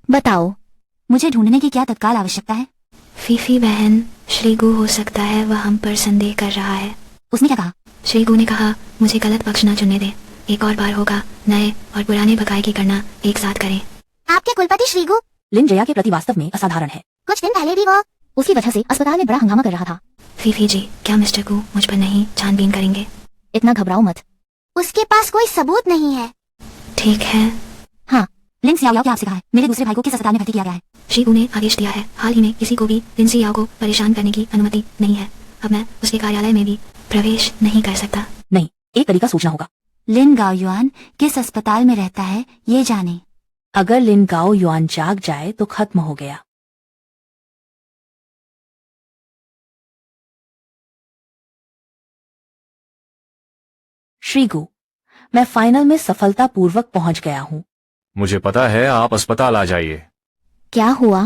बताओ, मुझे ढूंढने की क्या तत्काल आवश्यकता है? फीफी बहन, श्रीगु हो सकता है वह हम पर संदेह कर रहा है। उसने क्या कहा? श्रीगु ने कहा मुझे गलत पक्ष न चुनने दे। एक और बार होगा, नए और पुराने बकाए की गणना एक साथ करें। आपके कुलपति श्रीगु। लिन जया के प्रति वास्तव में असाधारण है। कुछ दिन पहले भी वो उसकी वजह से अस्पताल में बड़ा हंगामा कर रहा था। फीफी जी, क्या मिस्टर गु मुझ पर नहीं छानबीन करेंगे? इतना घबराओ मत। उसके पास कोई सबूत नहीं है। ठीक है। हाँ, लिन सियाओ क्या आपसे कहा है मेरे दूसरे भाई को किस अस्पताल में भर्ती किया गया है? श्रीगु ने आदेश दिया है। हाल ही में किसी को भी लिन सियाओ को परेशान करने की अनुमति नहीं है। अब मैं उसके कार्यालय में भी प्रवेश नहीं कर सकता। नहीं, एक तरीका सोचना होगा। लिन गाओ युआन किस अस्पताल में रहता है ये जाने। अगर लिन गाओ युआन जाग जाए तो खत्म हो गया। श्रीगु, मैं फाइनल में सफलतापूर्वक पहुंच गया हूं। मुझे पता है। आप अस्पताल आ जाइए। क्या हुआ?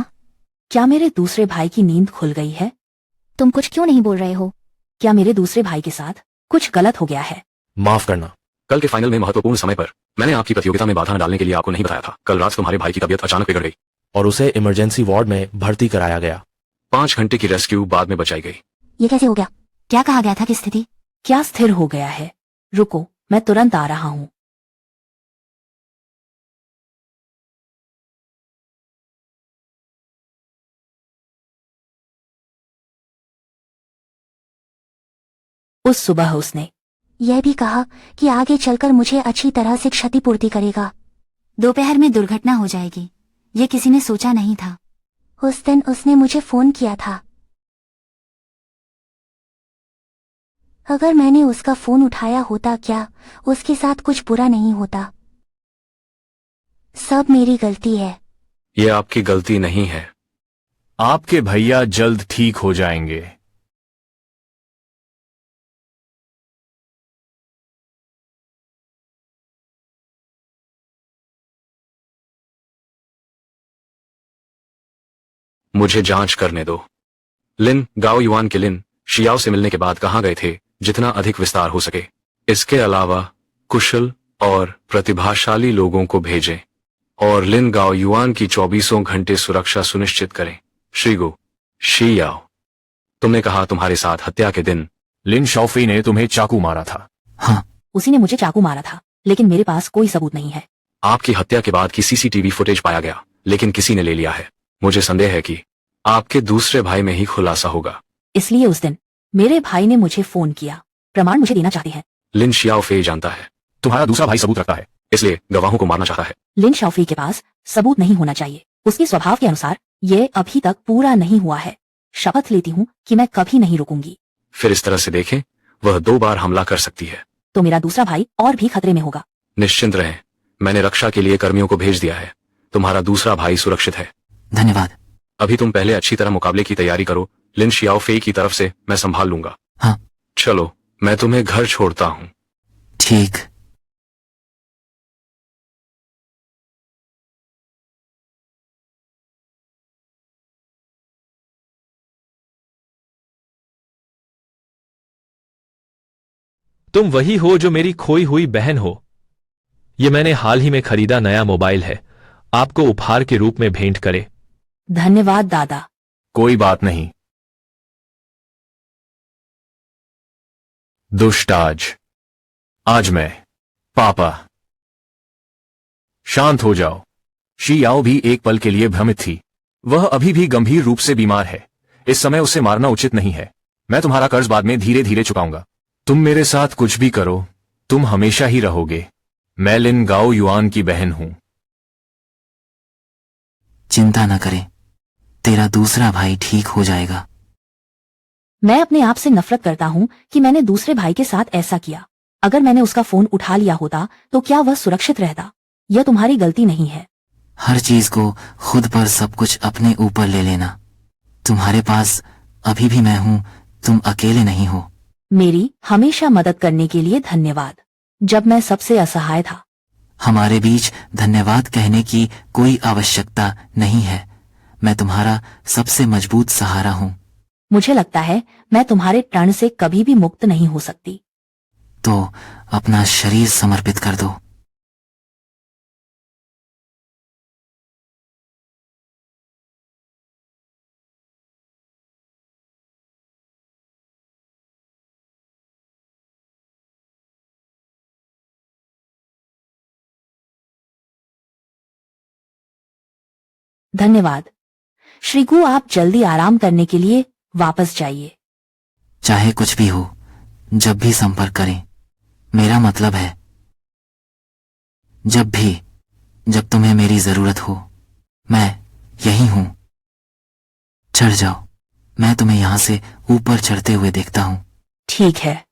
क्या मेरे दूसरे भाई की नींद खुल गई है? तुम कुछ क्यों नहीं बोल रहे हो? क्या मेरे दूसरे भाई के साथ कुछ गलत हो गया है? माफ करना। कल के फाइनल में महत्वपूर्ण समय पर मैंने आपकी प्रतियोगिता में बाधा न डालने के लिए आपको नहीं बताया था। कल रात तुम्हारे भाई की तबीयत अचानक बिगड़ गई और उसे इमरजेंसी वार्ड में भर्ती कराया गया। 5 घंटे की रेस्क्यू बाद में बचाई गई। ये कैसे हो गया? क्या कहा गया था कि स्थिति? क्या स्थिर हो गया है? रुको, मैं तुरंत आ रहा हूं। उस सुबह उसने यह भी कहा कि आगे चलकर मुझे अच्छी तरह से क्षतिपूर्ति करेगा। दोपहर में दुर्घटना हो जाएगी, ये किसी ने सोचा नहीं था। उस दिन उसने मुझे फोन किया था। अगर मैंने उसका फोन उठाया होता, क्या उसके साथ कुछ बुरा नहीं होता? सब मेरी गलती है। ये आपकी गलती नहीं है। आपके भैया जल्द ठीक हो जाएंगे। मुझे जांच करने दो। लिन गाओ युआन के लिन शियाओ से मिलने के बाद कहाँ गए थे? जितना अधिक विस्तार हो सके। इसके अलावा कुशल और प्रतिभाशाली लोगों को भेजें। और लिन गाओ युआन की 24 घंटे सुरक्षा सुनिश्चित करें। श्रीगु शी याओ, तुमने कहा तुम्हारे साथ हत्या के दिन लिन शाओफी ने तुम्हें चाकू मारा था। हाँ, उसी ने मुझे चाकू मारा था, लेकिन मेरे पास कोई सबूत नहीं है। आपकी हत्या के बाद की सीसीटीवी फुटेज पाया गया, लेकिन किसी ने ले लिया है। मुझे संदेह है कि आपके दूसरे भाई में ही खुलासा होगा। इसलिए उस दिन मेरे भाई ने मुझे फोन किया। प्रमाण मुझे देना चाहते हैं। लिन शियाओफे जानता है तुम्हारा दूसरा भाई सबूत रखता है, इसलिए गवाहों को मारना चाहता है। लिन शाओफी के पास सबूत नहीं होना चाहिए। उसके स्वभाव के अनुसार ये अभी तक पूरा नहीं हुआ है। शपथ लेती हूँ कि मैं कभी नहीं रुकूंगी। फिर इस तरह से देखें, वह 2 बार हमला कर सकती है। तो मेरा दूसरा भाई और भी खतरे में होगा। निश्चिंत रहें, मैंने रक्षा के लिए कर्मियों को भेज दिया है। तुम्हारा दूसरा भाई सुरक्षित है। धन्यवाद। अभी तुम पहले अच्छी तरह मुकाबले की तैयारी करो। लिन शियाओफे की तरफ से मैं संभाल लूंगा। हाँ। चलो, मैं तुम्हें घर छोड़ता हूँ। ठीक। तुम वही हो जो मेरी खोई हुई बहन हो। ये मैंने हाल ही में खरीदा नया मोबाइल है, आपको उपहार के रूप में भेंट करे। धन्यवाद दादा। कोई बात नहीं। दुष्ट आज मैं पापा। शांत हो जाओ। शी याओ भी एक पल के लिए भ्रमित थी। वह अभी भी गंभीर रूप से बीमार है। इस समय उसे मारना उचित नहीं है। मैं तुम्हारा कर्ज बाद में धीरे धीरे चुकाऊंगा। तुम मेरे साथ कुछ भी करो, तुम हमेशा ही रहोगे। मैं लिन गाओ युआन की बहन हूं। चिंता न करें, तेरा दूसरा भाई ठीक हो जाएगा। मैं अपने आप से नफरत करता हूँ कि मैंने दूसरे भाई के साथ ऐसा किया। अगर मैंने उसका फोन उठा लिया होता तो क्या वह सुरक्षित रहता? यह तुम्हारी गलती नहीं है। हर चीज को खुद पर सब कुछ अपने ऊपर ले लेना। तुम्हारे पास अभी भी मैं हूँ, तुम अकेले नहीं हो। मेरी हमेशा मदद करने के लिए धन्यवाद, जब मैं सबसे असहाय था। हमारे बीच धन्यवाद कहने की कोई आवश्यकता नहीं है। मैं तुम्हारा सबसे मजबूत सहारा हूँ। मुझे लगता है मैं तुम्हारे टर्न से कभी भी मुक्त नहीं हो सकती। तो अपना शरीर समर्पित कर दो। धन्यवाद श्रीगु, आप जल्दी आराम करने के लिए वापस जाइए। चाहे कुछ भी हो, जब भी संपर्क करें। मेरा मतलब है, जब तुम्हें मेरी जरूरत हो, मैं यही हूं। चढ़ जाओ, मैं तुम्हें यहां से ऊपर चढ़ते हुए देखता हूं। ठीक है।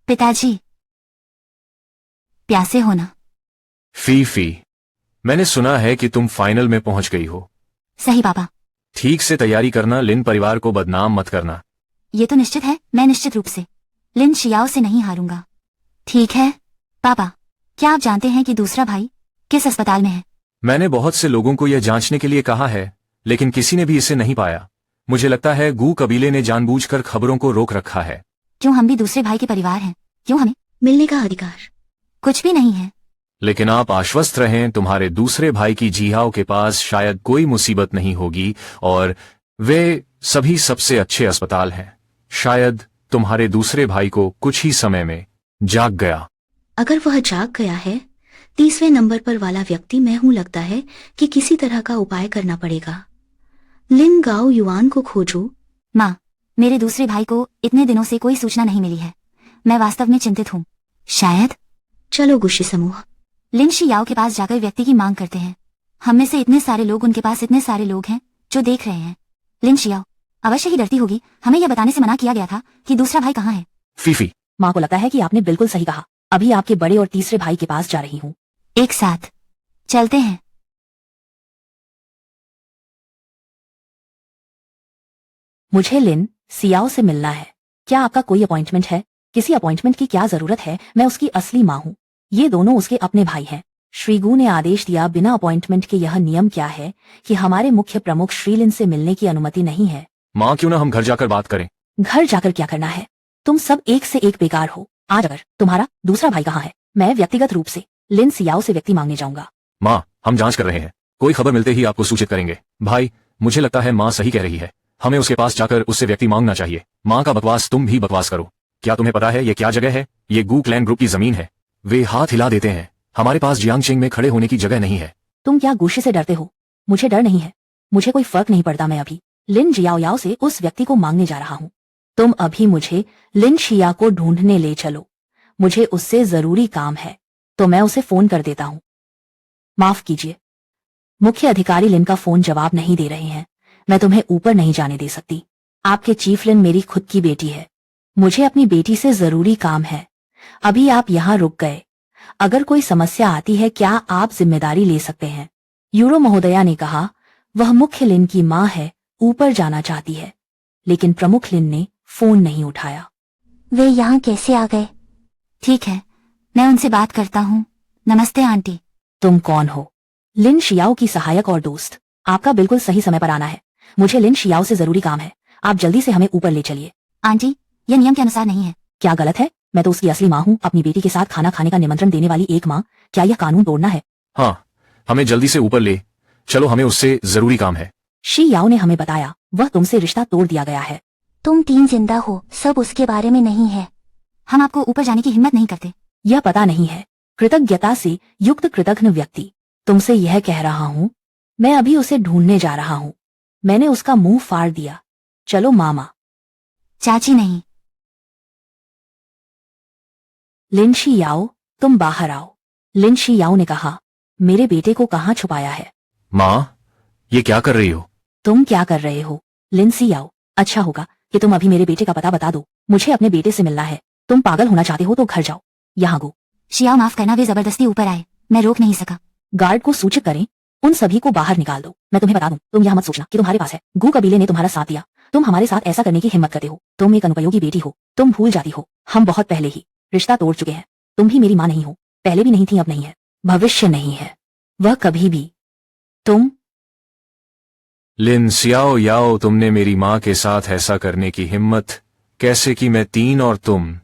पिताजी, प्यासे हो ना? फीफी, मैंने सुना है कि तुम फाइनल में पहुंच गई हो। सही पापा। ठीक से तैयारी करना, लिन परिवार को बदनाम मत करना। ये तो निश्चित है, मैं निश्चित रूप से लिन शियाओ से नहीं हारूंगा। ठीक है पापा, क्या आप जानते हैं कि दूसरा भाई किस अस्पताल में है? मैंने बहुत से लोगों को यह जांचने के लिए कहा है, लेकिन किसी ने भी इसे नहीं पाया। मुझे लगता है गू कबीले ने जानबूझकर खबरों को रोक रखा है। क्यों? हम भी दूसरे भाई के परिवार हैं, क्यों हमें मिलने का अधिकार? कुछ भी नहीं है। लेकिन आप आश्वस्त रहें, तुम्हारे दूसरे भाई की जिहाओ के पास शायद कोई मुसीबत नहीं होगी और वे सभी सबसे अच्छे अस्पताल हैं। शायद तुम्हारे दूसरे भाई को कुछ ही समय में जाग गया। अगर वह जाग गया है, 30वें नंबर पर वाला व्यक्ति मैं हूं। लगता है कि किसी तरह का उपाय करना पड़ेगा। लिन गाओ युआन को खोजो। माँ, मेरे दूसरे भाई को इतने दिनों से कोई सूचना नहीं मिली है। मैं वास्तव में चिंतित हूँ। शायद चलो गुशी समूह, लिन शियाओ के पास जाकर व्यक्ति की मांग करते हैं। हम में से इतने सारे लोग, उनके पास इतने सारे लोग हैं जो देख रहे हैं। लिन शियाओ अवश्य ही डरती होगी। हमें यह बताने से मना किया गया था कि दूसरा भाई कहाँ है। फीफी, माँ को लगता है कि आपने बिल्कुल सही कहा। अभी आपके बड़े और तीसरे भाई के पास जा रही हूँ। एक साथ चलते हैं। मुझे लिन सियाओ से मिलना है। क्या आपका कोई अपॉइंटमेंट है? किसी अपॉइंटमेंट की क्या जरूरत है? मैं उसकी असली माँ हूँ। ये दोनों उसके अपने भाई हैं। श्रीगु ने आदेश दिया, बिना अपॉइंटमेंट के यह नियम क्या है कि हमारे मुख्य प्रमुख श्रीलिन से मिलने की अनुमति नहीं है। माँ क्यों ना हम घर जाकर बात करें? घर जाकर क्या करना है? तुम सब एक से एक बेकार हो। आज अगर तुम्हारा दूसरा भाई कहाँ है, मैं व्यक्तिगत रूप से लिन सियाओ से व्यक्ति मांगने जाऊंगा। माँ, हम जांच कर रहे हैं, कोई खबर मिलते ही आपको सूचित करेंगे। भाई, मुझे लगता है माँ सही कह रही है, हमें उसके पास जाकर उससे व्यक्ति मांगना चाहिए। माँ का बकवास तुम भी बकवास करो। क्या तुम्हें पता है ये क्या जगह है? ये गू क्लैन ग्रुप की जमीन है। वे हाथ हिला देते हैं। हमारे पास जियांगचिंग में खड़े होने की जगह नहीं है। तुम क्या गुस्से से डरते हो? मुझे डर नहीं है, मुझे कोई फर्क नहीं पड़ता। मैं अभी लिन जियाओ से उस व्यक्ति को मांगने जा रहा हूँ। तुम अभी मुझे लिन शिया को ढूंढने ले चलो, मुझे उससे जरूरी काम है, तो मैं उसे फोन कर देता हूँ। माफ कीजिए, मुख्य अधिकारी लिन का फोन जवाब नहीं दे रहे हैं। मैं तुम्हें ऊपर नहीं जाने दे सकती। आपके चीफ लिन मेरी खुद की बेटी है, मुझे अपनी बेटी से जरूरी काम है। अभी आप यहाँ रुक गए, अगर कोई समस्या आती है क्या आप जिम्मेदारी ले सकते हैं? यूरो महोदया ने कहा, वह मुख्य लिन की माँ है, ऊपर जाना चाहती है। लेकिन प्रमुख लिन ने फोन नहीं उठाया। वे यहाँ कैसे आ गए? ठीक है, मैं उनसे बात करता हूँ। नमस्ते आंटी। तुम कौन हो? लिन शियाओ की सहायक और दोस्त। आपका बिल्कुल सही समय पर आना है, मुझे लिन शियाओ से जरूरी काम है। आप जल्दी से हमें ऊपर ले चलिए। आंटी, यह नियम के अनुसार नहीं है। क्या गलत है? मैं तो उसकी असली माँ हूँ, अपनी बेटी के साथ खाना खाने का निमंत्रण देने वाली एक माँ। क्या यह कानून तोड़ना है? हाँ, हमें जल्दी से ऊपर ले चलो, हमें उससे जरूरी काम है। शी याओ ने हमें बताया वह तुमसे रिश्ता तोड़ दिया गया है। तुम 3 जिंदा हो, सब उसके बारे में नहीं है। हम आपको ऊपर जाने की हिम्मत नहीं करते। यह पता नहीं है। कृतज्ञता से युक्त कृतघ्न व्यक्ति, तुमसे यह कह रहा हूँ, मैं अभी उसे ढूंढने जा रहा हूँ। मैंने उसका मुंह फाड़ दिया। चलो मामा। चाची नहीं। लिन शी याओ, तुम बाहर आओ। लिन शी याओ ने कहा, मेरे बेटे को कहाँ छुपाया है? माँ, ये क्या कर रही हो? तुम क्या कर रहे हो? लिन शी याओ, अच्छा होगा कि तुम अभी मेरे बेटे का पता बता दो, मुझे अपने बेटे से मिलना है। तुम पागल होना चाहते हो तो घर जाओ। यहाँ गो। शियाओ, माफ करना, वे जबरदस्ती ऊपर आए, मैं रोक नहीं सका। गार्ड को सूचित करें, उन सभी को बाहर निकाल दो। मैं तुम्हें बता दूं, तुम यह मत सोचना कि तुम्हारे पास है। गू कबीले ने तुम्हारा साथ दिया, तुम हमारे साथ ऐसा करने की हिम्मत करते हो। तुम एक अनुपयोगी बेटी हो, तुम भूल जाती हो हम बहुत पहले ही रिश्ता तोड़ चुके हैं। तुम भी मेरी माँ नहीं हो, पहले भी नहीं थी, अब नहीं है, भविष्य नहीं है, वह कभी भी। तुम लिन सियाओ याओ, तुमने मेरी माँ के साथ ऐसा करने की हिम्मत कैसे की? मैं 3 और तुम।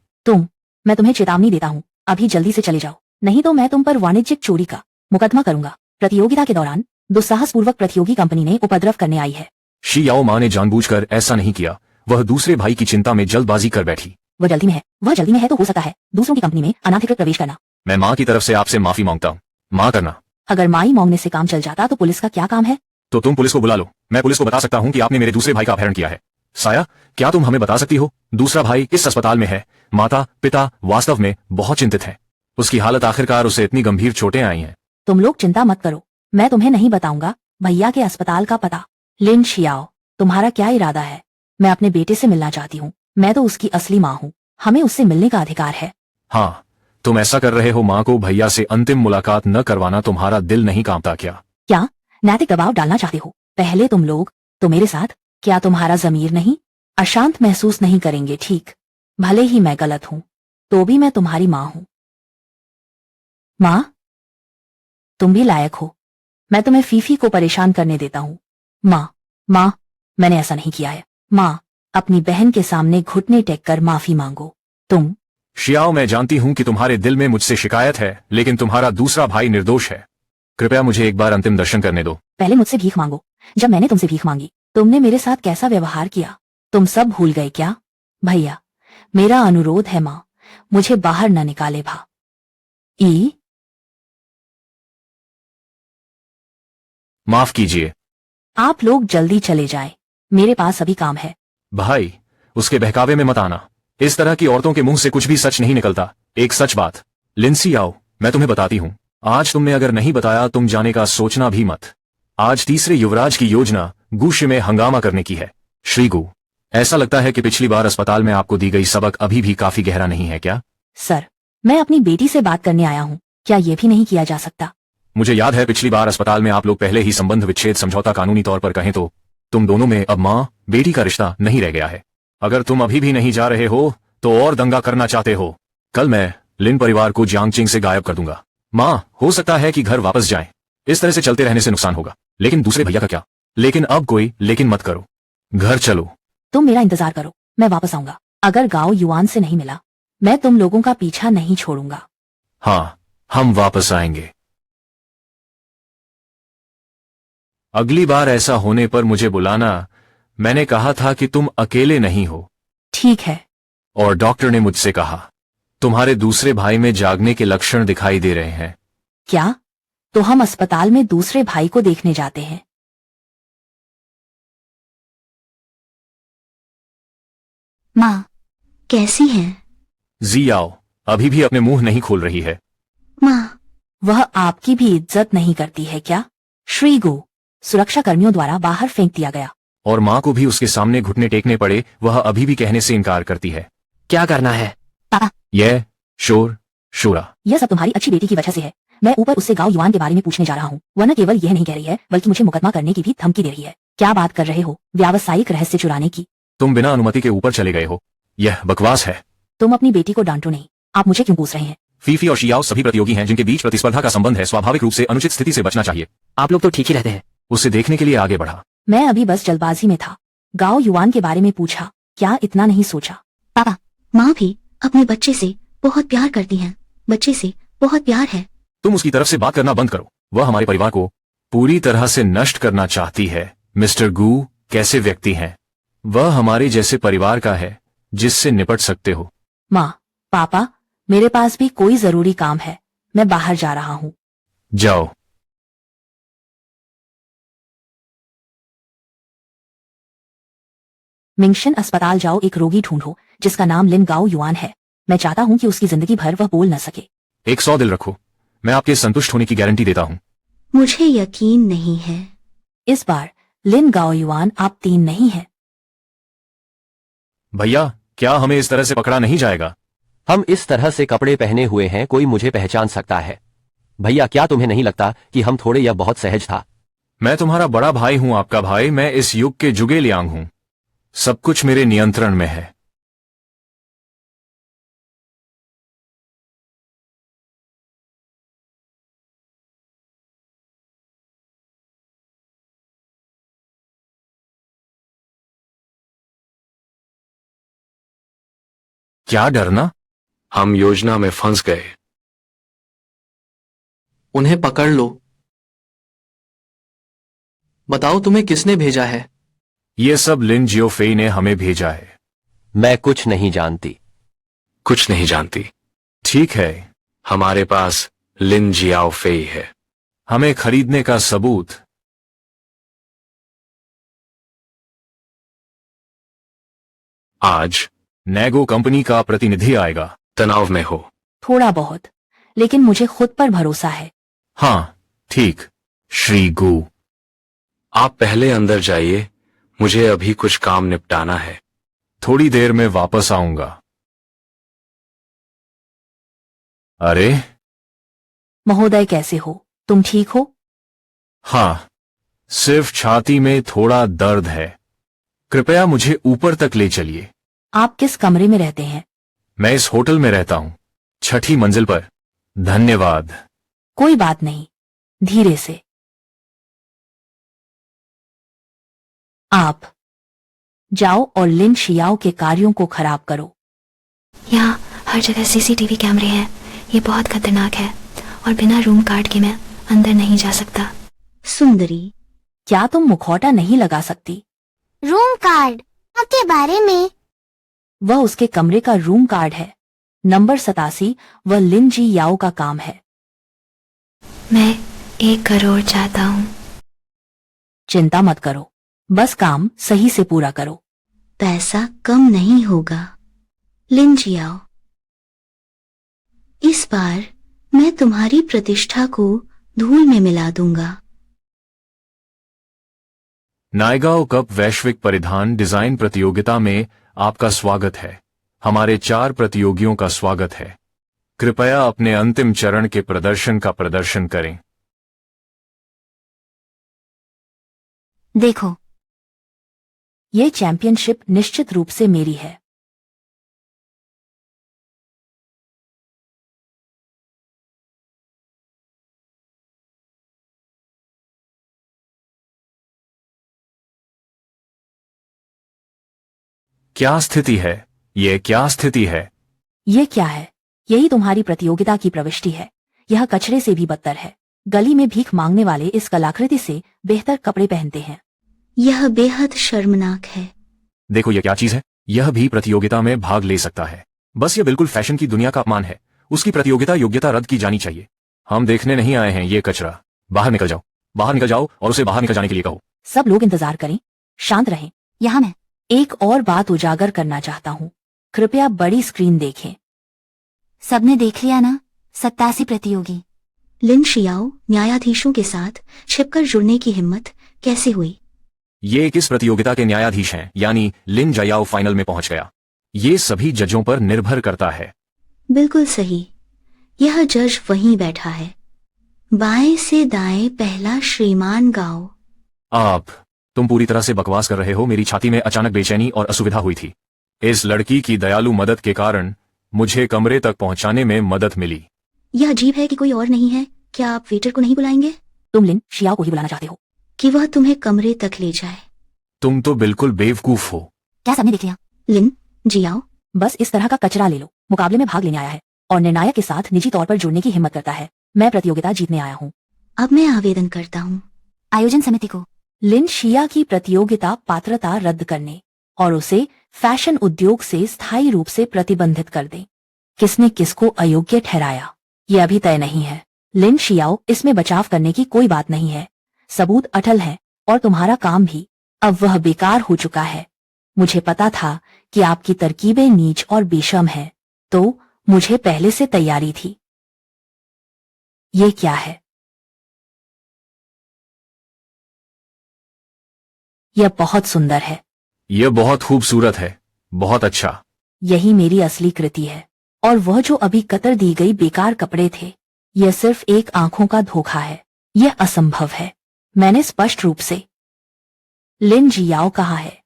मैं तुम्हें चेतावनी देता हूँ, अभी जल्दी से चले जाओ, नहीं तो मैं तुम पर वाणिज्यिक चोरी का मुकदमा करूंगा। प्रतियोगिता के दौरान दुस्साहसपूर्वक प्रतियोगी कंपनी ने उपद्रव करने आई है। शी याओ, माँ ने जानबूझकर ऐसा नहीं किया, वह दूसरे भाई की चिंता में जल्दबाजी कर बैठी। वह जल्दी में है तो हो सकता है दूसरों की कंपनी में अनाधिकृत प्रवेश करना। मैं माँ की तरफ से आपसे माफी मांगता हूँ, माँ करना। अगर माई मांगने से काम चल जाता तो पुलिस का क्या काम है? तो तुम पुलिस को बुला लो, मैं पुलिस को बता सकता हूँ कि आपने मेरे दूसरे भाई का अपहरण किया है। साया, क्या तुम हमें बता सकती हो दूसरा भाई किस अस्पताल में है? माता पिता वास्तव में बहुत चिंतित हैं। उसकी हालत, आखिरकार उसे इतनी गंभीर चोटें आई हैं। तुम लोग चिंता मत करो, मैं तुम्हें नहीं बताऊंगा भैया के अस्पताल का पता। लिन शियाओ, तुम्हारा क्या इरादा है? मैं अपने बेटे से मिलना चाहती हूँ, मैं तो उसकी असली माँ हूँ, हमें उससे मिलने का अधिकार है। हाँ, तुम ऐसा कर रहे हो माँ को भैया से अंतिम मुलाकात न करवाना तुम्हारा दिल नहीं कांपता क्या? क्या नैतिक दबाव डालना चाहते हो? पहले तुम लोग तो मेरे साथ, क्या तुम्हारा जमीर नहीं? अशांत महसूस नहीं करेंगे, ठीक? भले ही मैं गलत हूँ तो भी मैं तुम्हारी माँ हूँ। माँ, तुम भी लायक हो, मैं तुम्हें फीफी को परेशान करने देता हूँ। माँ, मैंने ऐसा नहीं किया है। माँ, अपनी बहन के सामने घुटने टेक कर माफी मांगो। तुम शियाओ, मैं जानती हूँ कि तुम्हारे दिल में मुझसे शिकायत है, लेकिन तुम्हारा दूसरा भाई निर्दोष है। कृपया मुझे एक बार अंतिम दर्शन करने दो। पहले मुझसे भीख मांगो। जब मैंने तुमसे भीख मांगी, तुमने मेरे साथ कैसा व्यवहार किया? तुम सब भूल गए क्या? भैया, मेरा अनुरोध है माँ, मुझे बाहर न निकाले भा। माफ कीजिए। आप लोग जल्दी चले जाएं, मेरे पास अभी काम है। भाई, उसके बहकावे में मत आना, इस तरह की औरतों के मुंह से कुछ भी सच नहीं निकलता। एक सच बात, लिंसी आओ, मैं तुम्हें बताती हूँ। आज तुमने अगर नहीं बताया, तुम जाने का सोचना भी मत। आज तीसरे युवराज की योजना गुश में हंगामा करने की है। श्रीगु, ऐसा लगता है कि पिछली बार अस्पताल में आपको दी गई सबक अभी भी काफी गहरा नहीं है क्या? सर, मैं अपनी बेटी से बात करने आया हूँ, क्या ये भी नहीं किया जा सकता? मुझे याद है पिछली बार अस्पताल में आप लोग पहले ही संबंध विच्छेद समझौता कानूनी तौर पर कहें तो तुम दोनों में अब माँ बेटी का रिश्ता नहीं रह गया है। अगर तुम अभी भी नहीं जा रहे हो तो और दंगा करना चाहते हो, कल मैं लिन परिवार को जियांगचिंग से गायब कर दूंगा। माँ, हो सकता है कि घर वापस जाएं। इस तरह से चलते रहने से नुकसान होगा। लेकिन दूसरे भैया का क्या? लेकिन अब कोई लेकिन मत करो, घर चलो। तुम मेरा इंतजार करो, मैं वापस आऊंगा। अगर गाओ युआन से नहीं मिला, मैं तुम लोगों का पीछा नहीं छोड़ूंगा। हाँ, हम वापस आएंगे। अगली बार ऐसा होने पर मुझे बुलाना। मैंने कहा था कि तुम अकेले नहीं हो। ठीक है। और डॉक्टर ने मुझसे कहा तुम्हारे दूसरे भाई में जागने के लक्षण दिखाई दे रहे हैं। क्या? तो हम अस्पताल में दूसरे भाई को देखने जाते हैं। माँ, कैसी हैं? जियाओ अभी भी अपने मुंह नहीं खोल रही है। माँ, वह आपकी भी इज्जत नहीं करती है क्या? श्रीगु सुरक्षा कर्मियों द्वारा बाहर फेंक दिया गया। और माँ को भी उसके सामने घुटने टेकने पड़े, वह अभी भी कहने से इनकार करती है। क्या करना है? पापा, यह शोरा यह सब तुम्हारी अच्छी बेटी की वजह से है। मैं ऊपर उससे गांव युआन के बारे में पूछने जा रहा हूँ। वह न केवल यह नहीं कह रही है बल्कि मुझे मुकदमा करने की भी धमकी दे रही है। क्या बात कर रहे हो? व्यावसायिक रहस्य चुराने की? तुम बिना अनुमति के ऊपर चले गए हो, यह बकवास है। तुम अपनी बेटी को डांटो नहीं। आप मुझे क्यों पूछ रहे हैं? फीफी और शियाओ सभी प्रतियोगी हैं जिनके बीच प्रतिस्पर्धा का संबंध है। स्वाभाविक रूप से अनुचित स्थिति से बचना चाहिए। आप लोग तो ठीक ही रहते हैं। उसे देखने के लिए आगे बढ़ा। मैं अभी बस जल्दबाजी में था। गाओ युआन के बारे में पूछा, क्या इतना नहीं सोचा? पापा, माँ भी अपने बच्चे से बहुत प्यार करती हैं। बच्चे से बहुत प्यार है। तुम उसकी तरफ से बात करना बंद करो। वह हमारे परिवार को पूरी तरह से नष्ट करना चाहती है। मिस्टर गू कैसे व्यक्ति हैं? वह हमारे जैसे परिवार का है जिससे निपट सकते हो। माँ, पापा, मेरे पास भी कोई जरूरी काम है। मैं बाहर जा रहा हूँ। जाओ। मिंगशन अस्पताल जाओ, एक रोगी ढूंढो जिसका नाम लिन गाओ युआन है। मैं चाहता हूँ कि उसकी जिंदगी भर वह बोल न सके। 100 दिल रखो, मैं आपके संतुष्ट होने की गारंटी देता हूँ। मुझे यकीन नहीं है। इस बार लिन गाओ युआन आप 3 नहीं है। भैया, क्या हमें इस तरह से पकड़ा नहीं जाएगा? हम इस तरह से कपड़े पहने हुए हैं, कोई मुझे पहचान सकता है। भैया, क्या तुम्हें नहीं लगता कि हम थोड़े या बहुत सहज था? मैं तुम्हारा बड़ा भाई हूँ, आपका भाई। मैं इस युग के जुगे लियांग हूँ। सब कुछ मेरे नियंत्रण में है। क्या डरना? हम योजना में फंस गए। उन्हें पकड़ लो। बताओ तुम्हें किसने भेजा है? ये सब लिन जियोफेई ने हमें भेजा है। मैं कुछ नहीं जानती। कुछ नहीं जानती। ठीक है, हमारे पास लिन जियाओफेई है। हमें खरीदने का सबूत। आज नैगो कंपनी का प्रतिनिधि आएगा। तनाव में हो? थोड़ा बहुत, लेकिन मुझे खुद पर भरोसा है। हाँ, ठीक। श्री गू, आप पहले अंदर जाइए, मुझे अभी कुछ काम निपटाना है। थोड़ी देर में वापस आऊंगा। अरे महोदय, कैसे हो? तुम ठीक हो? हाँ, सिर्फ छाती में थोड़ा दर्द है। कृपया मुझे ऊपर तक ले चलिए। आप किस कमरे में रहते हैं? मैं इस होटल में रहता हूं, 6ठी मंजिल पर। धन्यवाद। कोई बात नहीं, धीरे से। आप जाओ और लिन शियाओ के कार्यों को खराब करो। यहाँ हर जगह सीसीटीवी कैमरे हैं। ये बहुत खतरनाक है और बिना रूम कार्ड के मैं अंदर नहीं जा सकता। सुंदरी, क्या तुम मुखौटा नहीं लगा सकती? रूम कार्ड के बारे में? वह उसके कमरे का रूम कार्ड है, नंबर 87। वह लिन जी याओ का काम है। मैं 1 करोड़ चाहता हूँ। चिंता मत करो, बस काम सही से पूरा करो। पैसा कम नहीं होगा। लिन जियाओ, इस बार मैं तुम्हारी प्रतिष्ठा को धूल में मिला दूंगा। नायगाओ कप वैश्विक परिधान डिजाइन प्रतियोगिता में आपका स्वागत है। हमारे 4 प्रतियोगियों का स्वागत है। कृपया अपने अंतिम चरण के प्रदर्शन का प्रदर्शन करें। देखो, ये चैंपियनशिप निश्चित रूप से मेरी है। क्या स्थिति है? ये क्या स्थिति है? ये क्या है? यही तुम्हारी प्रतियोगिता की प्रविष्टि है। यह कचरे से भी बदतर है। गली में भीख मांगने वाले इस कलाकृति से बेहतर कपड़े पहनते हैं। यह बेहद शर्मनाक है। देखो ये क्या चीज है। यह भी प्रतियोगिता में भाग ले सकता है। बस ये बिल्कुल फैशन की दुनिया का अपमान है। उसकी प्रतियोगिता योग्यता रद्द की जानी चाहिए। हम देखने नहीं आए हैं ये कचरा। बाहर निकल जाओ, बाहर निकल जाओ और उसे बाहर निकल जाने के लिए कहो। सब लोग इंतजार करें, शांत रहें। यहाँ मैं एक और बात उजागर करना चाहता हूँ। कृपया बड़ी स्क्रीन देखें। सबने देख लिया ना? 87 प्रतियोगी। लिन शियाओ न्यायाधीशों के साथ छिपकर जुड़ने की हिम्मत कैसे हुई? ये किस प्रतियोगिता के न्यायाधीश हैं? यानी लिन जयाओ फाइनल में पहुंच गया। ये सभी जजों पर निर्भर करता है। बिल्कुल सही। यह जज वहीं बैठा है। बाएं से दाएं पहला श्रीमान गाओ। तुम पूरी तरह से बकवास कर रहे हो। मेरी छाती में अचानक बेचैनी और असुविधा हुई थी। इस लड़की की दयालु मदद के कारण मुझे कमरे तक पहुंचाने में मदद मिली। यह अजीब है कि कोई और नहीं है। क्या आप वेटर को नहीं बुलाएंगे? तुम लिन शियाओ को ही बुलाना चाहते हो कि वह तुम्हें कमरे तक ले जाए? तुम तो बिल्कुल बेवकूफ हो। क्या सबने देख लिया? लिन जियाओ बस इस तरह का कचरा ले लो। मुकाबले में भाग लेने आया है और निर्णायक के साथ निजी तौर पर जुड़ने की हिम्मत करता है। मैं प्रतियोगिता जीतने आया हूँ। अब मैं आवेदन करता हूँ आयोजन समिति को लिन शिया की प्रतियोगिता पात्रता रद्द करने और उसे फैशन उद्योग से स्थायी रूप से प्रतिबंधित कर दें। किसने किसको अयोग्य ठहराया ये अभी तय नहीं है। लिन शियाओ, इसमें बचाव करने की कोई बात नहीं है। सबूत अटल है और तुम्हारा काम भी। अब वह बेकार हो चुका है। मुझे पता था कि आपकी तरकीबें नीच और बेशर्म हैं, तो मुझे पहले से तैयारी थी। ये क्या है? यह बहुत सुंदर है। यह बहुत खूबसूरत है। बहुत अच्छा। यही मेरी असली कृति है। और वह जो अभी कतर दी गई बेकार कपड़े थे, यह सिर्फ एक आंखों का धोखा है। यह असंभव है। मैंने स्पष्ट रूप से लिन जियाओ कहा है।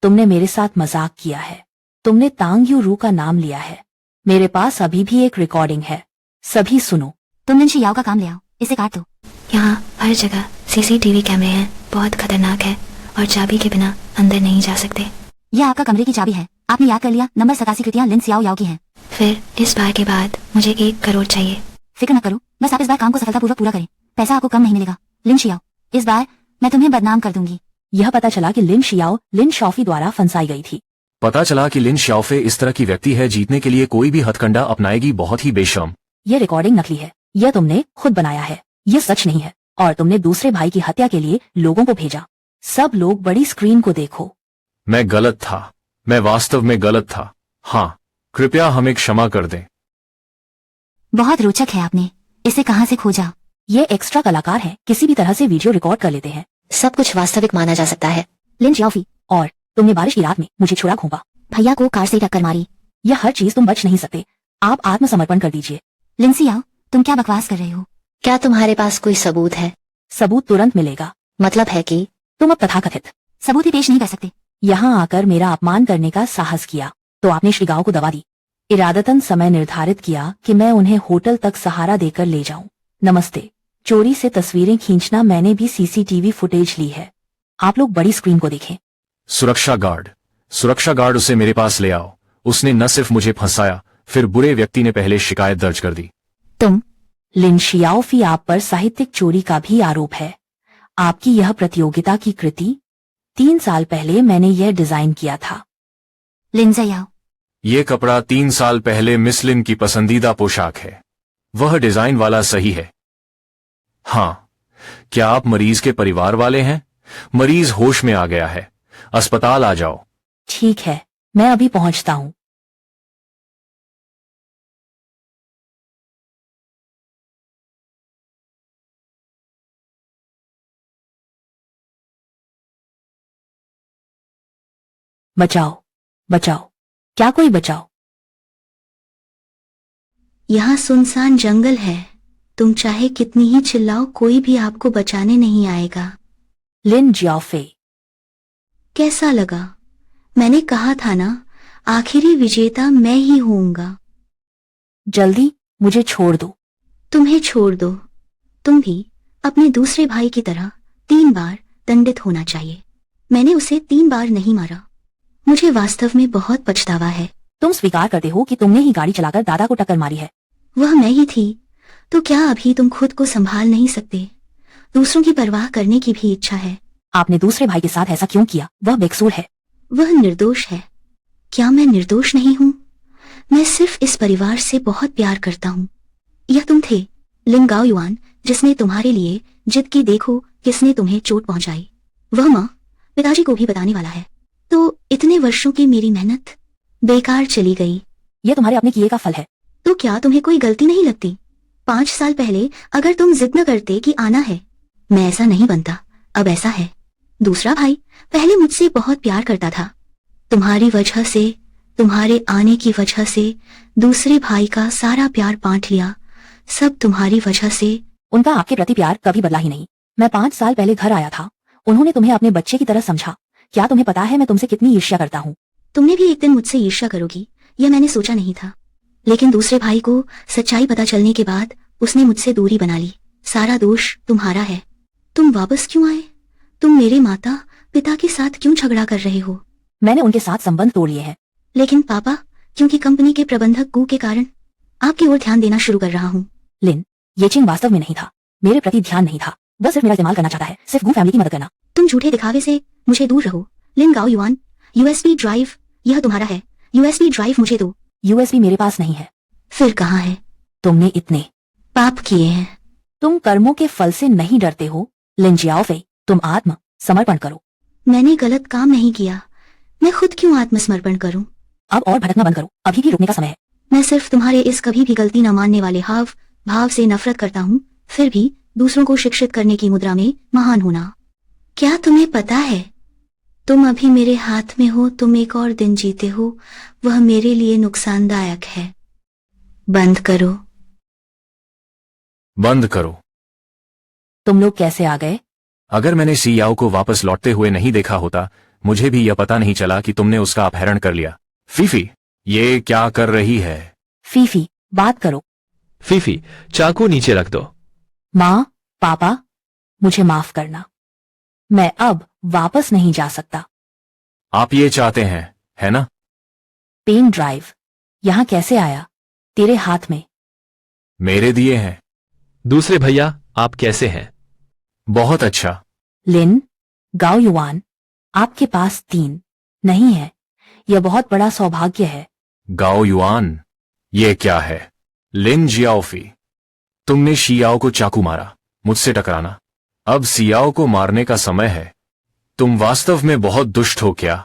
तुमने मेरे साथ मजाक किया है। तुमने तांग यू रू का नाम लिया है। मेरे पास अभी भी एक रिकॉर्डिंग है। सभी सुनो। तुम लिन शियाओ का काम ले आओ। इसे काट दो। यहाँ हर जगह सीसीटीवी कैमरे हैं। बहुत खतरनाक है और चाबी के बिना अंदर नहीं जा सकते। यह आपका कमरे की चाबी है। आपने याद कर लिया। नंबर 87 कृतियां लिन सियाओ याओ की हैं। फिर इस बार के बाद मुझे 1 करोड़ चाहिए। फिक्र न करो, बस आप इस बार काम को सफलतापूर्वक पूरा करें। पैसा आपको कम नहीं मिलेगा। लिन शियाओ, इस बार मैं तुम्हें बदनाम कर दूंगी। यह पता चला कि लिन शियाओ लिन शॉफी द्वारा फंसाई गई थी। पता चला कि लिन शाओफे इस तरह की व्यक्ति है। जीतने के लिए कोई भी हथकंडा अपनाएगी। बहुत ही बेशर्म। यह रिकॉर्डिंग नकली है। यह तुमने खुद बनाया है। यह सच नहीं है। और तुमने दूसरे भाई की हत्या के लिए लोगों को भेजा। सब लोग बड़ी स्क्रीन को देखो। मैं गलत था। मैं वास्तव में गलत था। हाँ, कृपया हमें क्षमा कर दें। बहुत रोचक है। आपने इसे कहाँ से खोजा? ये एक्स्ट्रा कलाकार हैं। किसी भी तरह से वीडियो रिकॉर्ड कर लेते हैं। सब कुछ वास्तविक माना जा सकता है। लिन शियाओफी, और तुमने बारिश की रात में मुझे छुड़ा घूंपा। भैया को कार से टक्कर मारी। यह हर चीज तुम बच नहीं सकते। आप आत्मसमर्पण कर दीजिए। लिन सियाओ, तुम क्या बकवास कर रहे हो? क्या तुम्हारे पास कोई सबूत है? सबूत तुरंत मिलेगा। मतलब है कि तुम अब तथाकथित सबूत ही पेश नहीं कर सकते। यहाँ आकर मेरा अपमान करने का साहस किया तो आपने श्री गाओ को दबा दी। इरादतन समय निर्धारित किया कि मैं उन्हें होटल तक सहारा देकर ले जाऊं। नमस्ते। चोरी से तस्वीरें खींचना मैंने भी सीसीटीवी फुटेज ली है। आप लोग बड़ी स्क्रीन को देखें। सुरक्षा गार्ड उसे मेरे पास ले आओ। उसने न सिर्फ मुझे फंसाया, फिर बुरे व्यक्ति ने पहले शिकायत दर्ज कर दी। तुम लिन शियाओफी, आप पर साहित्यिक चोरी का भी आरोप है। आपकी यह प्रतियोगिता की कृति 3 साल पहले मैंने यह डिजाइन किया था। लिन जियाओ, ये कपड़ा 3 साल पहले मिस लिन की पसंदीदा पोशाक है। वह डिजाइन वाला सही है। हाँ, क्या आप मरीज के परिवार वाले हैं? मरीज होश में आ गया है। अस्पताल आ जाओ। ठीक है, मैं अभी पहुंचता हूं। बचाओ, बचाओ, क्या कोई बचाओ। यहाँ सुनसान जंगल है। तुम चाहे कितनी ही चिल्लाओ, कोई भी आपको बचाने नहीं आएगा। लिन जियाओफे, कैसा लगा? मैंने कहा था ना, आखिरी विजेता मैं ही होऊंगा। जल्दी मुझे छोड़ दो। तुम्हें छोड़ दो। तुम भी अपने दूसरे भाई की तरह 3 बार दंडित होना चाहिए। मैंने उसे 3 बार नहीं मारा। मुझे वास्तव में बहुत पछतावा है। तुम स्वीकार करते हो कि तुमने ही गाड़ी चलाकर दादा को टक्कर मारी है। वह मैं ही थी, तो क्या अभी तुम खुद को संभाल नहीं सकते? दूसरों की परवाह करने की भी इच्छा है। आपने दूसरे भाई के साथ ऐसा क्यों किया? वह बेकसूर है। वह निर्दोष है। क्या मैं निर्दोष नहीं हूँ? मैं सिर्फ इस परिवार से बहुत प्यार करता हूँ। यह तुम थे, लिन गाओ युआन, जिसने तुम्हारे लिए जिद की। देखो किसने तुम्हें चोट पहुंचाई। वह माँ पिताजी को भी बताने वाला है। तो इतने वर्षों की मेरी मेहनत बेकार चली गई। यह तुम्हारे अपने किए का फल है। तो क्या तुम्हें कोई गलती नहीं लगती? 5 साल पहले अगर तुम जिद न करते कि आना है, मैं ऐसा नहीं बनता। अब ऐसा है। दूसरा भाई पहले मुझसे बहुत प्यार करता था। तुम्हारी वजह से, तुम्हारे आने की वजह से दूसरे भाई का सारा प्यार बांट लिया। सब तुम्हारी वजह से। उनका आपके प्रति प्यार कभी बदला ही नहीं। मैं 5 साल पहले घर आया था, उन्होंने तुम्हें अपने बच्चे की तरह समझा। क्या तुम्हें पता है मैं तुमसे कितनी ईर्ष्या करता हूँ? तुमने भी एक दिन मुझसे ईर्ष्या करोगी, यह मैंने सोचा नहीं था। लेकिन दूसरे भाई को सच्चाई पता चलने के बाद उसने मुझसे दूरी बना ली। सारा दोष तुम्हारा है। तुम वापस क्यों आए? तुम मेरे माता पिता के साथ क्यों झगड़ा कर रहे हो? मैंने उनके साथ संबंध तोड़ लिए हैं। लेकिन पापा, क्योंकि कंपनी के प्रबंधक गू के कारण आपकी ओर ध्यान देना शुरू कर रहा हूँ। लिन, ये चिंग वास्तव में नहीं था। मेरे प्रति ध्यान नहीं था। वह सिर्फ मेरा इस्तेमाल करना चाहता है, सिर्फ गू फैमिली की मदद करना। तुम झूठे दिखावे से मुझे दूर रहो। लिन गाओ युआन, यूएसबी ड्राइव यह तुम्हारा है। यूएसबी ड्राइव मुझे दो। यूएसबी मेरे पास नहीं है। फिर कहाँ है? तुमने इतने पाप किए हैं। तुम कर्मों के फल से नहीं डरते हो। लिन जियाओफेई, तुम आत्म समर्पण करो। मैंने गलत काम नहीं किया। मैं खुद क्यों आत्मसमर्पण करूं? अब और भटकना बंद करो, अभी भी रुकने का समय है। मैं सिर्फ तुम्हारे इस कभी भी गलती न मानने वाले हाव भाव से नफरत करता हूँ। फिर भी दूसरों को शिक्षित करने की मुद्रा में महान होना। क्या तुम्हें पता है, तुम अभी मेरे हाथ में हो। तुम एक और दिन जीते हो, वह मेरे लिए नुकसानदायक है। बंद करो। बंद करो। तुम लोग कैसे आ गए? अगर मैंने सियाओ को वापस लौटते हुए नहीं देखा होता, मुझे भी यह पता नहीं चला कि तुमने उसका अपहरण कर लिया। फीफी, ये क्या कर रही है? फीफी, बात करो। फीफी, चाकू नीचे रख दो। माँ, पापा, मुझे माफ करना। मैं अब वापस नहीं जा सकता। आप ये चाहते हैं, है ना? पेन ड्राइव यहाँ कैसे आया? तेरे हाथ में। मेरे दिए हैं। दूसरे भैया, आप कैसे हैं? बहुत अच्छा। लिन गाओ युआन, आपके पास 3 नहीं है। यह बहुत बड़ा सौभाग्य है। गाओ युआन, ये क्या है? लिन जियाओफी, तुमने शियाओ को चाकू मारा, मुझसे टकराना। अब सियाओ को मारने का समय है। तुम वास्तव में बहुत दुष्ट हो क्या?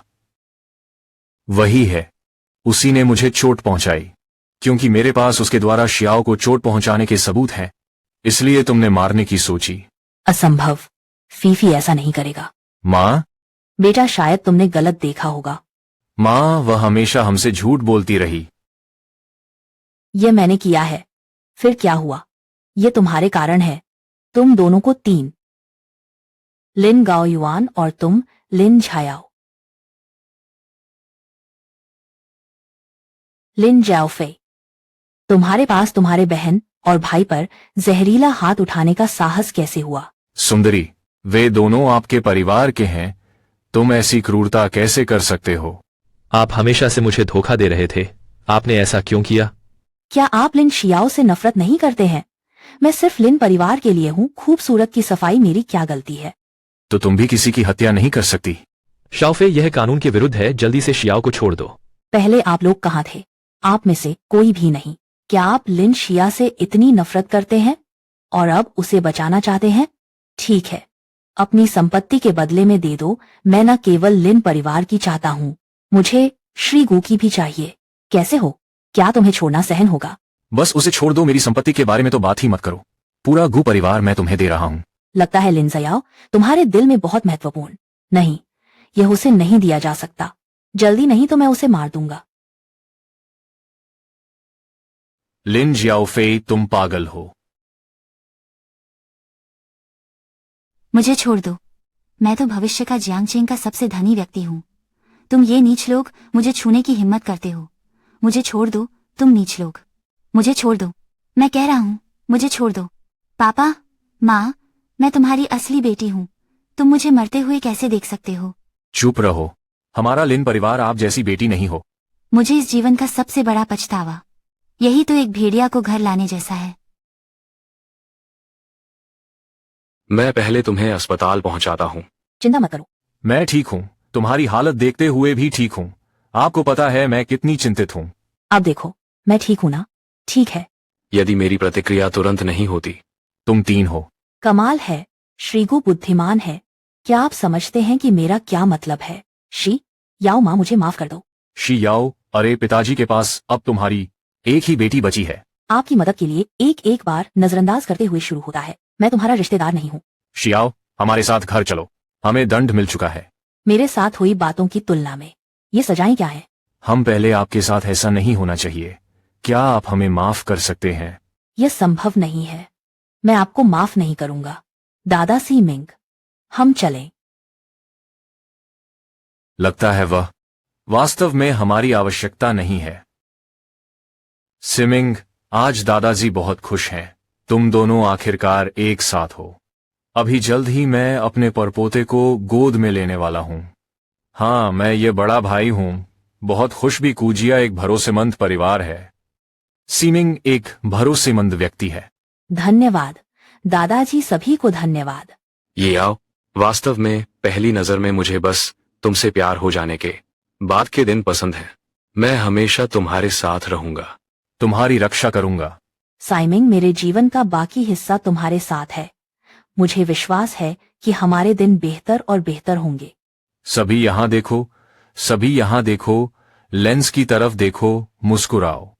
वही है, उसी ने मुझे चोट पहुंचाई। क्योंकि मेरे पास उसके द्वारा शियाओ को चोट पहुंचाने के सबूत हैं, इसलिए तुमने मारने की सोची। असंभव, फीफी ऐसा नहीं करेगा। माँ? बेटा, शायद तुमने गलत देखा होगा। माँ, वह हमेशा हमसे झूठ बोलती रही। यह मैंने किया है। फिर क्या हुआ? यह तुम्हारे कारण है। तुम दोनों को 3, लिन गाओ युआन और तुम लिन झायाओ। लिन जाओफे, तुम्हारे पास तुम्हारे बहन और भाई पर जहरीला हाथ उठाने का साहस कैसे हुआ? सुंदरी, वे दोनों आपके परिवार के हैं। तुम ऐसी क्रूरता कैसे कर सकते हो? आप हमेशा से मुझे धोखा दे रहे थे। आपने ऐसा क्यों किया? क्या आप लिन शियाओ से नफरत नहीं करते हैं? मैं सिर्फ लिन परिवार के लिए हूँ। खूबसूरत की सफाई मेरी क्या गलती है? तो तुम भी किसी की हत्या नहीं कर सकती। शाओफे, यह कानून के विरुद्ध है। जल्दी से शियाओ को छोड़ दो। पहले आप लोग कहाँ थे? आप में से कोई भी नहीं। क्या आप लिन शिया से इतनी नफरत करते हैं और अब उसे बचाना चाहते हैं? ठीक है, अपनी संपत्ति के बदले में दे दो। मैं न केवल लिन परिवार की चाहता हूँ, मुझे श्री गू की भी चाहिए। कैसे हो? क्या तुम्हें छोड़ना सहन होगा? बस उसे छोड़ दो। मेरी संपत्ति के बारे में तो बात ही मत करो। पूरा गू परिवार मैं तुम्हें दे रहा हूँ। लगता है लिन ज़याओ तुम्हारे दिल में बहुत महत्वपूर्ण। नहीं, यह उसे नहीं दिया जा सकता। जल्दी नहीं तो मैं उसे मार दूंगा। लिन जियाओफेई, तुम पागल हो। मुझे छोड़ दो। मैं तो भविष्य का जियांगचेंग का सबसे धनी व्यक्ति हूँ। तुम ये नीच लोग मुझे छूने की हिम्मत करते हो। मुझे छोड़ दो, तुम नीच लोग। मुझे छोड़ दो, मैं कह रहा हूँ, मुझे छोड़ दो। पापा, माँ, मैं तुम्हारी असली बेटी हूँ। तुम मुझे मरते हुए कैसे देख सकते हो? चुप रहो, हमारा लिन परिवार आप जैसी बेटी नहीं हो। मुझे इस जीवन का सबसे बड़ा पछतावा यही तो एक भेड़िया को घर लाने जैसा है। मैं पहले तुम्हें अस्पताल पहुंचाता हूँ। चिंता मत करो, मैं ठीक हूँ, तुम्हारी हालत देखते हुए भी ठीक हूँ। आपको पता है मैं कितनी चिंतित हूँ। अब देखो, मैं ठीक हूं ना? ठीक है। यदि मेरी प्रतिक्रिया तुरंत नहीं होती। तुम 3 हो। कमाल है, श्रीगु बुद्धिमान है। क्या आप समझते हैं कि मेरा क्या मतलब है? शी याओ माँ, मुझे माफ कर दो। शी याओ, अरे पिताजी के पास अब तुम्हारी एक ही बेटी बची है। आपकी मदद के लिए एक एक बार नजरअंदाज करते हुए शुरू होता है। मैं तुम्हारा रिश्तेदार नहीं हूँ। शियाओ, हमारे साथ घर चलो, हमें दंड मिल चुका है। मेरे साथ हुई बातों की तुलना में ये सजाएं क्या है? हम पहले आपके साथ ऐसा नहीं होना चाहिए। क्या आप हमें माफ कर सकते हैं? यह संभव नहीं है। मैं आपको माफ नहीं करूंगा। दादा सी मिंग, हम चलें। लगता है वह वास्तव में हमारी आवश्यकता नहीं है। सिमिंग, आज दादाजी बहुत खुश हैं। तुम दोनों आखिरकार एक साथ हो। अभी जल्द ही मैं अपने परपोते को गोद में लेने वाला हूं। हाँ, मैं ये बड़ा भाई हूं। बहुत खुश भी। कूजिया एक भरोसेमंद परिवार है। सीमिंग एक भरोसेमंद व्यक्ति है। धन्यवाद दादाजी, सभी को धन्यवाद। ये आओ, वास्तव में पहली नजर में मुझे बस तुमसे प्यार हो जाने के बाद के दिन पसंद है। मैं हमेशा तुम्हारे साथ रहूंगा, तुम्हारी रक्षा करूंगा। साइमिंग, मेरे जीवन का बाकी हिस्सा तुम्हारे साथ है। मुझे विश्वास है कि हमारे दिन बेहतर और बेहतर होंगे। सभी यहां देखो, सभी यहां देखो, लेंस की तरफ देखो, मुस्कुराओ।